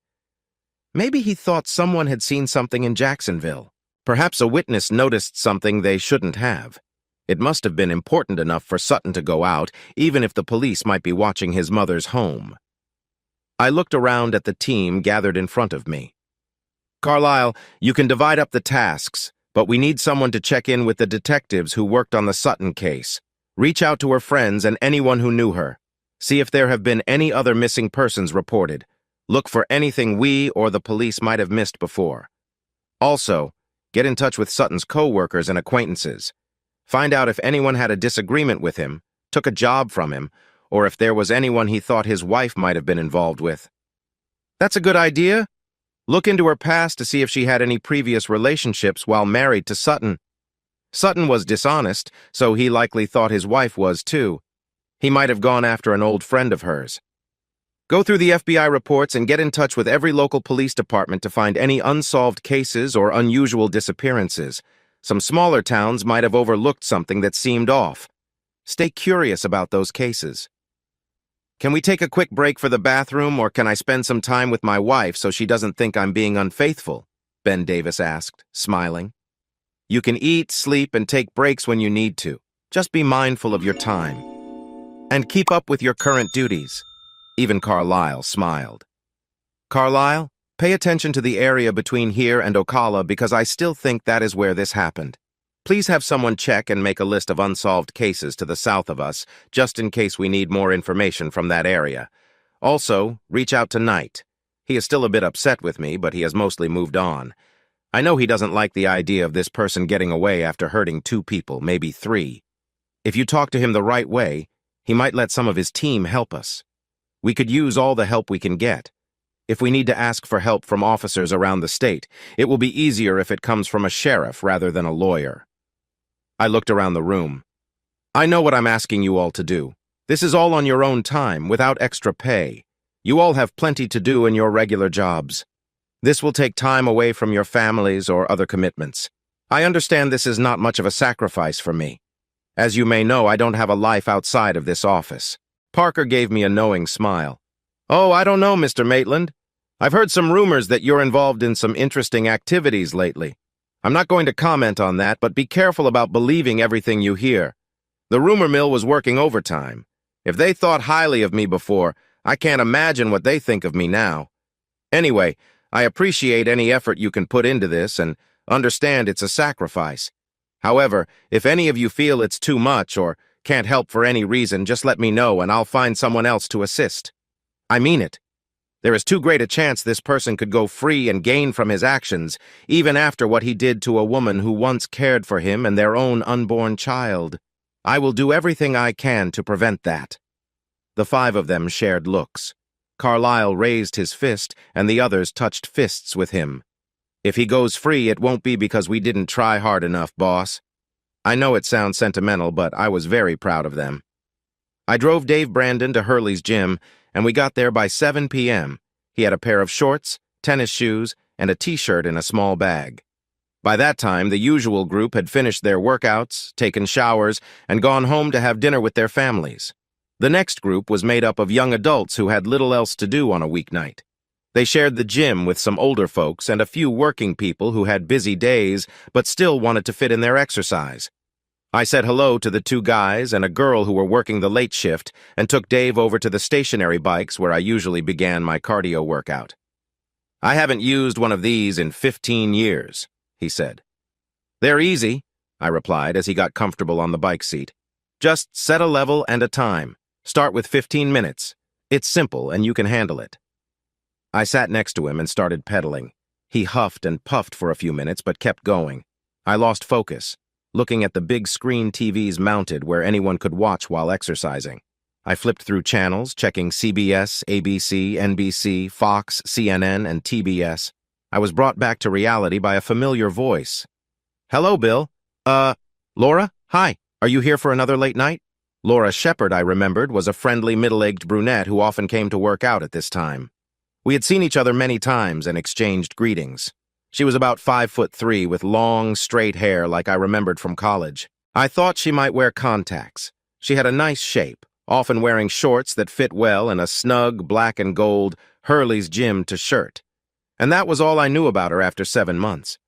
Maybe he thought someone had seen something in Jacksonville. Perhaps a witness noticed something they shouldn't have. It must have been important enough for Sutton to go out, even if the police might be watching his mother's home. I looked around at the team gathered in front of me. Carlisle, you can divide up the tasks, but we need someone to check in with the detectives who worked on the Sutton case. Reach out to her friends and anyone who knew her. See if there have been any other missing persons reported. Look for anything we or the police might have missed before. Also, get in touch with Sutton's co-workers and acquaintances. Find out if anyone had a disagreement with him, took a job from him, or if there was anyone he thought his wife might have been involved with. That's a good idea. Look into her past to see if she had any previous relationships while married to Sutton. Sutton was dishonest, so he likely thought his wife was too. He might have gone after an old friend of hers. Go through the FBI reports and get in touch with every local police department to find any unsolved cases or unusual disappearances. Some smaller towns might have overlooked something that seemed off. Stay curious about those cases. Can we take a quick break for the bathroom, or can I spend some time with my wife so she doesn't think I'm being unfaithful? Ben Davis asked, smiling. You can eat, sleep, and take breaks when you need to. Just be mindful of your time. And keep up with your current duties. Even Carlisle smiled. Carlisle, pay attention to the area between here and Ocala because I still think that is where this happened. Please have someone check and make a list of unsolved cases to the south of us, just in case we need more information from that area. Also, reach out to Knight. He is still a bit upset with me, but he has mostly moved on. I know he doesn't like the idea of this person getting away after hurting 2 people, maybe 3. If you talk to him the right way, he might let some of his team help us. We could use all the help we can get. If we need to ask for help from officers around the state, it will be easier if it comes from a sheriff rather than a lawyer. I looked around the room. I know what I'm asking you all to do. This is all on your own time, without extra pay. You all have plenty to do in your regular jobs. This will take time away from your families or other commitments. I understand this is not much of a sacrifice for me. As you may know, I don't have a life outside of this office. Parker gave me a knowing smile. Oh, I don't know, Mr. Maitland. I've heard some rumors that you're involved in some interesting activities lately. I'm not going to comment on that, but be careful about believing everything you hear. The rumor mill was working overtime. If they thought highly of me before, I can't imagine what they think of me now. Anyway, I appreciate any effort you can put into this and understand it's a sacrifice. However, if any of you feel it's too much or can't help for any reason, just let me know and I'll find someone else to assist. I mean it. There is too great a chance this person could go free and gain from his actions, even after what he did to a woman who once cared for him and their own unborn child. I will do everything I can to prevent that. The 5 of them shared looks. Carlisle raised his fist, and the others touched fists with him. If he goes free, it won't be because we didn't try hard enough, boss. I know it sounds sentimental, but I was very proud of them. I drove Dave Brandon to Hurley's gym, and we got there by 7 p.m. He had a pair of shorts, tennis shoes, and a t-shirt in a small bag. By that time, the usual group had finished their workouts, taken showers, and gone home to have dinner with their families. The next group was made up of young adults who had little else to do on a weeknight. They shared the gym with some older folks and a few working people who had busy days but still wanted to fit in their exercise. I said hello to the 2 guys and a girl who were working the late shift and took Dave over to the stationary bikes where I usually began my cardio workout. I haven't used one of these in 15 years, he said. They're easy, I replied as he got comfortable on the bike seat. Just set a level and a time. Start with 15 minutes. It's simple and you can handle it. I sat next to him and started pedaling. He huffed and puffed for a few minutes but kept going. I lost focus, looking at the big screen TVs mounted where anyone could watch while exercising. I flipped through channels, checking CBS, ABC, NBC, Fox, CNN, and TBS. I was brought back to reality by a familiar voice. Hello, Bill. Laura? Hi. Are you here for another late night? Laura Shepard, I remembered, was a friendly, middle-aged brunette who often came to work out at this time. We had seen each other many times and exchanged greetings. She was about 5'3" with long, straight hair like I remembered from college. I thought she might wear contacts. She had a nice shape, often wearing shorts that fit well and a snug black and gold Hurley's Gym shirt. And that was all I knew about her after 7 months.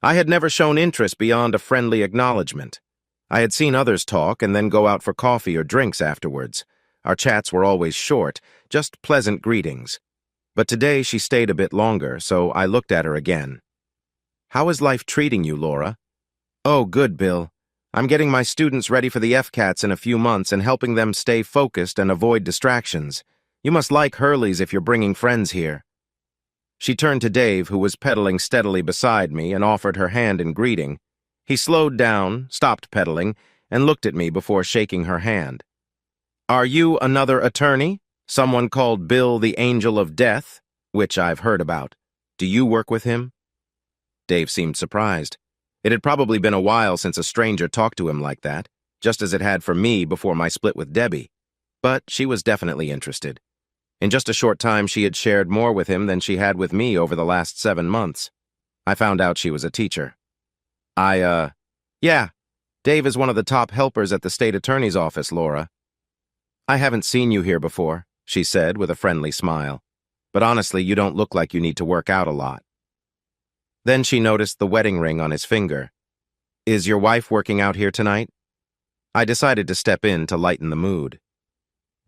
I had never shown interest beyond a friendly acknowledgement. I had seen others talk and then go out for coffee or drinks afterwards. Our chats were always short, just pleasant greetings. But today she stayed a bit longer, so I looked at her again. How is life treating you, Laura? Oh, good, Bill. I'm getting my students ready for the FCATs in a few months and helping them stay focused and avoid distractions. You must like Hurley's if you're bringing friends here. She turned to Dave, who was pedaling steadily beside me, and offered her hand in greeting. He slowed down, stopped pedaling, and looked at me before shaking her hand. Are you another attorney? Someone called Bill the Angel of Death, which I've heard about. Do you work with him? Dave seemed surprised. It had probably been a while since a stranger talked to him like that, just as it had for me before my split with Debbie. But she was definitely interested. In just a short time, she had shared more with him than she had with me over the last 7 months. I found out she was a teacher. Yeah, Dave is one of the top helpers at the state attorney's office, Laura. I haven't seen you here before, she said with a friendly smile. But honestly, you don't look like you need to work out a lot. Then she noticed the wedding ring on his finger. Is your wife working out here tonight? I decided to step in to lighten the mood.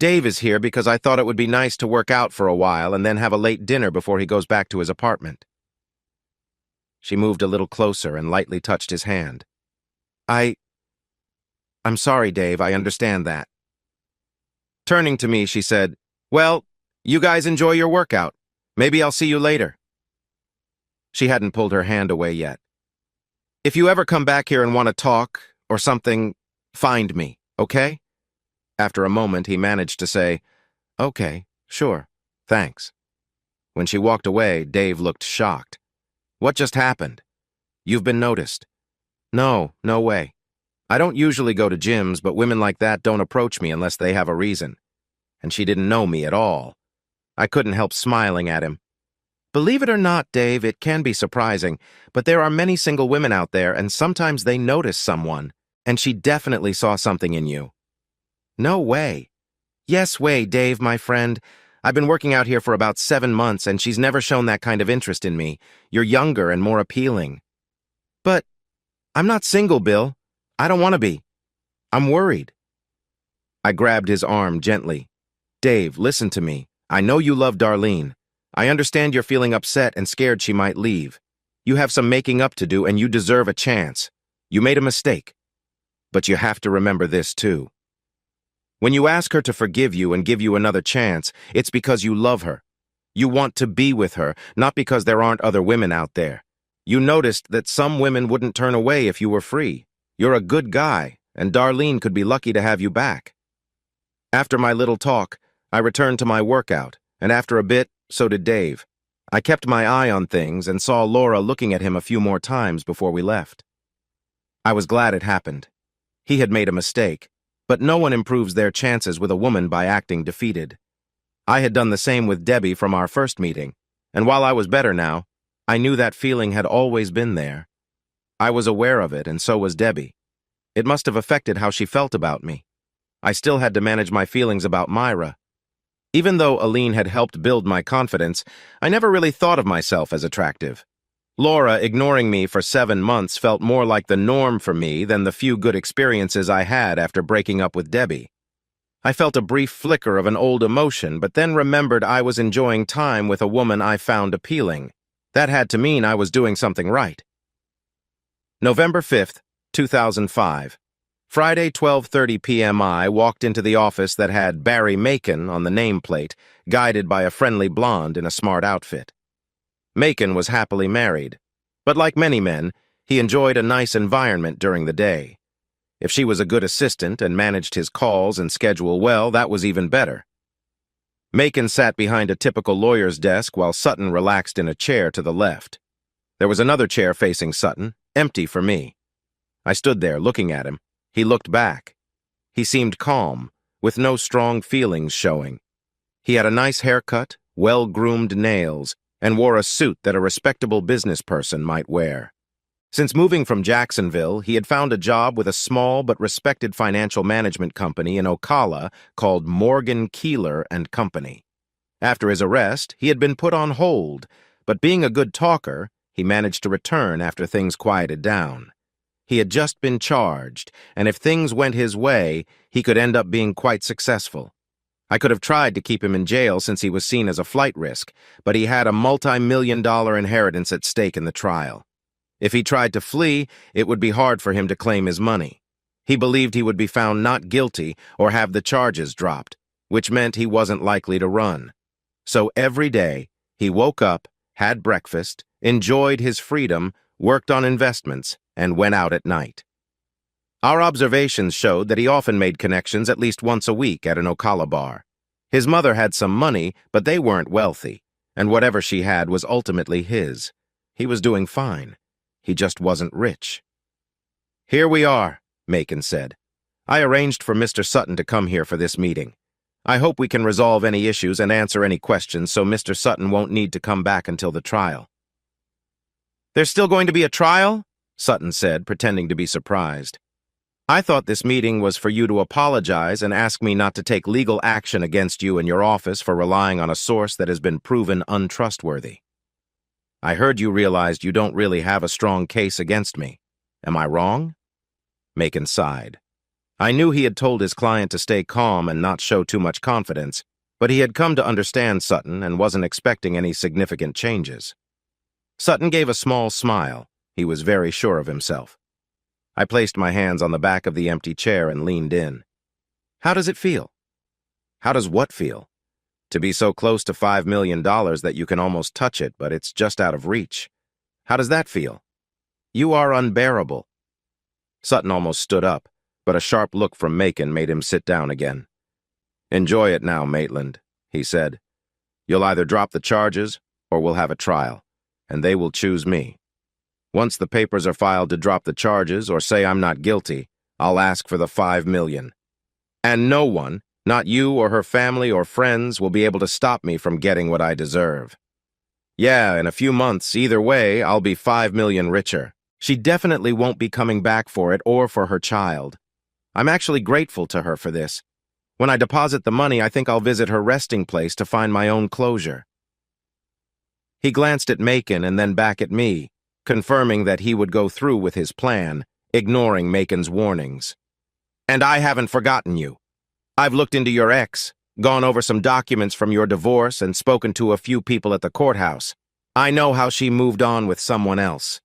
Dave is here because I thought it would be nice to work out for a while and then have a late dinner before he goes back to his apartment. She moved a little closer and lightly touched his hand. I'm sorry, Dave, I understand that. Turning to me, she said, "Well, you guys enjoy your workout. Maybe I'll see you later." She hadn't pulled her hand away yet. "If you ever come back here and want to talk or something, find me, okay?" After a moment, he managed to say, "Okay, sure, thanks." When she walked away, Dave looked shocked. "What just happened?" "You've been noticed." "No way. I don't usually go to gyms, but women like that don't approach me unless they have a reason." And she didn't know me at all. I couldn't help smiling at him. "Believe it or not, Dave, it can be surprising, but there are many single women out there, and sometimes they notice someone, and she definitely saw something in you." "No way." "Yes way, Dave, my friend. I've been working out here for about 7 months, and she's never shown that kind of interest in me. You're younger and more appealing." "But I'm not single, Bill. I don't want to be. I'm worried." I grabbed his arm gently. "Dave, listen to me. I know you love Darlene. I understand you're feeling upset and scared she might leave. You have some making up to do, and you deserve a chance. You made a mistake. But you have to remember this, too. When you ask her to forgive you and give you another chance, it's because you love her. You want to be with her, not because there aren't other women out there. You noticed that some women wouldn't turn away if you were free. You're a good guy, and Darlene could be lucky to have you back." After my little talk, I returned to my workout, and after a bit, so did Dave. I kept my eye on things and saw Laura looking at him a few more times before we left. I was glad it happened. He had made a mistake, but no one improves their chances with a woman by acting defeated. I had done the same with Debbie from our first meeting, and while I was better now, I knew that feeling had always been there. I was aware of it, and so was Debbie. It must have affected how she felt about me. I still had to manage my feelings about Myra. Even though Aline had helped build my confidence, I never really thought of myself as attractive. Laura ignoring me for 7 months felt more like the norm for me than the few good experiences I had after breaking up with Debbie. I felt a brief flicker of an old emotion, but then remembered I was enjoying time with a woman I found appealing. That had to mean I was doing something right. November 5th, 2005. Friday, 12:30 p.m. I walked into the office that had Barry Macon on the nameplate, guided by a friendly blonde in a smart outfit. Macon was happily married, but like many men, he enjoyed a nice environment during the day. If she was a good assistant and managed his calls and schedule well, that was even better. Macon sat behind a typical lawyer's desk while Sutton relaxed in a chair to the left. There was another chair facing Sutton, empty for me. I stood there looking at him. He looked back. He seemed calm, with no strong feelings showing. He had a nice haircut, well-groomed nails, and wore a suit that a respectable business person might wear. Since moving from Jacksonville, he had found a job with a small but respected financial management company in Ocala called Morgan Keeler and Company. After his arrest, he had been put on hold, but being a good talker, he managed to return after things quieted down. He had just been charged, and if things went his way, he could end up being quite successful. I could have tried to keep him in jail since he was seen as a flight risk, but he had a multi-million-dollar inheritance at stake in the trial. If he tried to flee, it would be hard for him to claim his money. He believed he would be found not guilty or have the charges dropped, which meant he wasn't likely to run. So every day, he woke up, had breakfast, enjoyed his freedom, worked on investments, and went out at night. Our observations showed that he often made connections at least once a week at an Ocala bar. His mother had some money, but they weren't wealthy, and whatever she had was ultimately his. He was doing fine. He just wasn't rich. "Here we are," Macon said. "I arranged for Mr. Sutton to come here for this meeting. I hope we can resolve any issues and answer any questions so Mr. Sutton won't need to come back until the trial." "There's still going to be a trial?" Sutton said, pretending to be surprised. "I thought this meeting was for you to apologize and ask me not to take legal action against you and your office for relying on a source that has been proven untrustworthy. I heard you realized you don't really have a strong case against me." Am I wrong? Macon sighed. I knew he had told his client to stay calm and not show too much confidence, but he had come to understand Sutton and wasn't expecting any significant changes. Sutton gave a small smile. He was very sure of himself. I placed my hands on the back of the empty chair and leaned in. How does it feel? How does what feel? To be so close to $5 million that you can almost touch it, but it's just out of reach. How does that feel? You are unbearable. Sutton almost stood up, but a sharp look from Macon made him sit down again. Enjoy it now, Maitland, he said. You'll either drop the charges or we'll have a trial, and they will choose me. Once the papers are filed to drop the charges or say I'm not guilty, I'll ask for the $5 million. And no one, not you or her family or friends, will be able to stop me from getting what I deserve. Yeah, in a few months, either way, I'll be $5 million richer. She definitely won't be coming back for it or for her child. I'm actually grateful to her for this. When I deposit the money, I think I'll visit her resting place to find my own closure. He glanced at Macon and then back at me, confirming that he would go through with his plan, ignoring Macon's warnings. And I haven't forgotten you. I've looked into your ex, gone over some documents from your divorce, and spoken to a few people at the courthouse. I know how she moved on with someone else.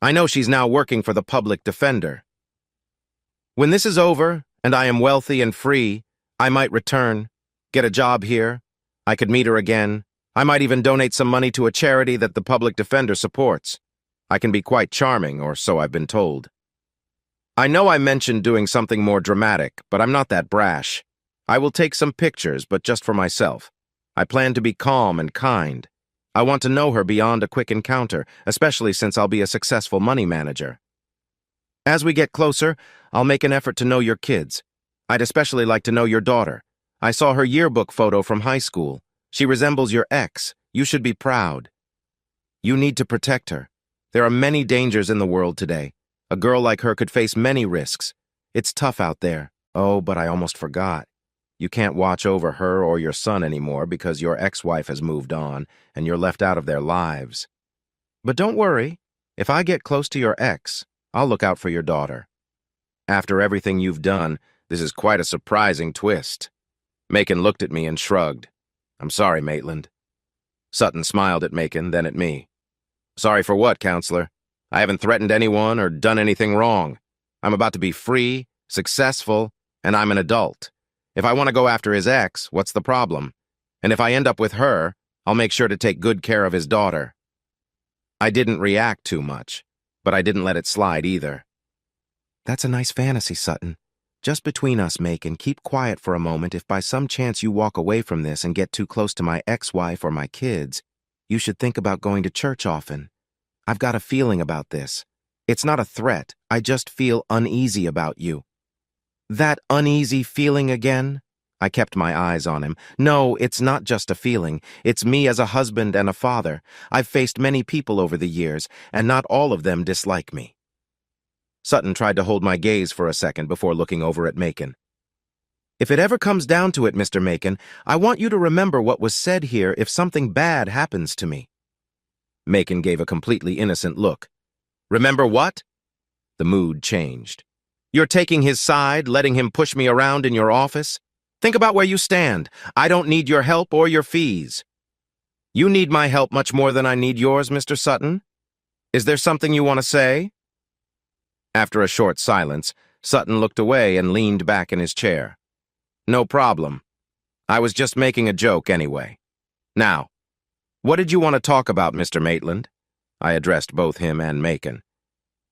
I know she's now working for the public defender. When this is over, and I am wealthy and free, I might return, get a job here. I could meet her again. I might even donate some money to a charity that the public defender supports. I can be quite charming, or so I've been told. I know I mentioned doing something more dramatic, but I'm not that brash. I will take some pictures, but just for myself. I plan to be calm and kind. I want to know her beyond a quick encounter, especially since I'll be a successful money manager. As we get closer, I'll make an effort to know your kids. I'd especially like to know your daughter. I saw her yearbook photo from high school. She resembles your ex. You should be proud. You need to protect her. There are many dangers in the world today. A girl like her could face many risks. It's tough out there. Oh, but I almost forgot. You can't watch over her or your son anymore because your ex-wife has moved on and you're left out of their lives. But don't worry. If I get close to your ex, I'll look out for your daughter. After everything you've done, this is quite a surprising twist. Macon looked at me and shrugged. I'm sorry, Maitland. Sutton smiled at Macon, then at me. Sorry for what, counselor? I haven't threatened anyone or done anything wrong. I'm about to be free, successful, and I'm an adult. If I want to go after his ex, what's the problem? And if I end up with her, I'll make sure to take good care of his daughter. I didn't react too much, but I didn't let it slide either. That's a nice fantasy, Sutton. Just between us, Macon, keep quiet for a moment. If by some chance you walk away from this and get too close to my ex-wife or my kids, you should think about going to church often. I've got a feeling about this. It's not a threat. I just feel uneasy about you. That uneasy feeling again? I kept my eyes on him. No, it's not just a feeling. It's me as a husband and a father. I've faced many people over the years, and not all of them dislike me. Sutton tried to hold my gaze for a second before looking over at Macon. If it ever comes down to it, Mr. Macon, I want you to remember what was said here if something bad happens to me. Macon gave a completely innocent look. Remember what? The mood changed. You're taking his side, letting him push me around in your office? Think about where you stand. I don't need your help or your fees. You need my help much more than I need yours, Mr. Sutton. Is there something you want to say? After a short silence, Sutton looked away and leaned back in his chair. No problem. I was just making a joke anyway. Now, what did you want to talk about, Mr. Maitland? I addressed both him and Macon.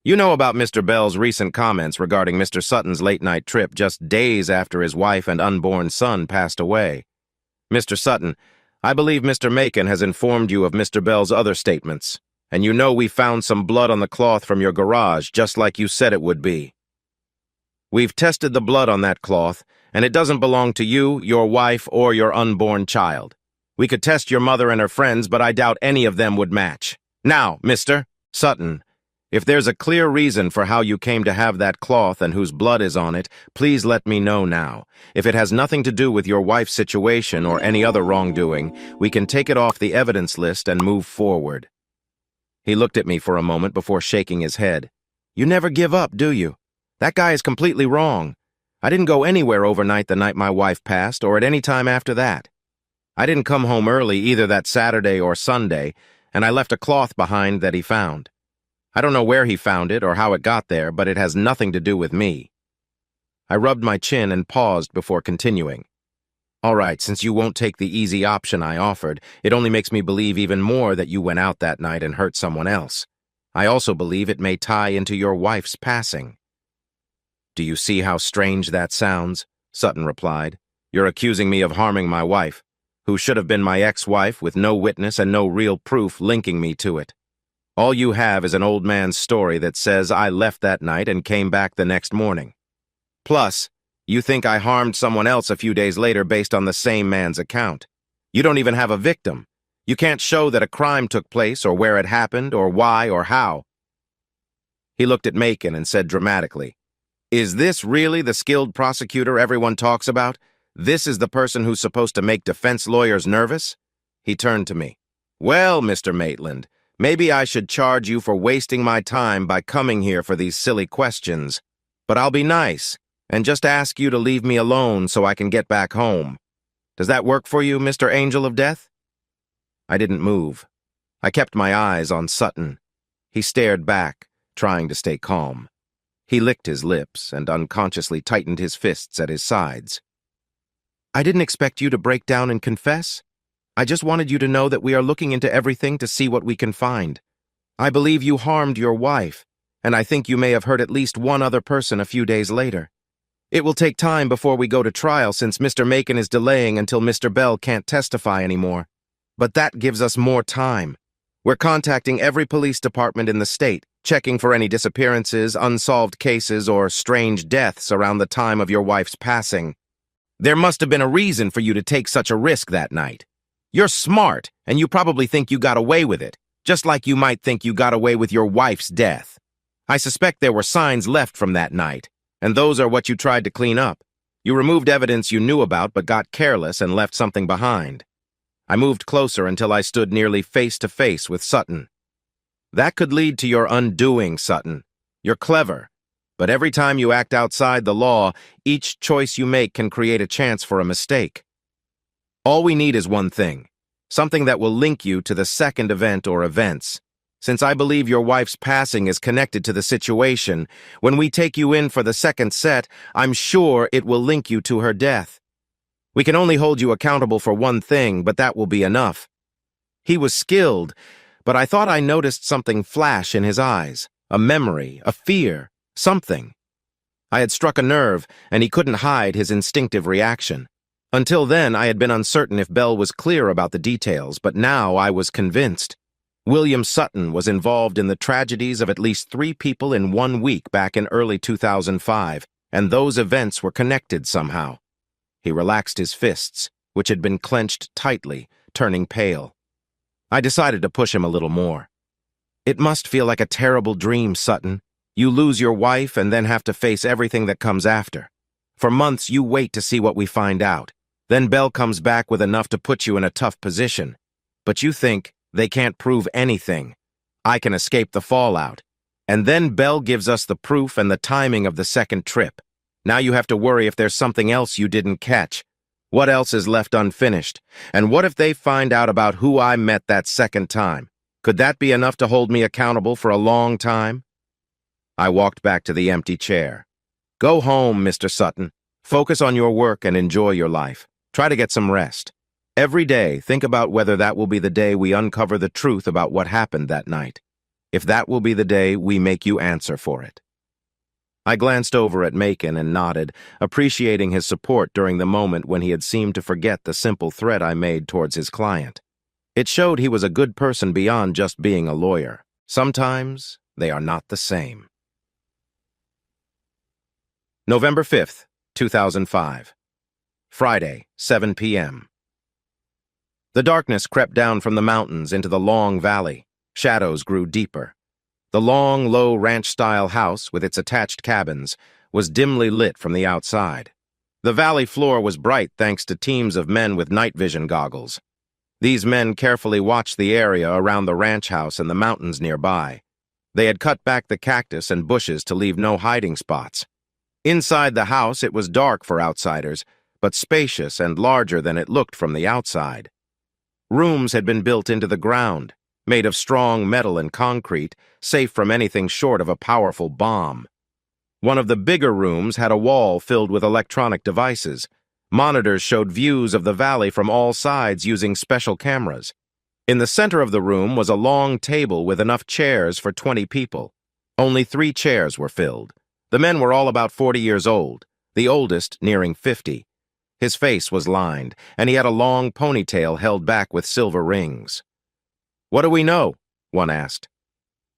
You know about Mr. Bell's recent comments regarding Mr. Sutton's late-night trip just days after his wife and unborn son passed away. Mr. Sutton, I believe Mr. Macon has informed you of Mr. Bell's other statements, and you know we found some blood on the cloth from your garage, just like you said it would be. We've tested the blood on that cloth, and it doesn't belong to you, your wife, or your unborn child. We could test your mother and her friends, but I doubt any of them would match. Now, Mr. Sutton, if there's a clear reason for how you came to have that cloth and whose blood is on it, please let me know now. If it has nothing to do with your wife's situation or any other wrongdoing, we can take it off the evidence list and move forward. He looked at me for a moment before shaking his head. You never give up, do you? That guy is completely wrong. I didn't go anywhere overnight the night my wife passed, or at any time after that. I didn't come home early either that Saturday or Sunday, and I left a cloth behind that he found. I don't know where he found it or how it got there, but it has nothing to do with me. I rubbed my chin and paused before continuing. All right, since you won't take the easy option I offered, it only makes me believe even more that you went out that night and hurt someone else. I also believe it may tie into your wife's passing. Do you see how strange that sounds? Sutton replied. You're accusing me of harming my wife, who should have been my ex-wife with no witness and no real proof linking me to it. All you have is an old man's story that says I left that night and came back the next morning. Plus, you think I harmed someone else a few days later based on the same man's account. You don't even have a victim. You can't show that a crime took place or where it happened or why or how. He looked at Macon and said dramatically, Is this really the skilled prosecutor everyone talks about? This is the person who's supposed to make defense lawyers nervous? He turned to me. Well, Mr. Maitland, maybe I should charge you for wasting my time by coming here for these silly questions. But I'll be nice and just ask you to leave me alone so I can get back home. Does that work for you, Mr. Angel of Death? I didn't move. I kept my eyes on Sutton. He stared back, trying to stay calm. He licked his lips and unconsciously tightened his fists at his sides. I didn't expect you to break down and confess. I just wanted you to know that we are looking into everything to see what we can find. I believe you harmed your wife, and I think you may have hurt at least one other person a few days later. It will take time before we go to trial since Mr. Macon is delaying until Mr. Bell can't testify anymore. But that gives us more time. We're contacting every police department in the state, checking for any disappearances, unsolved cases, or strange deaths around the time of your wife's passing. There must have been a reason for you to take such a risk that night. You're smart, and you probably think you got away with it, just like you might think you got away with your wife's death. I suspect there were signs left from that night, and those are what you tried to clean up. You removed evidence you knew about but got careless and left something behind. I moved closer until I stood nearly face to face with Sutton. That could lead to your undoing, Sutton. You're clever, but every time you act outside the law, each choice you make can create a chance for a mistake. All we need is one thing, something that will link you to the second event or events. Since I believe your wife's passing is connected to the situation, when we take you in for the second set, I'm sure it will link you to her death. We can only hold you accountable for one thing, but that will be enough. He was skilled, but I thought I noticed something flash in his eyes, a memory, a fear, something. I had struck a nerve, and he couldn't hide his instinctive reaction. Until then, I had been uncertain if Bell was clear about the details, but now I was convinced. William Sutton was involved in the tragedies of at least 3 people in 1 week back in early 2005, and those events were connected somehow. He relaxed his fists, which had been clenched tightly, turning pale. I decided to push him a little more. It must feel like a terrible dream, Sutton. You lose your wife and then have to face everything that comes after. For months, you wait to see what we find out. Then Bell comes back with enough to put you in a tough position. But you think, they can't prove anything. I can escape the fallout. And then Bell gives us the proof and the timing of the second trip. Now you have to worry if there's something else you didn't catch. What else is left unfinished? And what if they find out about who I met that second time? Could that be enough to hold me accountable for a long time? I walked back to the empty chair. Go home, Mr. Sutton. Focus on your work and enjoy your life. Try to get some rest. Every day, think about whether that will be the day we uncover the truth about what happened that night. If that will be the day we make you answer for it. I glanced over at Macon and nodded, appreciating his support during the moment when he had seemed to forget the simple threat I made towards his client. It showed he was a good person beyond just being a lawyer. Sometimes, they are not the same. November 5th, 2005. Friday, 7 p.m. The darkness crept down from the mountains into the long valley. Shadows grew deeper. The long, low ranch-style house, with its attached cabins, was dimly lit from the outside. The valley floor was bright thanks to teams of men with night vision goggles. These men carefully watched the area around the ranch house and the mountains nearby. They had cut back the cactus and bushes to leave no hiding spots. Inside the house, it was dark for outsiders, but spacious and larger than it looked from the outside. Rooms had been built into the ground, made of strong metal and concrete, safe from anything short of a powerful bomb. One of the bigger rooms had a wall filled with electronic devices. Monitors showed views of the valley from all sides using special cameras. In the center of the room was a long table with enough chairs for 20 people. Only 3 chairs were filled. The men were all about 40 years old, the oldest nearing 50. His face was lined, and he had a long ponytail held back with silver rings. "What do we know?" one asked.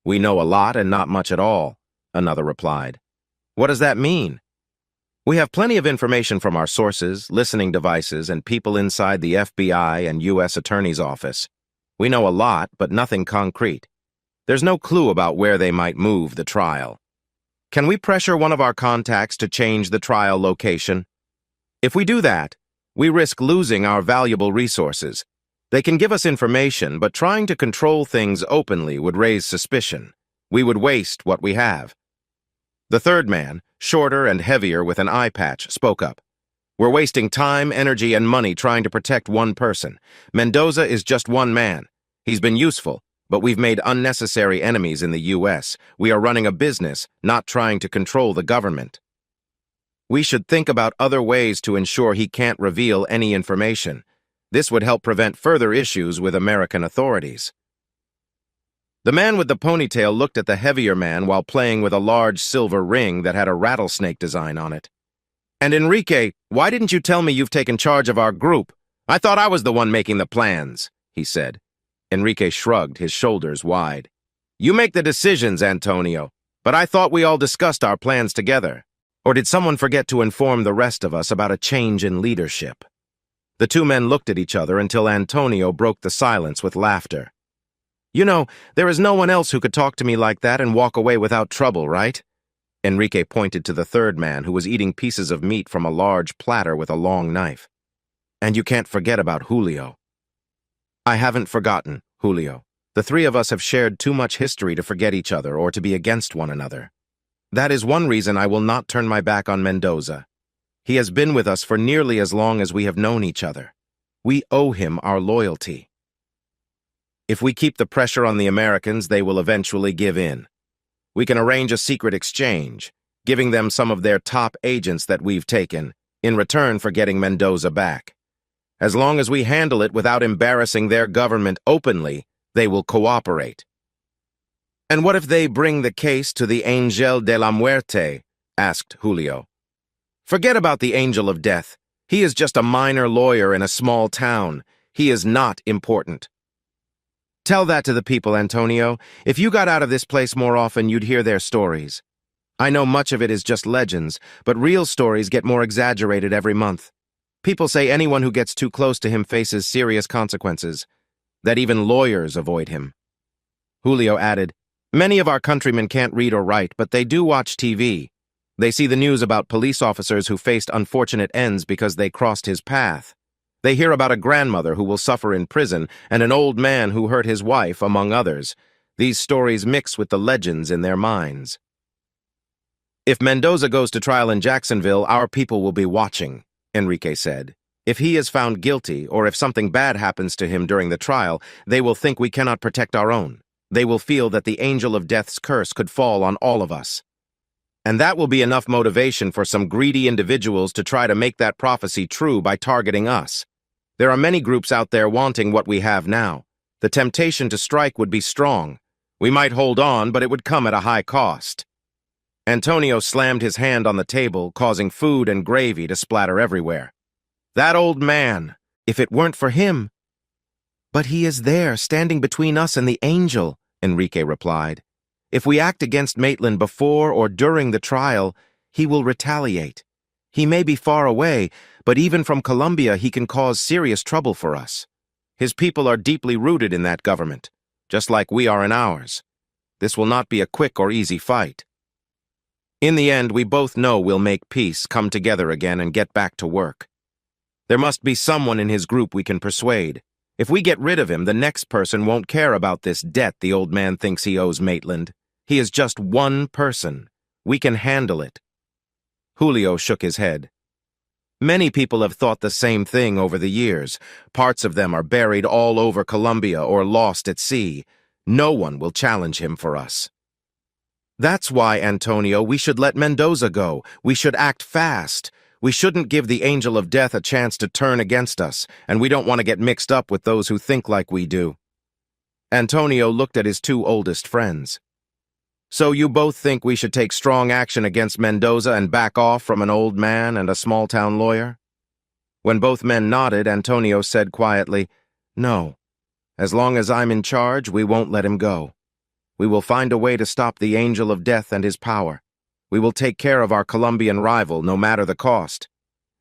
"We know a lot and not much at all," another replied. "What does that mean?" "We have plenty of information from our sources, listening devices, and people inside the FBI and U.S. Attorney's Office. We know a lot, but nothing concrete. There's no clue about where they might move the trial. Can we pressure one of our contacts to change the trial location? If we do that, we risk losing our valuable resources. They can give us information, but trying to control things openly would raise suspicion. We would waste what we have." The third man, shorter and heavier with an eye patch, spoke up. "We're wasting time, energy, and money trying to protect one person. Mendoza is just one man. He's been useful, but we've made unnecessary enemies in the U.S. We are running a business, not trying to control the government. We should think about other ways to ensure he can't reveal any information. This would help prevent further issues with American authorities." The man with the ponytail looked at the heavier man while playing with a large silver ring that had a rattlesnake design on it. "And Enrique, why didn't you tell me you've taken charge of our group? I thought I was the one making the plans," he said. Enrique shrugged, his shoulders wide. "You make the decisions, Antonio, but I thought we all discussed our plans together. Or did someone forget to inform the rest of us about a change in leadership?" The 2 men looked at each other until Antonio broke the silence with laughter. "You know, there is no one else who could talk to me like that and walk away without trouble, right?" Enrique pointed to the third man who was eating pieces of meat from a large platter with a long knife. "And you can't forget about Julio." "I haven't forgotten, Julio. The 3 of us have shared too much history to forget each other or to be against one another. That is one reason I will not turn my back on Mendoza. He has been with us for nearly as long as we have known each other. We owe him our loyalty. If we keep the pressure on the Americans, they will eventually give in. We can arrange a secret exchange, giving them some of their top agents that we've taken, in return for getting Mendoza back. As long as we handle it without embarrassing their government openly, they will cooperate." "And what if they bring the case to the Angel de la Muerte?" asked Julio. "Forget about the Angel of Death. He is just a minor lawyer in a small town. He is not important." "Tell that to the people, Antonio. If you got out of this place more often, you'd hear their stories. I know much of it is just legends, but real stories get more exaggerated every month. People say anyone who gets too close to him faces serious consequences, that even lawyers avoid him." Julio added, "Many of our countrymen can't read or write, but they do watch TV. They see the news about police officers who faced unfortunate ends because they crossed his path. They hear about a grandmother who will suffer in prison and an old man who hurt his wife, among others. These stories mix with the legends in their minds. If Mendoza goes to trial in Jacksonville, our people will be watching," Enrique said. "If he is found guilty, or if something bad happens to him during the trial, they will think we cannot protect our own. They will feel that the Angel of Death's curse could fall on all of us. And that will be enough motivation for some greedy individuals to try to make that prophecy true by targeting us. There are many groups out there wanting what we have now. The temptation to strike would be strong. We might hold on, but it would come at a high cost." Antonio slammed his hand on the table, causing food and gravy to splatter everywhere. "That old man, if it weren't for him—" "But he is there, standing between us and the Angel," Enrique replied. "If we act against Maitland before or during the trial, he will retaliate. He may be far away, but even from Colombia he can cause serious trouble for us. His people are deeply rooted in that government, just like we are in ours. This will not be a quick or easy fight. In the end, we both know we'll make peace, come together again, and get back to work. There must be someone in his group we can persuade. If we get rid of him, the next person won't care about this debt the old man thinks he owes Maitland. He is just one person. We can handle it." Julio shook his head. "Many people have thought the same thing over the years. Parts of them are buried all over Colombia or lost at sea. No one will challenge him for us." "That's why, Antonio, we should let Mendoza go. We should act fast. We shouldn't give the angel of death a chance to turn against us, and we don't want to get mixed up with those who think like we do." Antonio looked at his two oldest friends. "So you both think we should take strong action against Mendoza and back off from an old man and a small-town lawyer?" When both men nodded, Antonio said quietly, "No. As long as I'm in charge, we won't let him go. We will find a way to stop the angel of death and his power. We will take care of our Colombian rival, no matter the cost.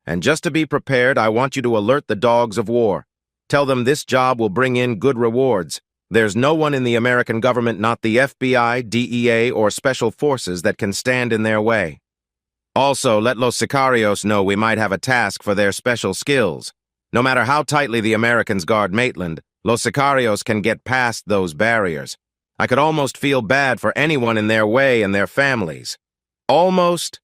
And just to be prepared, I want you to alert the dogs of war. Tell them this job will bring in good rewards. There's no one in the American government, not the FBI, DEA, or Special Forces, that can stand in their way. Also, let Los Sicarios know we might have a task for their special skills. No matter how tightly the Americans guard Maitland, Los Sicarios can get past those barriers. I could almost feel bad for anyone in their way and their families. Almost